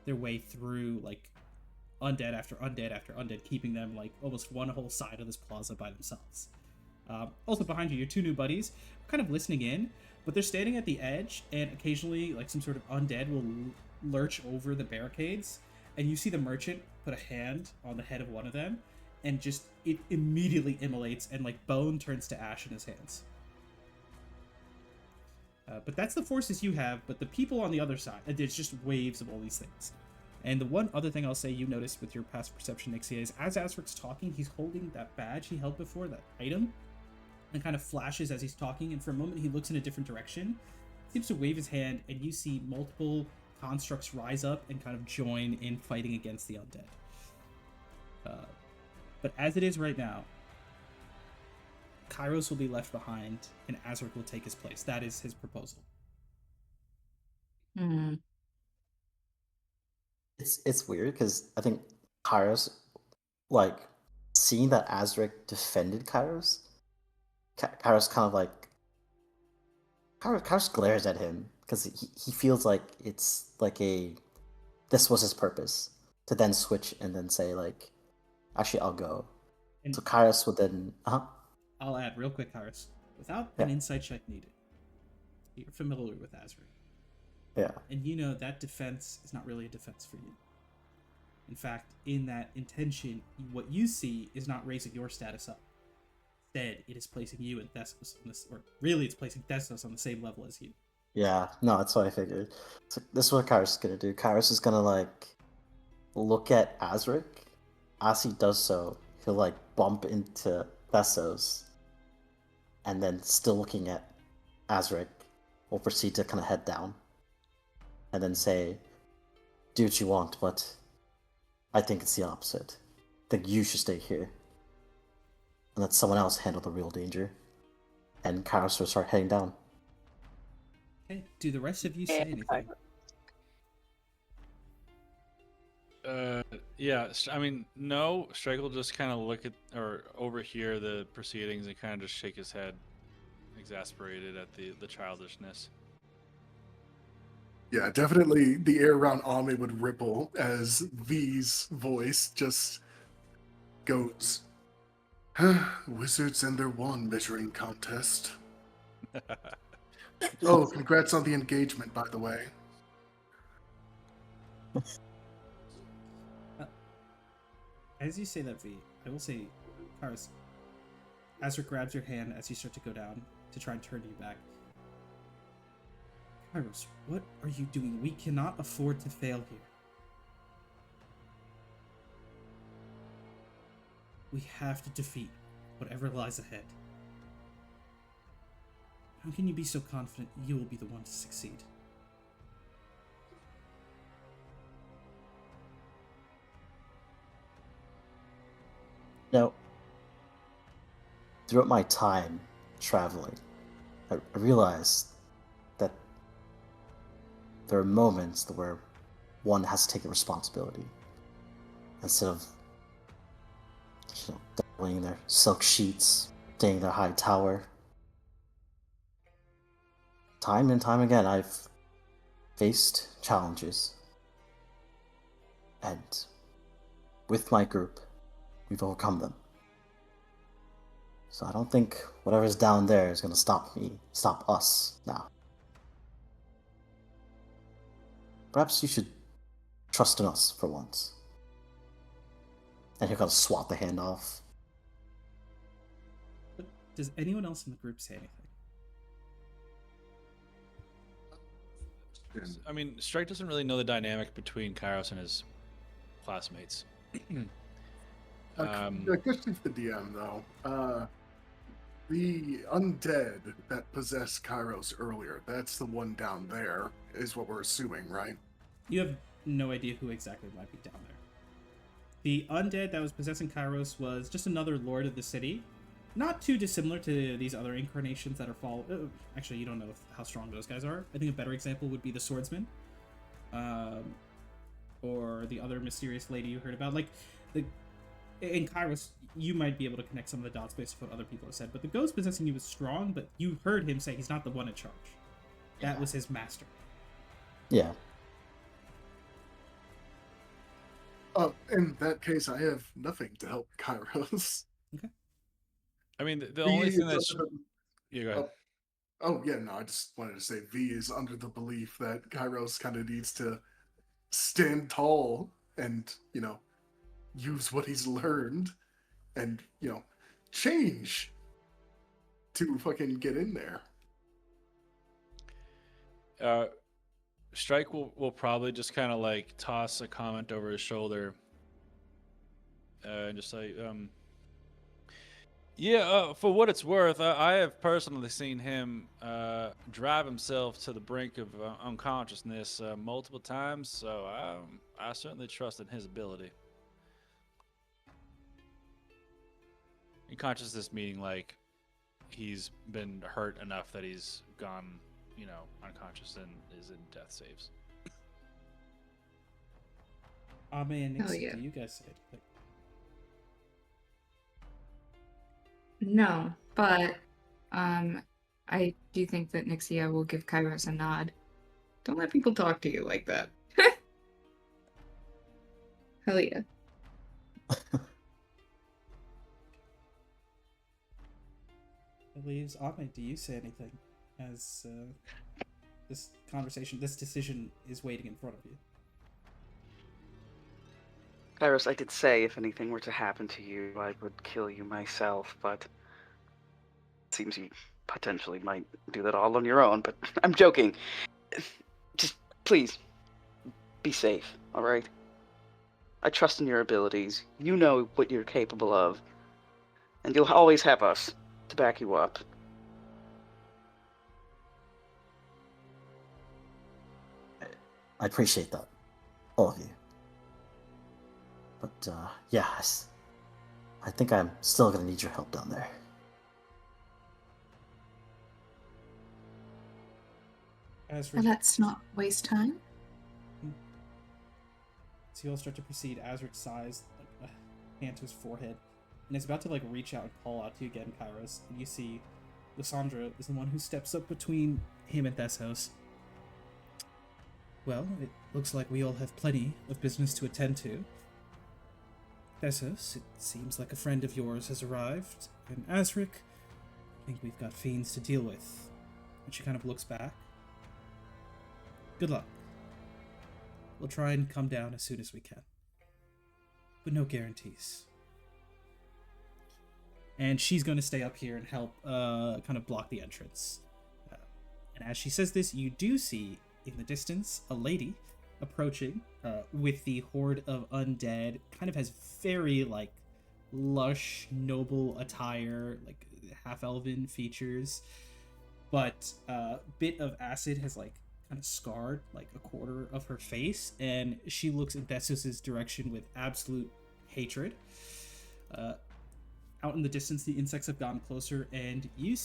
their way through like undead after undead after undead, keeping them like almost one whole side of this plaza by themselves. Also behind you, your two new buddies are kind of listening in, but they're standing at the edge, and occasionally like some sort of undead will lurch over the barricades, and you see the merchant put a hand on the head of one of them, and just it immediately immolates, and like bone turns to ash in his hands. But that's the forces you have, but the people on the other side, there's just waves of all these things. And the one other thing I'll say you noticed with your passive perception, Nixia, is as Azric's talking, he's holding that badge he held before, that item, and kind of flashes as he's talking, and for a moment he looks in a different direction, seems to wave his hand, and you see multiple constructs rise up and kind of join in fighting against the undead. But as it is right now, Kairos will be left behind, and Azric will take his place. That is his proposal. It's weird because I think Kairos, like, seeing that Azric defended Kairos, Kairos kind of like Kairos glares at him because he feels like it's like this was his purpose to then switch and then say like, actually I'll go. And so Kairos would then I'll add real quick, Harris, without an Yeah. insight check needed. You're familiar with Azra. Yeah. And you know that defense is not really a defense for you. In fact, in that intention, what you see is not raising your status up. Instead, it is placing you and Thessos on this, or really, it's placing Thessos on the same level as you. Yeah, no, that's what I figured. So this is what Kairos is gonna do. Kairos is gonna like look at Azric. As he does so, he'll like bump into Thessos, and then still looking at Azric, will proceed to kind of head down, and then say, "Do what you want, but I think it's the opposite. I think you should stay here, and let someone else handle the real danger." And Kairos will start heading down. Okay, do the rest of you say anything? Yeah, I mean, no. Strike will just kind of look at or overhear the proceedings and kind of just shake his head, exasperated at the childishness. Yeah, definitely the air around Ame would ripple as V's voice just goes, "Wizards and their wand measuring contest." Oh, congrats on the engagement, by the way. As you say that, V, I will say, Karis, Azra grabs your hand as you start to go down to try and turn you back. Kairos, what are you doing? We cannot afford to fail here. We have to defeat whatever lies ahead. How can you be so confident you will be the one to succeed? Now, throughout my time traveling, I realized that there are moments where one has to take responsibility instead of, dabbling in their silk sheets, staying in their high tower. Time and time again, I've faced challenges, and with my group, we've overcome them. So I don't think whatever's down there is going to stop us now. Perhaps you should trust in us for once. And he'll kind of swat the hand off. But does anyone else in the group say anything? I mean, Strike doesn't really know the dynamic between Kairos and his classmates. A question for the DM, though. The undead that possessed Kairos earlier, that's the one down there, is what we're assuming, right? You have no idea who exactly might be down there. The undead that was possessing Kairos was just another lord of the city. Not too dissimilar to these other incarnations that are actually, you don't know how strong those guys are. I think a better example would be the swordsman. Or the other mysterious lady you heard about. In Kairos, you might be able to connect some of the dots based on what other people have said. But the ghost possessing you was strong, but you heard him say he's not the one in charge. That was his master. Yeah. In that case, I have nothing to help Kairos. Okay. I mean, the only thing that's... under Yeah, go ahead. I just wanted to say V is under the belief that Kairos kind of needs to stand tall and, use what he's learned and, change to fucking get in there. Strike will probably just kind of like toss a comment over his shoulder and just say, for what it's worth, I have personally seen him drive himself to the brink of unconsciousness multiple times, so I certainly trust in his ability. Unconsciousness meaning like he's been hurt enough that he's gone, unconscious and is in death saves. Ame and Nixie, yeah. do you guys say anything? No, but I do think that Nixia will give Kairos a nod. Don't let people talk to you like that. Hell yeah. It leaves Ahmed. Do you say anything as this decision is waiting in front of you? Kairos, I did say if anything were to happen to you, I would kill you myself, but it seems you potentially might do that all on your own, but I'm joking. Just please, be safe, alright? I trust in your abilities. You know what you're capable of. And you'll always have us to back you up. I appreciate that, all of you. But yeah, I think I'm still gonna need your help down there. Well, let's not waste time. So you all start to proceed. Azric sighs, like a hand to his forehead, and is about to like reach out and call out to you again, Kairos. And you see, Lysandra is the one who steps up between him and Thessos. Well, it looks like we all have plenty of business to attend to. Thessos, it seems like a friend of yours has arrived, and Azric, I think we've got fiends to deal with. And she kind of looks back. Good luck. We'll try and come down as soon as we can. But no guarantees. And she's going to stay up here and help kind of block the entrance. And as she says this, you do see in the distance a lady approaching with the horde of undead. Kind of has very like lush, noble attire, like half-elven features. But a bit of acid has like kind of scarred like a quarter of her face, and she looks in Thessos' direction with absolute hatred. Out in the distance, the insects have gotten closer, and you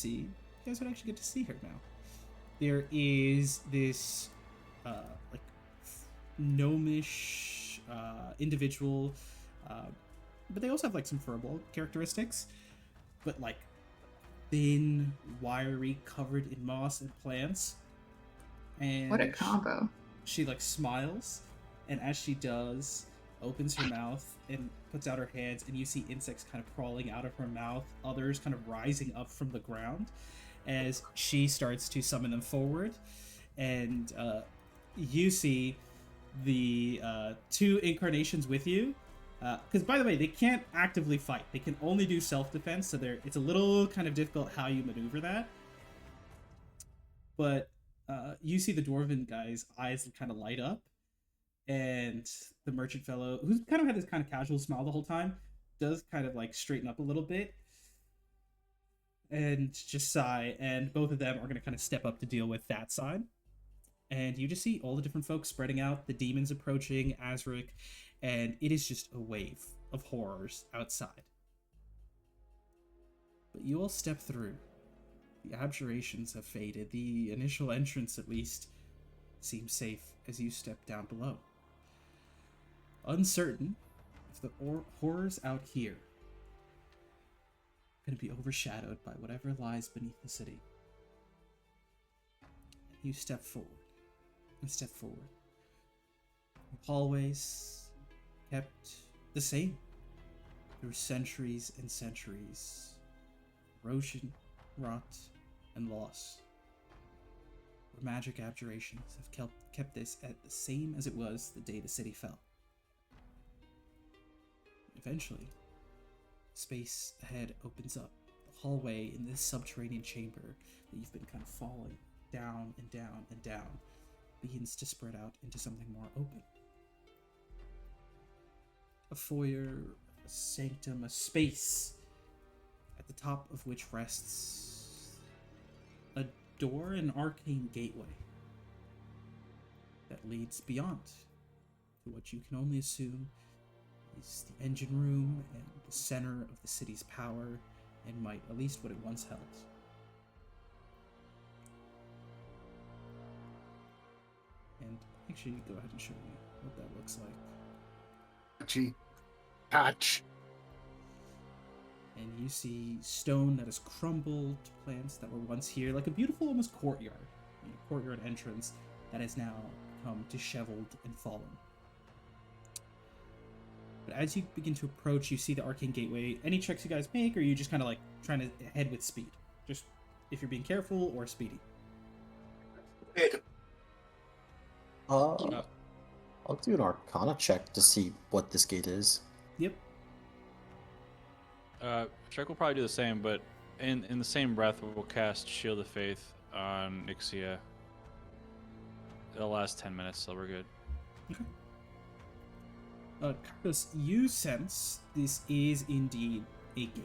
guys would actually get to see her now. There is this like gnomish individual, but they also have like some furball characteristics, but like thin, wiry, covered in moss and plants. And What a combo. she like smiles, and as she does, opens her mouth and puts out her hands, and you see insects kind of crawling out of her mouth, others kind of rising up from the ground as she starts to summon them forward. And you see the two incarnations with you, because by the way, they can't actively fight, they can only do self-defense, so it's a little kind of difficult how you maneuver that. But you see the dwarven guy's eyes kind of light up, and the merchant fellow, who's kind of had this kind of casual smile the whole time, does kind of like straighten up a little bit and just sigh, and both of them are going to kind of step up to deal with that side. And you just see all the different folks spreading out, the demons approaching, Azric, and it is just a wave of horrors outside. But you all step through. The abjurations have faded. The initial entrance, at least, seems safe as you step down below. Uncertain if the horrors out here are going to be overshadowed by whatever lies beneath the city. You step forward and step forward. The hallways kept the same through centuries and centuries. Erosion, rot, and loss. Where magic abjurations have kept this at the same as it was the day the city fell. Eventually, space ahead opens up. The hallway in this subterranean chamber that you've been kind of falling down and down and down begins to spread out into something more open. A foyer, a sanctum, a space at the top of which rests a door, an arcane gateway that leads beyond to what you can only assume is the engine room and the center of the city's power and might, at least what it once held. And actually, go ahead and show me what that looks like. Patch. And you see stone that has crumbled, plants that were once here, like a beautiful almost courtyard, a courtyard entrance that has now become disheveled and fallen. But as you begin to approach, you see the arcane gateway. Any checks you guys make, or are you just kind of like trying to head with speed? Just if you're being careful or speedy. I'll do an Arcana check to see what this gate is. Yep. Shrek will probably do the same, but in the same breath, we'll cast Shield of Faith on Nixia. It'll last 10 minutes, so we're good. Okay. Carlos, you sense this is indeed a gate.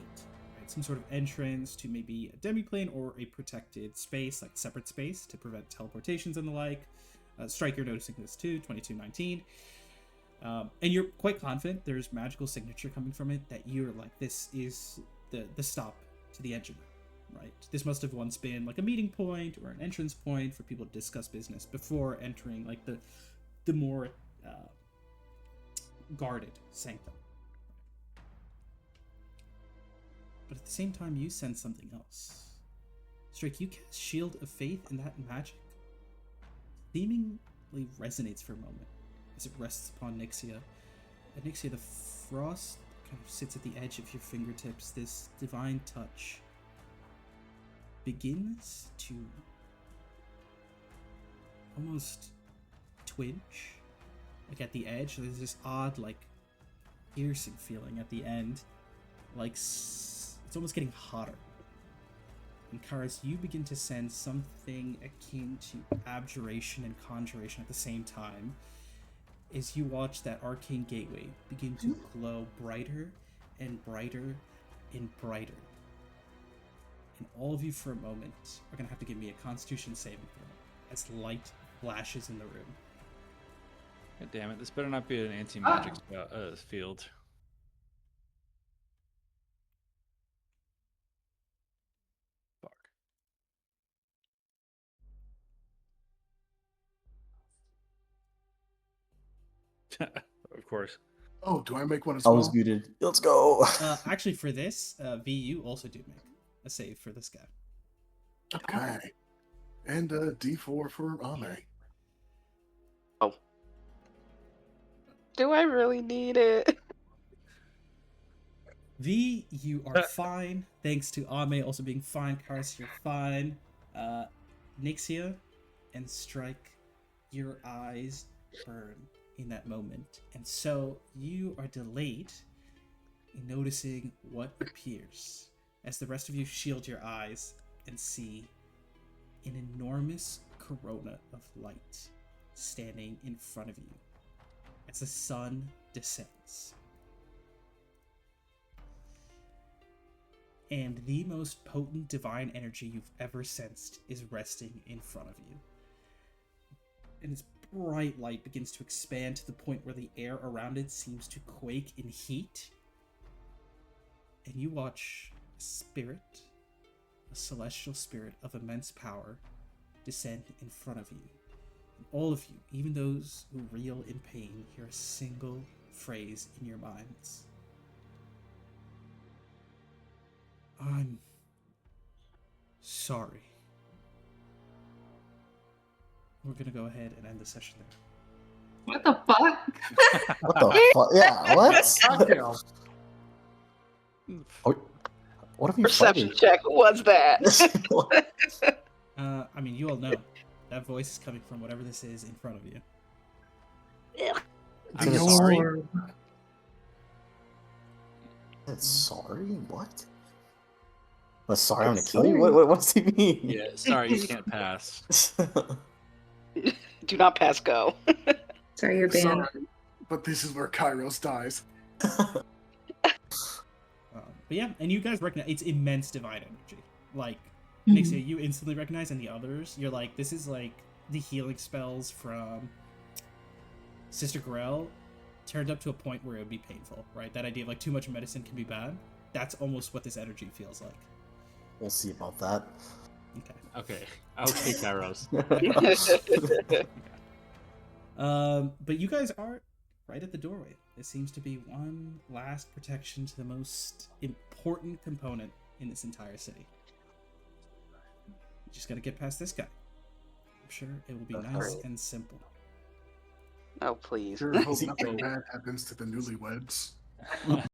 Right? Some sort of entrance to maybe a demiplane or a protected space, like separate space, to prevent teleportations and the like. Strike, you're noticing this too, 2219. And you're quite confident there's magical signature coming from it that you're like, this is the stop to the engine, right? This must have once been like a meeting point or an entrance point for people to discuss business before entering like the more guarded sanctum. But at the same time, you sense something else. Strike, you cast Shield of Faith, and that magic seemingly resonates for a moment as it rests upon Nixia. And Nixia, the frost kind of sits at the edge of your fingertips. This divine touch begins to almost twinge, like at the edge. There's this odd, like, piercing feeling at the end, like it's almost getting hotter. And Karis, you begin to sense something akin to abjuration and conjuration at the same time, as you watch that arcane gateway begin to glow brighter and brighter and brighter. And all of you for a moment are going to have to give me a Constitution saving throw as light flashes in the room. God damn it, this better not be an anti-magic field. Fuck. Of course. Oh, do I make one as I well? was muted. Let's go. Actually, for this, V, you also do make a save for this guy. Okay. And D4 for Ame. Do I really need it? V, you are fine, thanks to Ame also being fine. Karis, you're fine. Nixia and Strike, your eyes burn in that moment. And so you are delayed in noticing what appears as the rest of you shield your eyes and see an enormous corona of light standing in front of you as the sun descends. And the most potent divine energy you've ever sensed is resting in front of you. And its bright light begins to expand to the point where the air around it seems to quake in heat. And you watch a spirit, a celestial spirit of immense power, descend in front of you. And all of you, even those who reel in pain, hear a single phrase in your minds. I'm sorry. We're gonna go ahead and end the session there. What the fuck? What the fuck? Yeah, what? What are we Perception fighting? check. Who was that? I mean, you all know that voice is coming from whatever this is in front of you. I'm sorry. Sorry? What? Well, sorry, I'm gonna kill you? What does he mean? Yeah, sorry, you can't pass. Do not pass go. Sorry, you're banned. Sorry, but this is where Kairos dies. But yeah, and you guys recognize it's immense divine energy. Like, Mhm. Nixia, you instantly recognize, and the others, you're like, this is like the healing spells from Sister Grell turned up to a point where it would be painful, right? That idea of like too much medicine can be bad. That's almost what this energy feels like. We'll see about that. Okay. Okay, Kairos. But you guys are right at the doorway. This seems to be one last protection to the most important component in this entire city. You just gotta get past this guy. I'm sure it will be nice and simple. Oh, please. Sure hope nothing bad happens to the newlyweds.